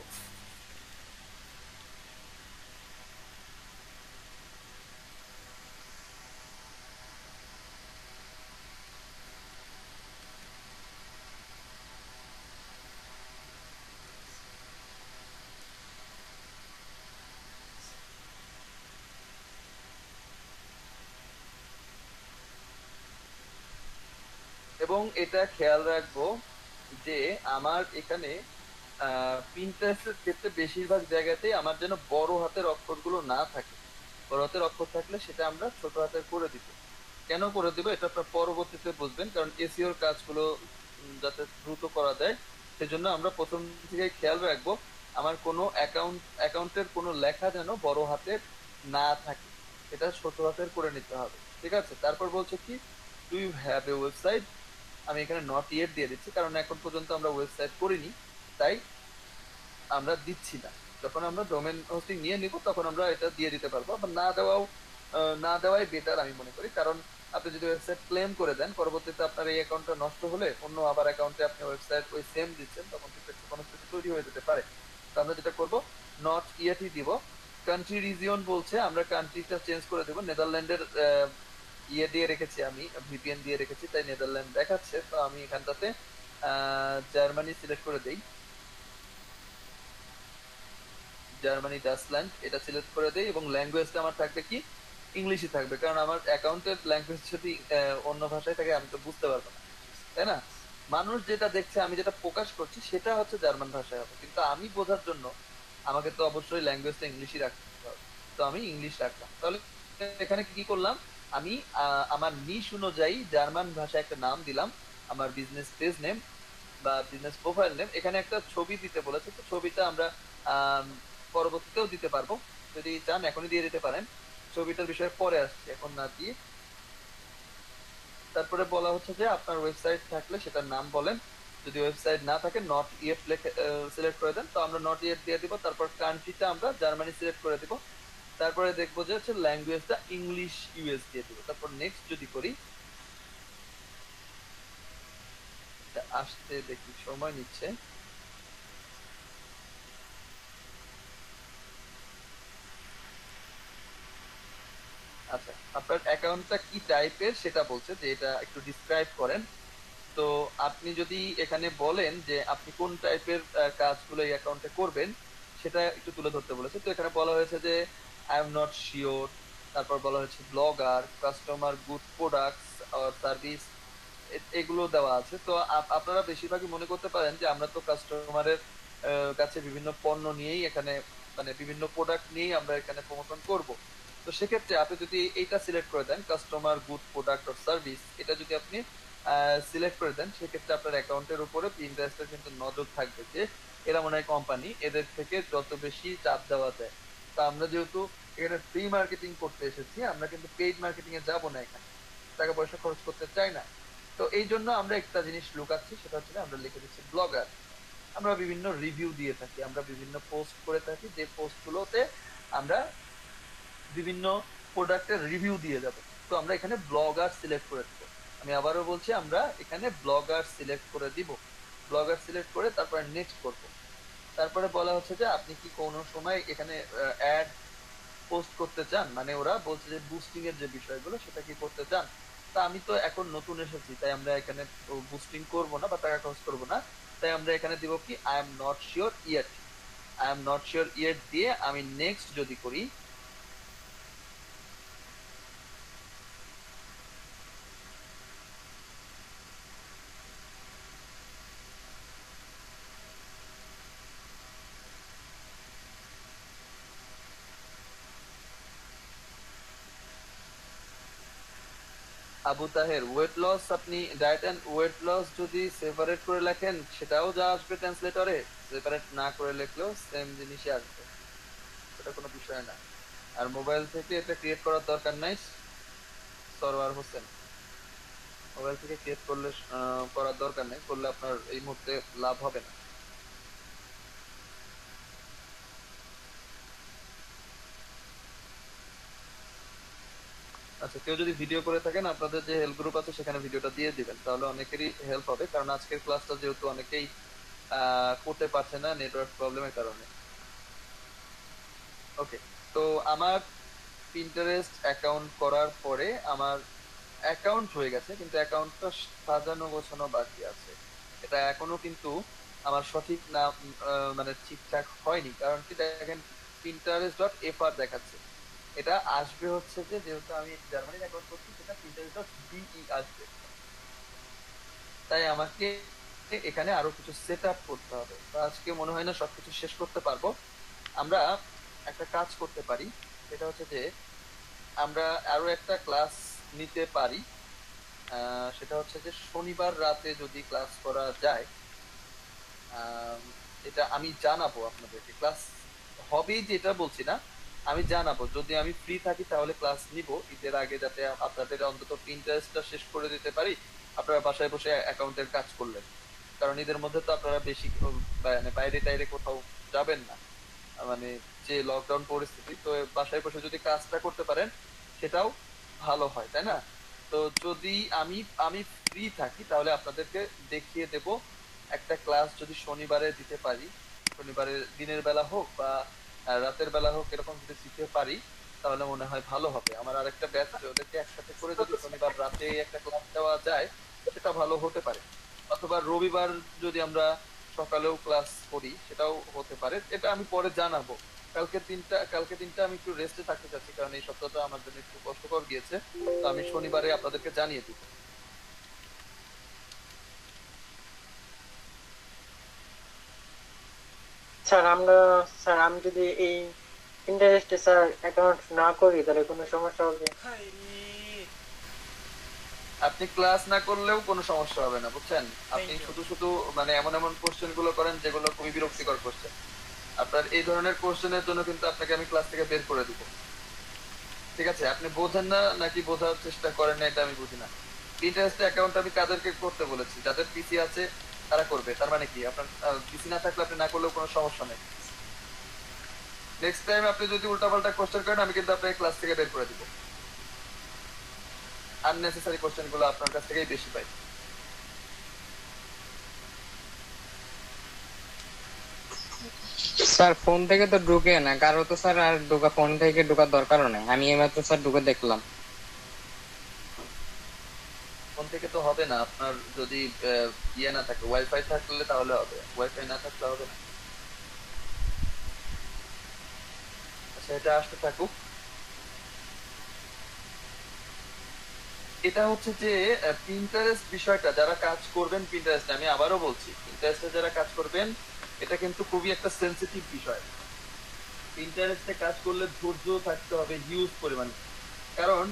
এবং এটা খেয়াল রাখবো যে আমার এখানে প্রিন্টারেস্টের ক্ষেত্রে বেশিরভাগ জায়গাতেই আমার যেন বড় হাতের অক্ষরগুলো না থাকে। বড় হাতের অক্ষর থাকলে সেটা আমরা ছোট হাতের করে দিব। কেন করে দিব এটা আপনার পরবর্তীতে বুঝবেন, কারণ এসইওর কাজগুলো যাতে দ্রুত করা যায় সেজন্য আমরা প্রথম থেকে খেয়াল রাখবো আমার কোনো অ্যাকাউন্টের কোনো লেখা যেন বড় হাতের না থাকে, এটা ছোট হাতের করে নিতে হবে। ঠিক আছে, তারপর বলছে কি do you have a website, আমি এখানে নট ইয়েট দিয়ে দিচ্ছি কারণ এখন পর্যন্ত আমরা ওয়েবসাইট করিনি, তাই আমরা দিচ্ছি না। যখন আমরা ডোমেন হোস্টিং নিয়ে নিব তখন আমরা এটা দিয়ে দিতে পারবো, আবার না দেওয়াই বেটার আমি মনে করি, কারণ আপনি যদি ওয়েবসাইট ক্লেম করে দেন পরবর্তীতে আপনার এই অ্যাকাউন্টটা নষ্ট হলে অন্য আবার অ্যাকাউন্টে আপনি ওয়েবসাইট ওই সেম দিচ্ছেন, তখন কিন্তু একটু কোনো কিছু তৈরি হয়ে যেতে পারে। তো আমরা যেটা করব নট ইয়েটই দিব। কান্ট্রি রিজিয়ন বলছে আমরা কান্ট্রিটা চেঞ্জ করে দেবো, নেদারল্যান্ডের দিয়ে রেখেছি, আমি ভিপিএন দিয়ে রেখেছি তাই নেদারল্যান্ড দেখাচ্ছে, তো আমি এখানটাতে জার্মানি সিলেক্ট করে দেই, জার্মানি ডাচল্যান্ড এটা সিলেক্ট করে দেই এবং ল্যাঙ্গুয়েজটা আমার থাকবে কি ইংলিশই থাকবে, কারণ আমার অ্যাকাউন্টের ল্যাঙ্গুয়েজ যদি অন্য ভাষায় থাকে আমি তো বুঝতে পারবো না, তাই না? মানুষ যেটা দেখছে আমি যেটা প্রকাশ করছি সেটা হচ্ছে জার্মান ভাষায় হবে, কিন্তু আমি বোঝার জন্য আমাকে তো অবশ্যই ল্যাঙ্গুয়েজটা ইংলিশই রাখতে হবে, তো আমি ইংলিশ রাখলাম। তাহলে এখানে কি করলাম, আমি আমার নিশ অনুযায়ী জার্মান ভাষায় একটা নাম দিলাম, আমার বিজনেস পেজ নেম বা বিজনেস প্রোফাইল নেম, এখানে একটা ছবি দিতে বলেছে, তো ছবিটা আমরা পরবর্তীতেও দিতে পারবো, যদি চান এখনই দিয়ে দিতে পারেন, ছবিটার বিষয়ে পরে আসছে এখন না দিয়ে। তারপরে বলা হচ্ছে যে আপনার ওয়েবসাইট থাকলে সেটার নাম বলেন, যদি ওয়েবসাইট না থাকে নট ইয়েট সিলেক্ট করে দেন, তো আমরা নট ইয়েট দিয়ে দিব। তারপর কান্ট্রিটা আমরা জার্মানি সিলেক্ট করে দিব, তারপরে দেখবো যে হচ্ছে ল্যাঙ্গুয়েজটা ইংলিশ ইউএস দিয়ে দিব, তারপর নেক্সট যদি করি আসতে দেখি সময় নিচ্ছে। আচ্ছা, আপনার অ্যাকাউন্টটা কি টাইপের সেটা বলছে যে এটা একটু ডিসক্রাইব করেন। তো আপনি যদি এখানে বলেন যে আপনি কোন টাইপের কাজগুলো এই অ্যাকাউন্টে করবেন সেটা একটু তুলে ধরতে বলেছে। তো এখানে বলা হয়েছে যে আই এম নট শিওর, তারপর বলা হয়েছে ব্লগার, কাস্টমার গুড প্রোডাক্টস আর সার্ভিস, এগুলো দেওয়া আছে। তো আপনারা বেশিরভাগই মনে করতে পারেন যে আমরা তো কাস্টমারের কাছে বিভিন্ন পণ্য নিয়েই এখানে মানে বিভিন্ন প্রোডাক্ট নিয়েই আমরা এখানে প্রমোশন করব। তো সেক্ষেত্রে আপনি যদি এইটা সিলেক্ট করে দেন customer good product or service, এটা যদি আপনি সিলেক্ট করে দেন সেক্ষেত্রে আপনার অ্যাকাউন্টের উপরে পিন্টারেস্টের কিন্তু নজর থাকবে যে এরা মনে হয় কোম্পানি, এদের থেকে যত বেশি চাপ দেওয়া যায়। তা আমরা যেহেতু এখানে ফ্রি মার্কেটিং করতে এসেছি, আমরা কিন্তু পেইড মার্কেটিং এ যাবো না, এখানে টাকা পয়সা খরচ করতে চাই না। তো এই জন্য আমরা একটা জিনিস লুকাচ্ছি, সেটা হচ্ছে আমরা লিখে দিচ্ছি ব্লগার। আমরা বিভিন্ন রিভিউ দিয়ে থাকি, আমরা বিভিন্ন পোস্ট করে থাকি, যে পোস্টগুলোতে আমরা বিভিন্ন প্রোডাক্টের রিভিউ দিয়ে যাব। তো আমরা এখানে ব্লগার সিলেক্ট করে দিব। আমি আবারও বলছি আমরা এখানে ব্লগার সিলেক্ট করে দিব, ব্লগার সিলেক্ট করে তারপরে নেক্সট করব। তারপরে বলা হচ্ছে যে আপনি কি কোনো সময় এখানে অ্যাড পোস্ট করতে চান, মানে ওরা বলছে যে বুস্টিং এর যে বিষয়গুলো সেটা কি করতে চান। তা আমি তো এখন নতুন এসেছি তাই আমরা এখানে বুস্টিং করব না বা টাকা খরচ করব না, তাই আমরা এখানে দিব কি I am not sure yet, I am not sure yet দিয়ে আমি নেক্সট যদি করি, আবু তাহের, ওয়েট লস আপনি ডায়েট এন্ড ওয়েট লস যদি সেপারেট করে লেখেন সেটাও যা আসবে ট্রান্সলেটরে, সেপারেট না করে লিখলেও সেম জিনিসই আসবে, এটা কোনো বিষয় না। আর মোবাইল থেকে এটা ক্রিয়েট করার দরকার নাই। সরওয়ার হোসেন, মোবাইল থেকে ক্রিয়েট করলে করার দরকার নেই, করলে আপনার এই মুহূর্তে লাভ হবে না। আচ্ছা, কেউ যদি ভিডিও করে থাকেন আপনাদের যে হেল্প গ্রুপ আছে সেখানে ভিডিওটা দিয়ে দিবেন, তাহলে অনেকেরই হেল্প হবে, কারণ আজকের ক্লাসটা যেহেতু অনেকেই করতে পারছে না নেটওয়ার্ক প্রবলেমের কারণে। ওকে, তো আমার পিন্টারেস্ট অ্যাকাউন্ট করার পরে আমার অ্যাকাউন্ট হয়ে গেছে, কিন্তু অ্যাকাউন্টটা সাজানো গোছানো বাকি আছে। এটা এখনো কিন্তু আমার সঠিক না, মানে ঠিকঠাক হয়নি, কারণ কি দেখেন pinterest.fr দেখাচ্ছে, এটা আসবে হচ্ছে যে যেহেতু আমি জার্মানির অ্যাকাউন্ট করছি সেটা pinterest.de আসবে, তাই আমাকে এখানে আরো কিছু সেট আপ করতে হবে। তো আজকে মনে হয় না সবকিছু শেষ করতে পারবো। আমরা একটা কাজ করতে পারি, সেটা হচ্ছে যে আমরা আরো একটা ক্লাস নিতে পারি, সেটা হচ্ছে যে শনিবার রাতে যদি ক্লাস করা যায়। এটা আমি জানাবো আপনাদেরকে, ক্লাস হবে যেটা বলছি না, আমি জানাবো যদি আমি ফ্রি থাকি তাহলে ক্লাস নিব ঈদের আগে, যাতে আপনাদের অন্তত পিন্টারেস্টটা শেষ করে দিতে পারি, আপনারা বাসায় বসে অ্যাকাউন্টের কাজ করলেন, কারণ ঈদের মধ্যে তো আপনারা বেশি মানে বাইরে টাইরে কোথাও যাবেন না, মানে যে লকডাউন পরিস্থিতি, তো বাসায় বসে যদি কাজটা করতে পারেন সেটাও ভালো হয়, তাই না? তো যদি আমি আমি ফ্রি থাকি তাহলে আপনাদেরকে দেখিয়ে দেব একটা ক্লাস যদি শনিবারে দিতে পারি, শনিবারে দিনের বেলা হোক বা রাতের বেলা হোক, এরকম যদি দিতে পারি তাহলে মনে হয় ভালো হবে। আমার আরেকটা ব্যাচ আছে, ওদেরকে একসাথে করে যদি শনিবার রাতে একটা ক্লাস দেওয়া যায় সেটা ভালো হতে পারে, অথবা রবিবার যদি আমরা সকালেও ক্লাস করি সেটাও হতে পারে, এটা আমি পরে জানাবো। কালকে দিনটা আমি একটু রেস্টে থাকতে চাচ্ছি, কারণ এই সপ্তাহটা আমার জন্য একটু কষ্টকর গিয়েছে, তো আমি শনিবারে আপনাদেরকে জানিয়ে দিব। স্যার আমি যদি এই ইন্টারেস্টে স্যার অ্যাকাউন্ট না করি তাহলে কোনো সমস্যা হবে? আপনি ক্লাস না করলেও কোনো সমস্যা হবে না, বুঝছেন? আপনি শুধু শুধু মানে এমন এমন কোশ্চেন গুলো করেন যেগুলো খুবই বিরক্তিকর কোশ্চেন। আপনার এই ধরনের কোশ্চেনের জন্য কিন্তু আপনাকে আমি ক্লাস থেকে বের করে দিব, ঠিক আছে? আপনি বোঝেন না নাকি বোঝার চেষ্টা করেন না এটা আমি বুঝি না। পিন্টারেস্ট অ্যাকাউন্ট আমি কাদেরকে করতে বলেছি? যাদের পিসি আছে তারা করবে, তার মানে কি আপনার পিসি না থাকলে আপনি না করলেও কোনো সমস্যা নেই। নেক্সট টাইম আপনি যদি উল্টাপাল্টা কোশ্চেন করেন আমি কিন্তু আপনাকে ক্লাস থেকে বের করে দিব, আননেসেসারি কোশ্চেন গুলো আপনার কাছ থেকেই বেশি পাই। স্যার ফোন থেকে তো ঢুকে না কারো, তো স্যার আর ঢোকা ফোন থেকে ঢোকার দরকারও নেই, আমি এইমাত্র স্যার ঢুকে দেখলাম। ফোন থেকে তো হবে না, আপনার যদি ইয়ে না থাকে, ওয়াইফাই থাকলে তাহলে হবে, ওয়াইফাই না থাকলে হবে না। আচ্ছা, এটা আসতে থাকুক। এটা হচ্ছে যে পিন্টারেস্ট বিষয়টা, যারা কাজ করবেন পিন্টারেস্টে, আমি আবারও বলছি পিন্টারেস্টে যারা কাজ করবেন এটা কিন্তু খুবই একটা সেন্সিটিভ বিষয়। পিন্টারেস্টে কাজ করলে ধৈর্য থাকতে হবে হিউজ পরিমাণে, কারণ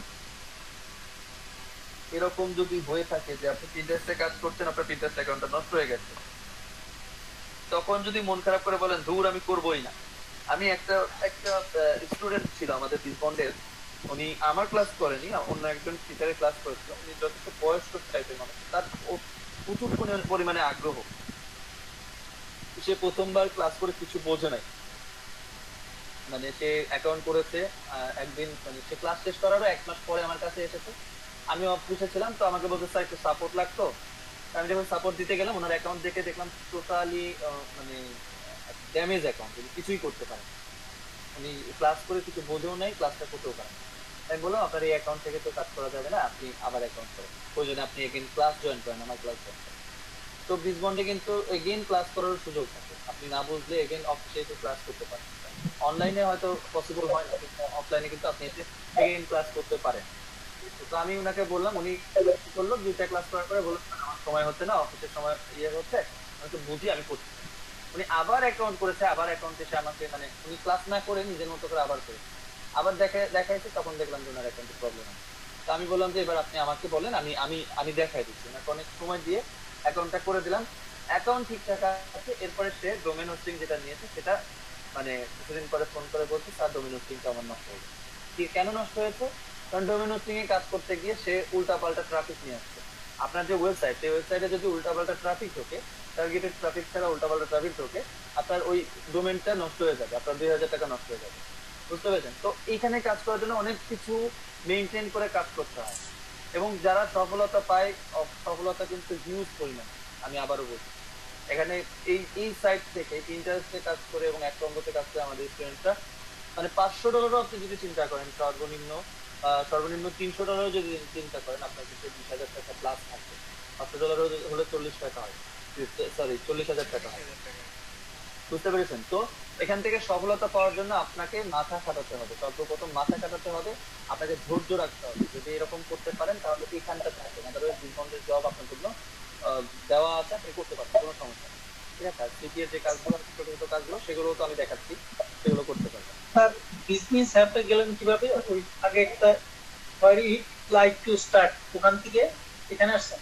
এরকম যদি হয়ে থাকে যে আপনি পিন্টারেস্টে কাজ করছেন, আপনার পিন্টারেস্ট অ্যাকাউন্টটা নষ্ট হয়ে গেছে, তখন যদি মন খারাপ করে বলেন ধুর আমি করবোই না। আমি একটা একটা স্টুডেন্ট ছিল আমাদের বন্ডের, উনি আমার ক্লাস করেনি, অন্য একজন টিচারের ক্লাস করেছিল, উনি যথেষ্ট বয়স্ক টাইপের মানুষ, তার প্রচুর পরিমাণে আগ্রহ, সে প্রথমবার ক্লাস করে কিছু বোঝে নাই, মানে সে অ্যাকাউন্ট করেছে একদিন, মানে সে ক্লাস শেষ করারও 1 মাস পরে আমার কাছে এসেছে, আমি অফিসে ছিলাম, তো আমাকে বলতে স্যার একটু সাপোর্ট লাগতো। আমি যখন সাপোর্ট দিতে গেলাম ওনার অ্যাকাউন্ট দেখে দেখলাম টোটালি মানে ড্যামেজ অ্যাকাউন্ট, কিছুই করতে পারে, উনি ক্লাস করে কিছু বোঝেও নাই, ক্লাসটা করতেও পারেন। আমি বললাম আপনার এই অ্যাকাউন্ট থেকে তো কাজ করা যাবে না, আপনি আবার অ্যাকাউন্ট করেন, প্রয়োজনে আপনি এগেন ক্লাস জয়েন করেন, আমার ক্লাস জয়েন করেন। তো বিজবন্ডে কিন্তু এগেন ক্লাস করার সুযোগ থাকে, আপনি না বুঝলে এগেন অফিসে এসে ক্লাস করতে পারেন। অনলাইনে হয়তো পসিবল হয় না, কিন্তু অফলাইনে কিন্তু আপনি এসে এগেন ক্লাস করতে পারেন। তো আমি ওনাকে বললাম, উনি কি করলো, 2টা ক্লাস করার পরে বললো আমার সময় হচ্ছে না, অফিসের সময় ইয়ে হচ্ছে, আমি তো বুঝি আমি করছি। উনি আবার অ্যাকাউন্ট করেছে, আবার অ্যাকাউন্ট এসে আমাকে, মানে উনি ক্লাস না করে নিজের মতো করে আবার করে আবার দেখাইছে, তখন দেখলাম যে ওনার অ্যাকাউন্টে প্রবলেম আছে। তো আমি বললাম যে এবার আপনি আমাকে বলেন, আমি আমি আমি দেখাই দিচ্ছি। ওনাকে অনেক সময় দিয়ে অ্যাকাউন্টটা করে দিলাম, অ্যাকাউন্ট ঠিকঠাক আছে। এরপরে সে ডোমেন হোস্টিং যেটা নিয়েছে সেটা মানে কিছুদিন পরে ফোন করে বলছে স্যার ডোমেন হোস্টিংটা আমার নষ্ট হয়ে গেছে। কেন নষ্ট হয়েছে? কারণ ডোমেন হোস্টিং এ কাজ করতে গিয়ে সে উল্টাপাল্টা ট্রাফিক নিয়ে আসছে। আপনার যে ওয়েবসাইট, সেই ওয়েবসাইটে যদি উল্টাপাল্টা ট্রাফিক ঢোকে, টার্গেটেড ট্রাফিক ছাড়া উল্টাপাল্টা ট্রাফিক ঢোকে, আপনার ওই ডোমেনটা নষ্ট হয়ে যাবে, আপনার 2000 টাকা নষ্ট হয়ে যাবে। বুঝতে পেরেছেন? তো এইখানে কাজ করার জন্য অনেক কিছু মেনটেন করে কাজ করতে হয়, এবং যারা সফলতা পায়, সফলতা কিন্তু হিউজ পরিমাণ। আমি আবারও বলছি, এখানে এই সাইট থেকে ইন্টারেস্টে কাজ করে এবং এক নম্বরে কাজ করে আমাদের স্টুডেন্টরা মানে $500 আপনি যদি চিন্তা করেন, সর্বনিম্ন $300 যদি চিন্তা করেন, আপনার কাছে 20,000 টাকা প্লাস থাকবে। $500 হলে 40 টাকা হয়, সরি 40,000 টাকা হয়। বুঝতে পেরেছেন? তো এখান থেকে সফলতা পাওয়ার জন্য আপনাকে মাথা খাটাতে হবে, সর্বপ্রথম মাথা খাটাতে হবে, আপনাকে ধৈর্য রাখতে হবে। যদি এরকম করতে পারেন তাহলে এখানটা থাকবে, আদারওয়াইজ 2 ঘন্টার জব আপনার জন্য দেওয়া আছে, আপনি করতে পারবেন, কোনো সমস্যা নেই। ঠিক আছে? আর সিটিএর যে কাজগুলো, ছোট ছোট কাজগুলো, সেগুলো তো আমি দেখাচ্ছি, সেগুলো করতে পারবেন। স্যার বিজনেস অ্যাপে গেলেন কিভাবে? ওই আগে একটা হোয়ার ইট লাইক টু স্টার্ট, ওখান থেকে এখানে আসছেন।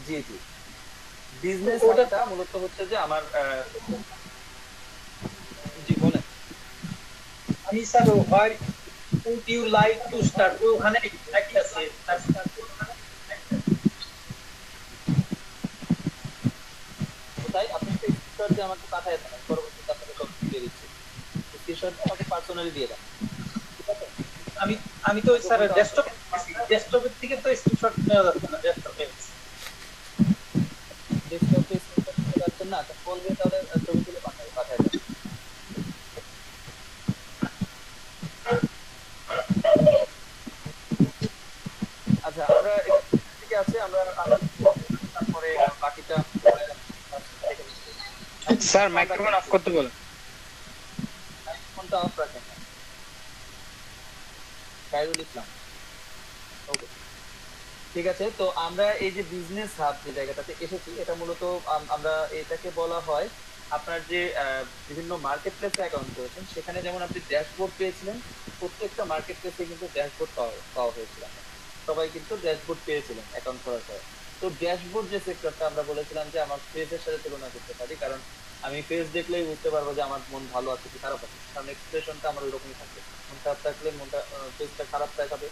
জি জি, বিজনেস ওটা অ্যাপটা মূলত হচ্ছে যে আমার জি বলেন। আমি sir where would you like to start, ওখানে একটা আছে কোথায়? আপনি একটা স্ক্রিনশট দিয়ে আমাকে পাঠিয়ে দেন, আমি পরবর্তীতে আপনাকে সব দিয়ে দিচ্ছি। স্ক্রিনশট দিয়ে আমাকে পার্সোনালি দিয়ে দেন, ঠিক আছে? আমি আমি তো স্যার ডেস্কটপের থেকে তো স্ক্রিনশট নেওয়া যাচ্ছে না ডেস্কটপে। ডেস্কটপে স্ক্রিনশট নিতে পারছেন না? ফোন দিয়ে তাহলে ছবি তুলে পাঠিয়ে দেন। আচ্ছা, আমরা ঠিক আছে, আমরা তারপরে বাকিটা স্যার মাইক্রোফোন অফ করতে বলেন। ফোনটা অফ রাখেন। খায়রুল ইসলাম, ওকে, ঠিক আছে। তো আমরা এই যে বিজনেস হাব যে জায়গাটাতে এসেছি, এটা মূলত আমরা এটাকে বলা হয় আপনার যে বিভিন্ন মার্কেট প্লেসে অ্যাকাউন্ট করেছেন, সেখানে যেমন আপনি ড্যাশবোর্ড পেয়েছিলেন, প্রত্যেকটা মার্কেট প্লেসে কিন্তু ড্যাশবোর্ড পাওয়া হয়েছিল। সবাই কিন্তু ড্যাশবোর্ড পেয়েছিলেন অ্যাকাউন্ট করার পরে। তো ড্যাশবোর্ড যে সেক্টরটা আমরা বলেছিলাম যে আমার ফেসের সাথে তুলনা করতে পারি, কারণ আমি ফেস দেখলেই বুঝতে পারবো যে আমার মন ভালো আছে কি খারাপ আছে, কারণ এক্সপ্রেশনটা আমার ওইরকমই থাকে। মন খারাপ থাকলে ফেসটা খারাপ দেখাবে,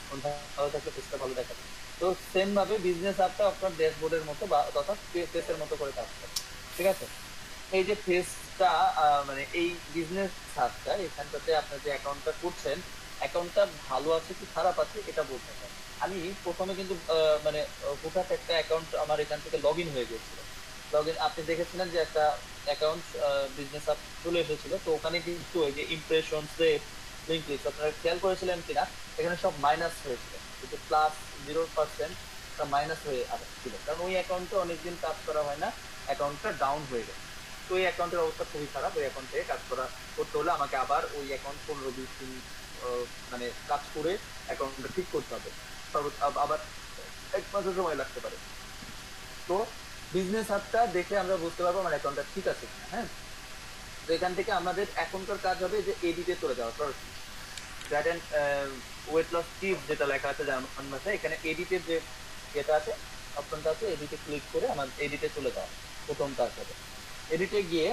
মন ভালো থাকলে ফেসটা ভালো দেখাবে। তো সেম ভাবে বিজনেস অ্যাপটা আপনার ড্যাশবোর্ডের মতো বা তথা ফেসের মতো করে কাজ করে। ঠিক আছে? এই যে ফেসটা মানে এই বিজনেস অ্যাপটা, এখানটাতে আপনার যে অ্যাকাউন্টটা করছেন, অ্যাকাউন্টটা ভালো আছে কি খারাপ আছে এটা বলতে হয়। আমি প্রথমে কিন্তু মানে হুটহাট একটা অ্যাকাউন্ট আমার এখান থেকে লগ ইন হয়ে গেছিল। লগ ইন আপনি দেখেছিলেন যে একটা অ্যাকাউন্ট বিজনেস অ্যাপ চলে এসেছিল, তো ওখানে কিন্তু ওই যে ইমপ্রেশন লিঙ্ক ক্লিক আপনারা খেয়াল করেছিলেন কিনা, এখানে সব মাইনাস হয়েছিল, কিন্তু প্লাস 0% মাইনাস হয়ে আসছিল, কারণ ওই অ্যাকাউন্টে অনেকদিন কাজ করা হয় না, অ্যাকাউন্টটা ডাউন হয়ে গেছে। তো ওই অ্যাকাউন্টের অবস্থা খুবই খারাপ, ওই অ্যাকাউন্ট থেকে কাজ করতে হলে আমাকে আবার ওই অ্যাকাউন্ট 15-20 দিন মানে কাজ করে অ্যাকাউন্টটা ঠিক করতে হবে, আবার 1 মাসের সময় লাগতে পারে। তো বিজনেস অ্যাপটা দেখে আমরা বুঝতে পারবো আমার অ্যাকাউন্টটা ঠিক আছে কিনা। হ্যাঁ, তো এখান থেকে আমাদের এখনকার কাজ হবে যে এডিটে চলে যাওয়া, diet and weight loss tips যেটা লেখা আছে জার্মান ভাষায়, এখানে এডিটের যে যেটা আছে অপশনটা আছে, এডিটে ক্লিক করে আমার এডিটে চলে যাওয়া প্রথম কাজ হবে। এডিটে গিয়ে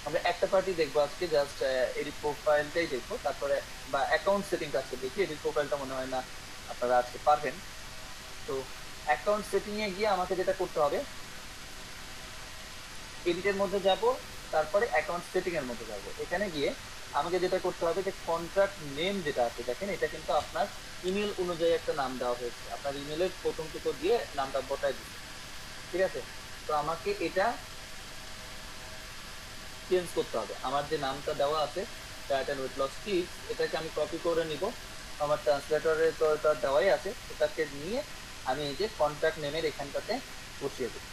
আমরা একটা পার্টি দেখবো আজকে, জাস্ট এডিট প্রোফাইলটাই দেখবো, তারপরে বা অ্যাকাউন্ট সেটিং আজকে দেখি, এডিট প্রোফাইলটা মনে হয় না আপনারা আজকে পারবেন। তো অ্যাকাউন্ট সেটিং এ গিয়ে আমাকে যেটা করতে হবে, এডিটের মধ্যে যাব, তারপরে অ্যাকাউন্ট সেটিং এর মধ্যে যাব। এখানে গিয়ে আমাকে যেটা করতে হবে যে কন্ট্রাক্ট নেম যেটা আছে, দেখেন এটা কিন্তু আপনার ইমেল অনুযায়ী একটা নাম দেওয়া হয়েছে, আপনার ইমেলের প্রথম টুকু দিয়ে নামটা বসায় দিচ্ছে। ঠিক আছে? তো আমাকে এটা চেঞ্জ করতে হবে। আমার যে নামটা দেওয়া আছে diet and weight loss tips, এটাকে আমি কপি করে নিব, আমার ট্রান্সলেটরে তো এটা দেওয়াই আছে, এটাকে নিয়ে আমি এই যে কন্ট্রাক্ট নেমের এখানটাতে বসিয়ে দেব,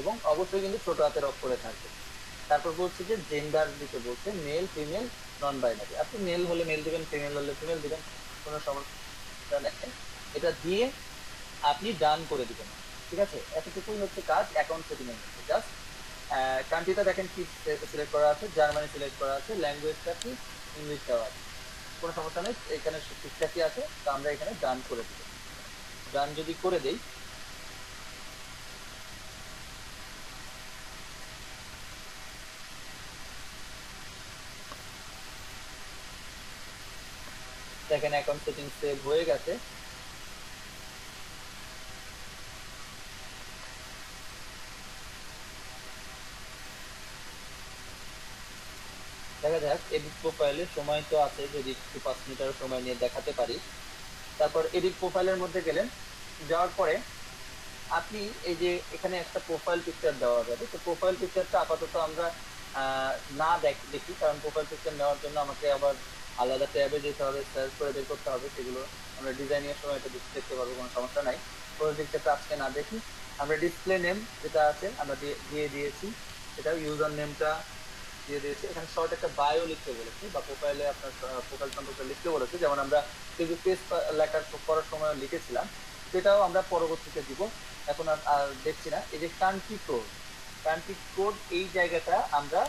এবং অবশ্যই কিন্তু ছোট হাতের অক্ষরে থাকবে। তারপর বলছে যে জেন্ডার দিতে বলছে, মেল ফিমেল নন বাইনারি, আপনি মেল হলে মেল দিবেন, ফিমেল হলে ফিমেল দিবেন, কোনো সমস্যা নেই। এটা দিয়ে আপনি ডান করে দিবেন। ঠিক আছে? এতটুকুই হচ্ছে কাজ অ্যাকাউন্ট সেটিং এর মধ্যে। জাস্ট কান্ট্রিটা দেখেন কি সিলেক্ট করা আছে, জার্মানি সিলেক্ট করা আছে, ল্যাঙ্গুয়েজটা কি ইংলিশ দেওয়া আছে। কোনো সমস্যা নেই, এখানে ঠিকঠাকই আছে। তো আমরা এখানে ডান করে দিব। ডান যদি করে দেই, দেখেন অ্যাকাউন্ট সেটিং সেভ হয়ে গেছে। দেখা যাক এডিট প্রোফাইলে সময় তো আছে, যদি একটু 5 মিনিটের সময় নিয়ে দেখাতে পারি। তারপর এডিট প্রোফাইলের মধ্যে গেলেন, যাওয়ার পরে আপনি এই যে এখানে একটা প্রোফাইল পিকচার দেওয়া যাবে। তো প্রোফাইল পিকচারটা আপাতত আমরা না দেখি, কারণ প্রোফাইল পিকচার নেওয়ার জন্য আমাকে আবার আলাদা ট্যাবে যেতে হবে, সার্চ করে বের করতে হবে। সেগুলো আমরা ডিজাইনিং এর সময় এটা দেখতে পারবো, কোনো সমস্যা নাই। প্রোফাইল পিকচারটা আজকে না দেখি, আমরা ডিসপ্লে নেম যেটা আছে আমরা দিয়ে দিয়েছি, এটা ইউজার নেমটা দিয়ে দিয়েছি। এখানে শর্ট একটা বায়ো লিখতে বলেছি, বা প্রোফাইলে আপনার প্রোফাইল সম্পর্কে লিখতে বলেছি, যেমন আমরা ফেসবুক পেজ লেখার করার সময় লিখেছিলাম, সেটাও আমরা পরবর্তীতে দিব, এখন আর দেখছি না। এই যে কান্ট্রি কোড এই জায়গাটা আমরা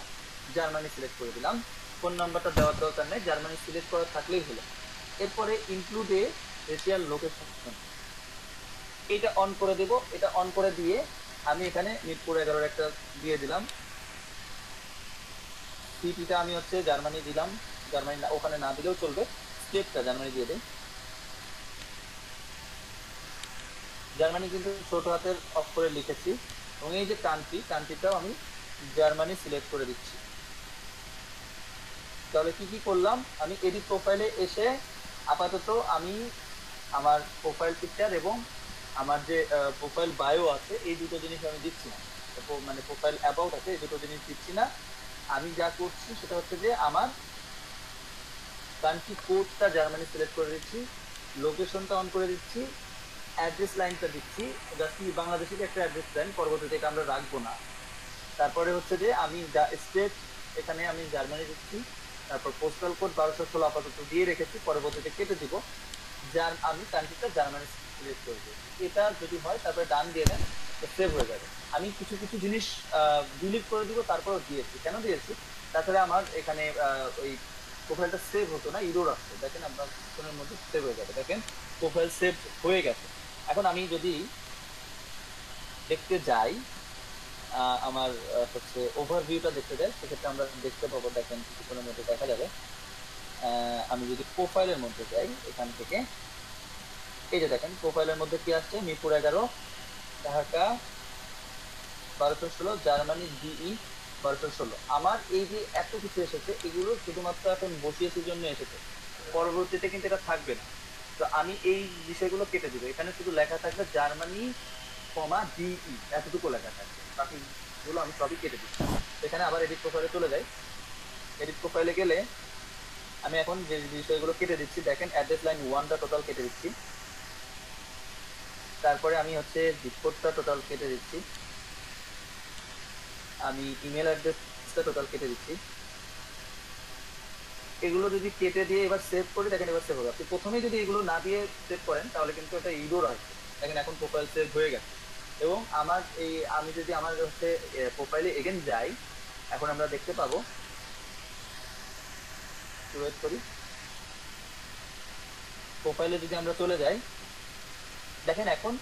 জার্মানি সিলেক্ট করে দিলাম। ফোন নাম্বারটা দেওয়ার দরকার নেই, জার্মানি সিলেক্ট করা থাকলেই হলো। এরপরে ইনক্লুড এ রেশিয়াল লোকেশন, এটা অন করে দেব। এটা অন করে দিয়ে আমি এখানে মিরপুর 11 একটা দিয়ে দিলাম। সিটিটা আমি হচ্ছে জার্মানি দিলাম, জার্মানি ওখানে না দিলেও চলবে, স্টেটটা জার্মানি দিয়ে দেই। জার্মানি কিন্তু ছোট হাতের অক্ষরে লিখেছি, এবং এই যে কান্ট্রিটাও আমি জার্মানি সিলেক্ট করে দিচ্ছি। তাহলে কি করলাম, আমি এডিট প্রোফাইলে এসে আপাতত আমি আমার প্রোফাইল পিকচার এবং আমার যে প্রোফাইল বায়ো আছে এই দুটো জিনিস আমি দিচ্ছি না, মানে প্রোফাইল অ্যাবাউট আছে এই দুটো জিনিস দিচ্ছি না। আমি যা করছি সেটা হচ্ছে যে আমার কান্ট্রি কোডটা জার্মানি সিলেক্ট করে দিচ্ছি, লোকেশনটা অন করে দিচ্ছি, অ্যাড্রেস লাইনটা দিচ্ছি, জাস্ট বাংলাদেশের একটা অ্যাড্রেস লাইন, পরবর্তীতে এটা আমরা রাখবো না। তারপরে হচ্ছে যে আমি স্টেট এখানে আমি জার্মানি দিচ্ছি, তারপর পোস্টাল কোড 1216 আপাতত দিয়ে রেখেছি, পরবর্তীতে কেটে দিব, যার আমি কান্ট্রিটা জার্মানি সিলেক্ট করে দিই। এটা যদি হয় তারপরে ডান দিয়ে দেন, তো সেভ হয়ে যাবে। আমি কিছু জিনিস ডিলিট করে দিব, তারপরেও দিয়েছি। কেন দিয়েছি, তাছাড়া আমার এখানে ওই প্রোফাইলটা সেভ হতো না, ইরোর আসছে। দেখেন আপনার ফোনের মধ্যে সেভ হয়ে যাবে, দেখেন প্রোফাইল সেভ হয়ে গেছে। এখন আমি যদি দেখতে যাই, আমার হচ্ছে ওভারভিউটা দেখতে যাই, সেক্ষেত্রে আমরা দেখতে পাবো, দেখেন কিছুক্ষণের মধ্যে দেখা যাবে। আমি যদি প্রোফাইলের মধ্যে যাই, এখান থেকে এই যে দেখেন প্রোফাইলের মধ্যে কি আসছে, মিরপুর 11, ঢাকা 1216, জার্মানি ডিই 1216। আমার এই যে এত কিছু এসেছে, এগুলো শুধুমাত্র এখন বসিয়েছি জন্য এসেছে, পরবর্তীতে কিন্তু এটা থাকবে না। তো আমি এই বিষয়গুলো কেটে দিব, এখানে শুধু লেখা থাকবে জার্মানি ডিই, এতটুকু লেখা থাকবে, বাকিগুলো আমি সবই কেটে দিচ্ছি। এখানে আবার এডিট প্রোফাইলে চলে যাই। এডিট প্রোফাইলে গেলে আমি এখন যে বিষয়গুলো কেটে দিচ্ছি, দেখেন অ্যাড্রেস লাইন 1টা টোটাল কেটে দিচ্ছি, তারপরে আমি হচ্ছে জিপকোডটা টোটাল কেটে দিচ্ছি, আমি ইমেল অ্যাড্রেসটা টোটাল কেটে দিচ্ছি। এগুলো যদি কেটে দিয়ে এবার সেভ করি, দেখেন এবার সেভ হবে। আপনি প্রথমেই যদি এগুলো না দিয়ে সেভ করেন তাহলে কিন্তু এটা ইরোর আসবে। দেখেন এখন প্রোফাইল সেভ হয়ে গেছে। এবং আমার আমি যদি আমার হচ্ছে প্রোফাইলে এগেন যাই, এখন আমরা দেখতে পাবো, ওয়েট করি, প্রোফাইলে যদি আমরা চলে যাই, দেখেন এখন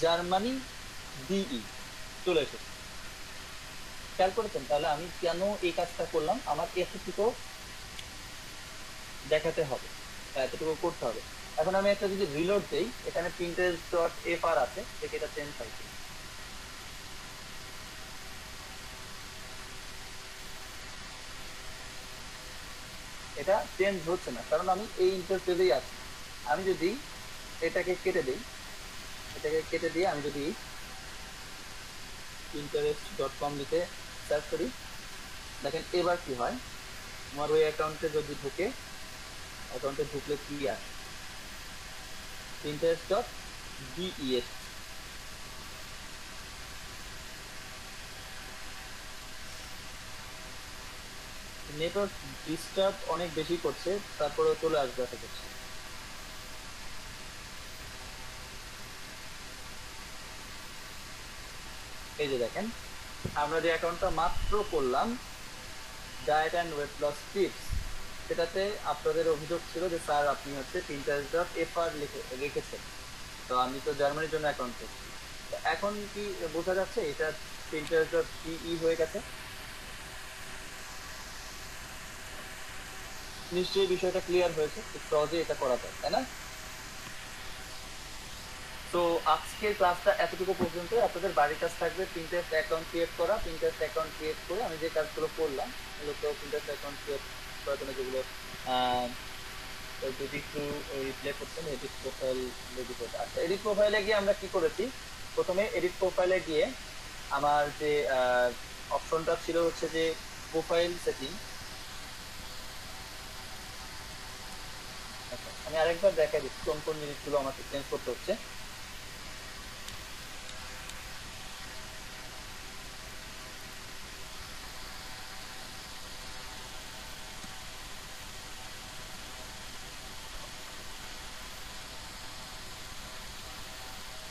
জার্মানি ডিই চলে এসেছে, খেয়াল করেছেন? তাহলে আমি কেন এই কাজটা করলাম, আমার এতটুকু দেখাতে হবে, এতটুকু করতে হবে। এখন আমি একটা যদি রিলোড দেই, এখানে pinterest.fr আছে, দেখে এটা চেঞ্জ হয়েছে। এটা চেঞ্জ হচ্ছে না, কারণ আমি এই ইন্টারফেসেই আছি। আমি যদি এটাকে কেটে দিই, এটাকে কেটে দিয়ে আমি যদি pinterest.com লিখে সার্চ করি, দেখেন এবার কি হয়, আমার ওই অ্যাকাউন্টে যদি ঢুকে, অ্যাকাউন্টে ঢুকলে কি আসে, pinterest.des। নেটওয়ার্ক ডিস্টার্ব অনেক বেশি করছে, তারপরেও চলে আসবে আশা করছি। এই যে দেখেন আমরা যে অ্যাকাউন্টটা মাত্র করলাম, diet and weight loss tips, সেটাতে আপনাদের অভিযোগ ছিল যে স্যার আপনি হচ্ছে Pinterest.fr লিখেছেন, তো আমি তো জার্মানির জন্য অ্যাকাউন্ট করছি। তো এখন কি বোঝা যাচ্ছে এটা Pinterest.pe হয়ে গেছে? নিশ্চয়ই বিষয়টা ক্লিয়ার হয়েছে, খুব সহজে এটা করা যায়, তাই না? তো আজকের ক্লাসটা এতটুকু পর্যন্ত। আপনাদের বাড়ির কাজ থাকবে Pinterest অ্যাকাউন্ট ক্রিয়েট করা। Pinterest অ্যাকাউন্ট ক্রিয়েট করে আমি যে কাজগুলো করলাম মূলত Pinterest অ্যাকাউন্ট ক্রিয়েট করার জন্য যেগুলো যদি একটু রিপ্লে করতেন, এডিট প্রোফাইল রেডি করতে। আচ্ছা, এডিট প্রোফাইলে গিয়ে আমরা কি করেছি, প্রথমে এডিট প্রোফাইলে গিয়ে আমার যে অপশনটা ছিল হচ্ছে যে প্রোফাইল সেটিং। আচ্ছা, আমি আরেকবার দেখাই দিচ্ছি কোন কোন জিনিসগুলো আমাকে চেঞ্জ করতে হচ্ছে।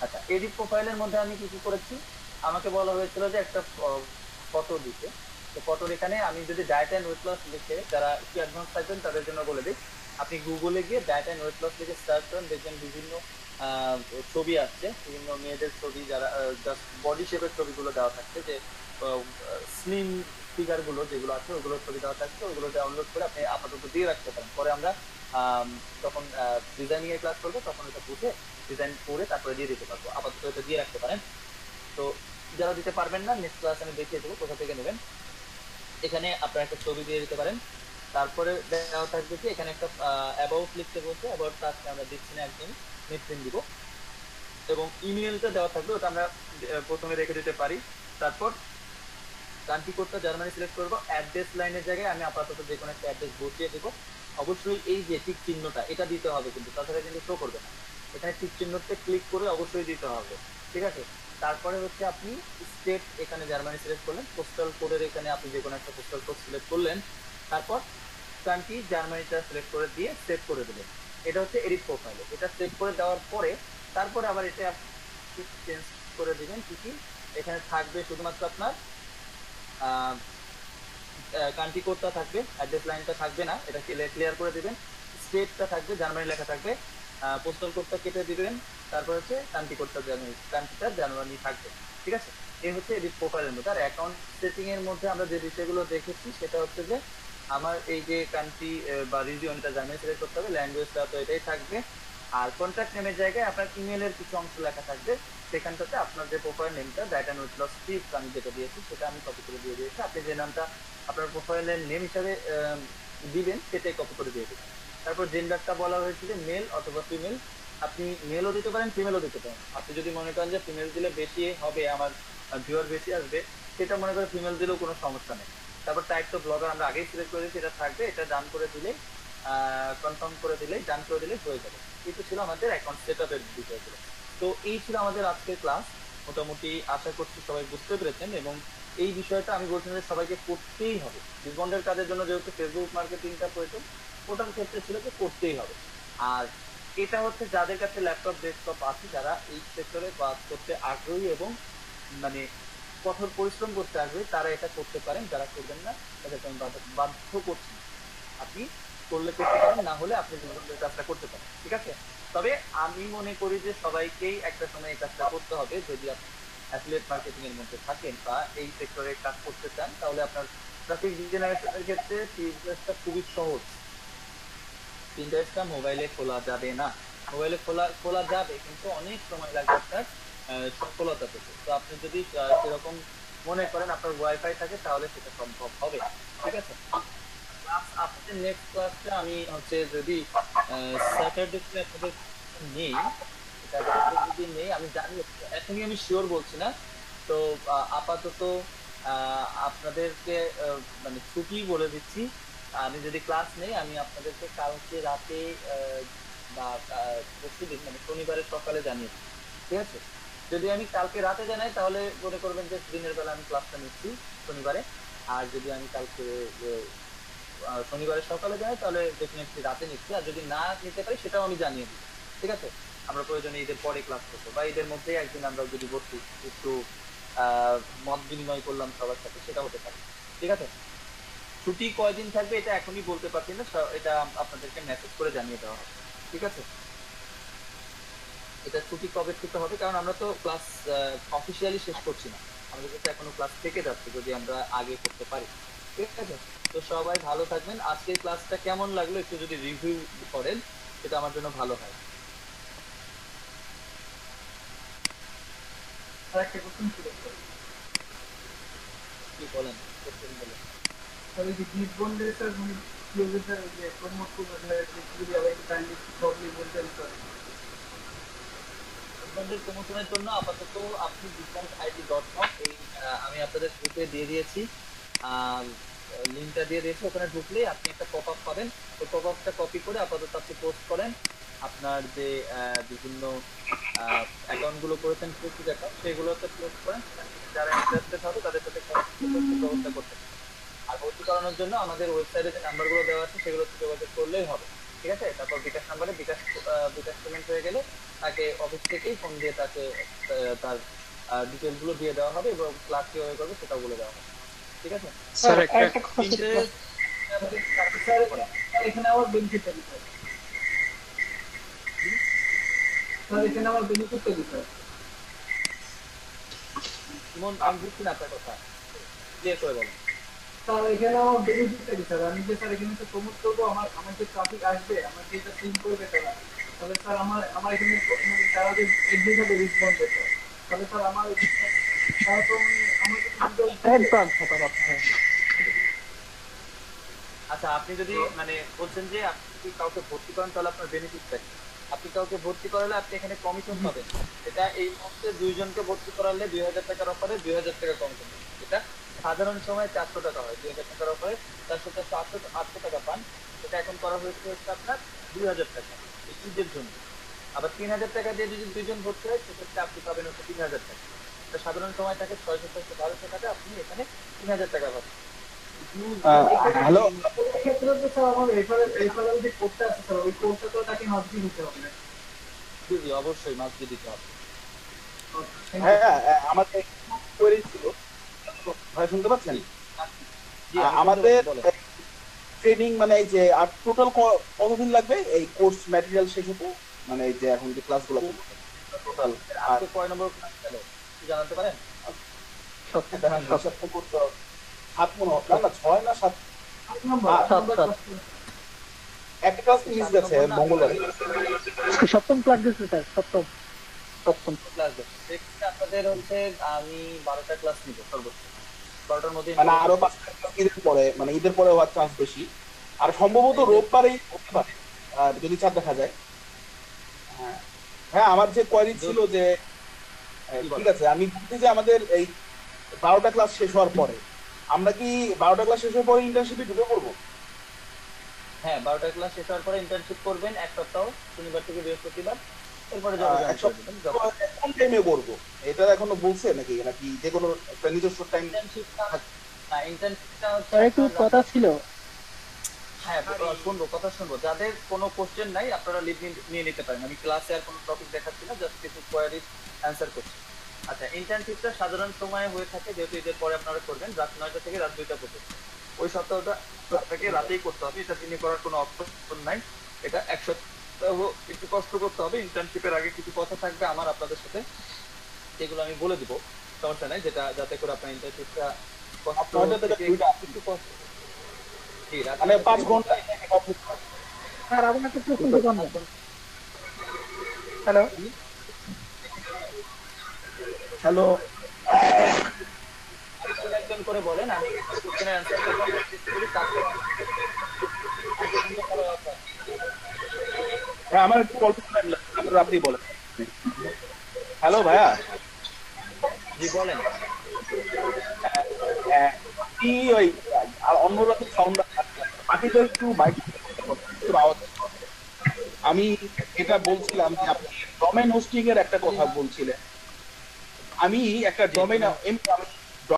আচ্ছা, এডিট প্রোফাইলের মধ্যে আমি কি কি করেছি, আমাকে বলা হয়েছিল যে একটা ফটো দিতে। তো ফটোর এখানে আমি যদি ডায়েট অ্যান্ড ওয়েট লস লিখে, যারা একটু অ্যাডভান্স থাকবেন তাদের জন্য বলে দিই, আপনি গুগলে গিয়ে ডায়েট অ্যান্ড ওয়েট লস লিখে সার্চ করেন, দেখবেন বিভিন্ন ছবি আসছে, বিভিন্ন মেয়েদের ছবি, যারা জাস্ট বডি শেপের ছবিগুলো দেওয়া থাকছে, যে স্লিম ফিগার গুলো যেগুলো আছে ওগুলোর ছবি দেওয়া থাকছে, ওগুলো ডাউনলোড করে আপনি আপাতত দিয়ে রাখতে পারেন। পরে আমরা যখন ডিজাইনিং এর ক্লাস করবো তখন এটা বুঝে ডিজাইন করে তারপরে দিয়ে দিতে পারবো, আপাতত এটা দিয়ে রাখতে পারেন। তো যারা দিতে পারবেন না, নেক্সট ক্লাস আমি দেখিয়ে দেবো কোথা থেকে নেবেন। এখানে আপনারা একটা ছবি দিয়ে দিতে পারেন। তারপরে দেওয়া থাকবে কি এখানে একটা অ্যাবাউট লিখতে বলছে, অ্যাবাউট টাস্ক আমরা দিচ্ছি না, একদম নেক্সট দিব। এবং ইমেলটা দেওয়া থাকবে, ওটা আমরা প্রথমে রেখে দিতে পারি। তারপর কান্ট্রি কোডটা জার্মানি সিলেক্ট করবো। অ্যাড্রেস লাইনের জায়গায় আমি আপাতত যে কোনো একটা অ্যাড্রেস বসিয়ে দেবো। অবশ্যই এই যে টিক চিহ্নটা এটা দিতে হবে, কিন্তু তাছাড়া কিন্তু শো করবে না। এখানে টিক চিহ্নতে ক্লিক করে অবশ্যই দিতে হবে, ঠিক আছে? তারপরে হচ্ছে আপনি স্টেট এখানে জার্মানি সিলেক্ট করলেন, পোস্টাল কোডের এখানে আপনি যে কোনো একটা পোস্টাল কোড সিলেক্ট করলেন, তারপর কান্ট্রি জার্মানিটা সিলেক্ট করে দিয়ে সেভ করে দিলেন। এটা হচ্ছে এডিট প্রোফাইলে। এটা সেভ করে দেওয়ার পরে তারপরে আবার এটা আপনি চেঞ্জ করে দিবেন। কি কি এখানে থাকবে, শুধুমাত্র আপনার কান্ট্রি কোডটা থাকবে, অ্যাড্রেস লাইনটা থাকবে না, এটা ক্লিয়ার করে দিবেন। স্টেটটা থাকবে, জার্মানি লেখা থাকবে, পোস্টাল কোডটা কেটে দিবেন, তারপর হচ্ছে কান্ট্রি কোডটা কান্ট্রিটা জার্মানি থাকবে, ঠিক আছে? এই হচ্ছে এডিট প্রোফাইলের মধ্যে। আর অ্যাকাউন্ট সেটিং এর মধ্যে আমরা যে বিষয়গুলো দেখেছি সেটা হচ্ছে যে আমার এই যে কান্ট্রি বা রিজিয়নটা জার্মানি সিলেক্ট করতে হবে, ল্যাঙ্গুয়েজটা তো এটাই থাকবে। আর কন্ট্যাক্ট নেমের জায়গায় আপনার ইমেলের কিছু অংশ লেখা থাকবে, সেখানটাতে আপনার যে প্রোফাইল নেমটা diet and weight loss tips আমি যেটা দিয়েছি সেটা আমি কপি করে দিয়ে দিয়েছি। আপনি যে নামটা আপনার প্রোফাইলের নেম হিসাবে দিবেন সেটাই কপি করে দিয়ে দেবেন। তারপর জেন্ডারটা বলা হয়েছে যে মেল অথবা ফিমেল। আপনি মেলও দিতে পারেন, ফিমেলও দিতে পারেন। আপনি যদি মনে করেন যে ফিমেল দিলে বেশি হবে, আমার ভিউয়ার বেশি আসবে, সেটা মনে করে ফিমেল দিলেও কোনো সমস্যা নেই। তারপর টাইপ তো ব্লগার আমরা আগেই সিলেক্ট করে দিয়েছি, এটা থাকবে। এটা ডান করে দিলে, কনফার্ম করে দিলে, ডান করে দিলে হয়ে যাবে। এটা ছিল আমাদের অ্যাকাউন্ট সেটআপের বিষয়গুলো। তো এই ছিল আমাদের আজকের ক্লাস। মোটামুটি আশা করছি সবাই বুঝতে পেরেছেন, এবং এই বিষয়টা আমি বলছি যে সবাইকে করতেই হবে। ডিসবন্ডের কাজের জন্য যেহেতু ফেসবুক মার্কেটিংটা প্রয়োজন, ওটার ক্ষেত্রে ছিল যে করতেই হবে। আর এটা হচ্ছে যাদের কাছে ল্যাপটপ ডেস্কটপ আছে, যারা এই সেক্টরে কাজ করতে আগ্রহী এবং মানে কঠোর পরিশ্রম করতে আগ্রহী, তারা এটা করতে পারেন। যারা করবেন না তাদেরকে আমি বাধ্য করছি, আপনি করলে করতে পারেন, না হলে আপনি ডিসবন্ডের কাজটা করতে পারেন, ঠিক আছে? তবে আমি মনে করি যে সবাইকেই একটা সময় এই কাজটা করতে হবে। যদি আপনি অ্যাফিলিয়েট মার্কেটিং এর মধ্যে থাকেন বা এই সেক্টরে কাজ করতে চান, তাহলে আপনার ট্রাফিক জেনারেশনের ক্ষেত্রে Pinterest-টা খুবই সহজ। Pinterest-টা মোবাইলে খোলা যাবে না, মোবাইলে খোলা যাবে, কিন্তু অনেক সময় লাগবে আপনার সফলতা পেতে। তো আপনি যদি সেরকম মনে করেন আপনার ওয়াইফাই থাকে, তাহলে সেটা সম্ভব হবে, ঠিক আছে? আপনাদের নেক্সট ক্লাসটা আমি হচ্ছে যদি স্যাটারডে আপনাদের নেই, যদি নেই আমি জানি, এখনই আমি শিওর বলছি না। তো আপাতত আপনাদেরকে মানে ছুটি বলে দিচ্ছি। আমি যদি ক্লাস নেই, আমি আপনাদেরকে কালকে রাতে বা পরশুদিন মানে শনিবারের সকালে জানিয়ে দিই, ঠিক আছে? যদি আমি কালকে রাতে জানাই তাহলে মনে করবেন যে দিনের বেলা আমি ক্লাসটা নিচ্ছি শনিবারে। আর যদি আমি কালকে শনিবারের সকালে যাই তাহলে ডেফিনেটলি রাতে নিচ্ছি। আর যদি না নিতে পারি সেটাও আমি জানিয়ে দিই, ঠিক আছে? আমরা প্রয়োজনে ঈদের পরে ক্লাস করবো, বা ঈদের মধ্যেই একদিন আমরা যদি বসি একটু মত বিনিময় করলাম সবার সাথে, সেটা হতে পারে, ঠিক আছে? ছুটি কয়দিন থাকবে এটা এখনই বলতে পারছি না, এটা আপনাদেরকে মেসেজ করে জানিয়ে দেওয়া হবে, ঠিক আছে? এটা ছুটি কবে থেকে হবে, কারণ আমরা তো ক্লাস অফিসিয়ালি শেষ করছি না, আমাদের কাছে এখনো ক্লাস থেকে যাচ্ছে যদি আমরা আগে করতে পারি, ঠিক আছে? তো সবাই ভালো থাকবেন। আজকের ক্লাসটা কেমন লাগলো একটু যদি রিভিউ করেন সেটা আমার জন্য ভালো হয়। আর একটা কোশ্চেন ছিল স্যার। কি বলেন, কোশ্চেন বলেন। স্যার এই যে ডিপ বন্ডের স্যার মানে কিভাবে স্যার ওই যে প্রমোট করবো স্যার যদি আবার একটু কাইন্ডলি প্রবলি বলতেন স্যার। আপনাদের প্রমোশনের জন্য আপাতত আপনি discountid.com এই আমি আপনাদের গ্রুপে দিয়ে দিয়েছি, লিঙ্কটা দিয়ে দিয়েছি, ওখানে ঢুকলেই আপনি একটা পপআপ পাবেন, ওই পপআপটা কপি করে আপাতত আপনি পোস্ট করেন আপনার যে বিভিন্ন অ্যাকাউন্ট গুলো করেছেন ফেসবুক অ্যাকাউন্ট সেগুলোতে পোস্ট করেন, যারা ইন্টারেস্টেড হবে তাদের সাথে ব্যবস্থা করতে। আর ভর্তি করানোর জন্য আমাদের ওয়েবসাইটে যে নাম্বারগুলো দেওয়া আছে সেগুলোতে যোগাযোগ করলেই হবে, ঠিক আছে? তারপর বিকাশ নাম্বারে বিকাশ পেমেন্ট হয়ে গেলে তাকে অফিস থেকেই ফোন দিয়ে তাকে তার ডিটেলস গুলো দিয়ে দেওয়া হবে এবং ক্লাস কিভাবে করবে সেটাও বলে দেওয়া হবে, ঠিক আছে? স্যার একটা একটা কথা ছিল স্যার, এখানে আমার বেনিফিটটা কি স্যার? স্যার এখানে আমার বেনিফিটটা কি স্যার? ইমন, আমি বুঝছি না আপনার কথা, ক্লিয়ার করে বলেন। স্যার এখানে আমার বেনিফিটটা কি স্যার? আমি যে স্যার এখানে তো প্রমোট করবো, আমার যে ট্রাফিক আসবে, আমার যে এটা সিন করবে তারা, তাহলে স্যার আমার এখানে মানে তারা যে এডমিট হবে রিসপন্স দেবে, তাহলে স্যার আমার তারা তো মানে আমার আচ্ছা, আপনি যদি মানে বলছেন যে আপনি যদি কাউকে ভর্তি করেন তাহলে আপনার বেনিফিট থাকে, আপনি কাউকে ভর্তি করালে আপনি এখানে কমিশন পাবেন, এটা এই মুহূর্তে 2 জনকে ভর্তি করালে 2000 টাকার অফারে 2000 টাকা কমিশন, এটা সাধারণ সময় 400 টাকা হয়, 2000 টাকার অফারে তার সাথে 800 টাকা পান, এটা এখন করা হয়েছে হচ্ছে আপনার 2000 টাকা এই ঈদের জন্য। আবার 3000 টাকা দিয়ে যদি 2 জন ভর্তি হয় সেক্ষেত্রে আপনি পাবেন হচ্ছে 3000 টাকা, এটা সাধারণ সময় থাকে 600 থেকে 1200 টাকা, আপনি এখানে 3000 টাকা পাবেন। হ্যালো, ক্ষেত্রে তো স্যার আমার রেফারেল যে কোডটা আছে স্যার, ওই কোডটা তো তাকে মাসবি দিতে হবে না? জি অবশ্যই মাসবি দিতে হবে। হ্যাঁ আমাদের কোয়েরি ছিল, ভাই শুনতে পাচ্ছেন? আমাদের ট্রেনিং মানে এই যে আর টোটাল কতদিন লাগবে এই কোর্স ম্যাটেরিয়াল শেষ হতে, মানে এই যে এখন যে ক্লাসগুলো টোটাল আজকে কয় নম্বর ক্লাস ছিল জানাতে পারেন? 7 মনে হয় না, 6 না 7 একটা ক্লাস মিস গেছে মঙ্গলবারে। সপ্তম ক্লাস গেছে স্যার, সপ্তম ক্লাস আপনাদের হচ্ছে আমি 12টা ক্লাস নিব সর্বোচ্চ, 12টার মধ্যে মানে আরো 5টা ক্লাস ঈদের পরে, মানে ঈদের পরে হওয়ার চান্স বেশি, আর সম্ভবত রোববারেই হতে পারে আর যদি চাপ দেখা যায়। হ্যাঁ আমার যে কোয়েরি ছিল যে ঠিক আছে, আমি বলছি যে আমাদের এই 12টা ক্লাস শেষ হওয়ার পরে আমরা কি 12টা ক্লাস শেষ হওয়ার পরে ইন্টার্নশিপে ঢুকে পড়বো? হ্যাঁ 12টা ক্লাস শেষ হওয়ার পরে ইন্টার্নশিপ করবেন 1 সপ্তাহ, শনিবার থেকে বৃহস্পতিবার, এরপরে কোন টাইমে করবো এটা এখনো বলছে নাকি, নাকি যে কোনো একটা নিজস্ব টাইম? ইন্টার্নশিপটা স্যার একটু কথা ছিল। হ্যাঁ কথা শুনবো, যাদের কোনো কোশ্চেন নাই আপনারা লিভ নিয়ে নিতে পারেন, আমি ক্লাসে আর কোনো টপিক দেখাচ্ছি না, জাস্ট কিছু কোয়ারিজ অ্যান্সার করছি। আচ্ছা, ইন্টার্নশিপটা সাধারণ সময়ে হয়ে থাকে, যেহেতু এদের পরে আপনারা করবেন রাত 9টা থেকে রাত 2টা পর্যন্ত, ওই সপ্তাহটা আপনাকে রাতেই করতে হবে, এটা দিনে করার কোনো অপশন নাই, এটা 1 সপ্তাহ একটু কষ্ট করতে হবে। ইন্টার্নশিপের আগে কিছু কথা থাকবে আমার আপনাদের সাথে, সেগুলো আমি বলে দিব, সমস্যা নাই, যেটা যাতে করে আপনার ইন্টার্নশিপটা একটু কষ্ট মানে 5 ঘন্টা। স্যার আপনাকে প্রশ্ন করবেন? হ্যালো হ্যালো, একজন করে বলেন, আমি কোশ্চেনের অ্যানসার করব, হ্যাঁ আমার একটু অল্প টাইম লাগবে, আপনি বলেন। হ্যালো ভাইয়া, জি বলেন। কি ওই অন্যরকম সাউন্ড পাখিটা একটু মাইক আওয়াজ। আমি এটা বলছিলাম যে আপনি ডোমেইন হোস্টিং এর একটা কথা বলছিলেন, আমি একটা ডোমেইন আমি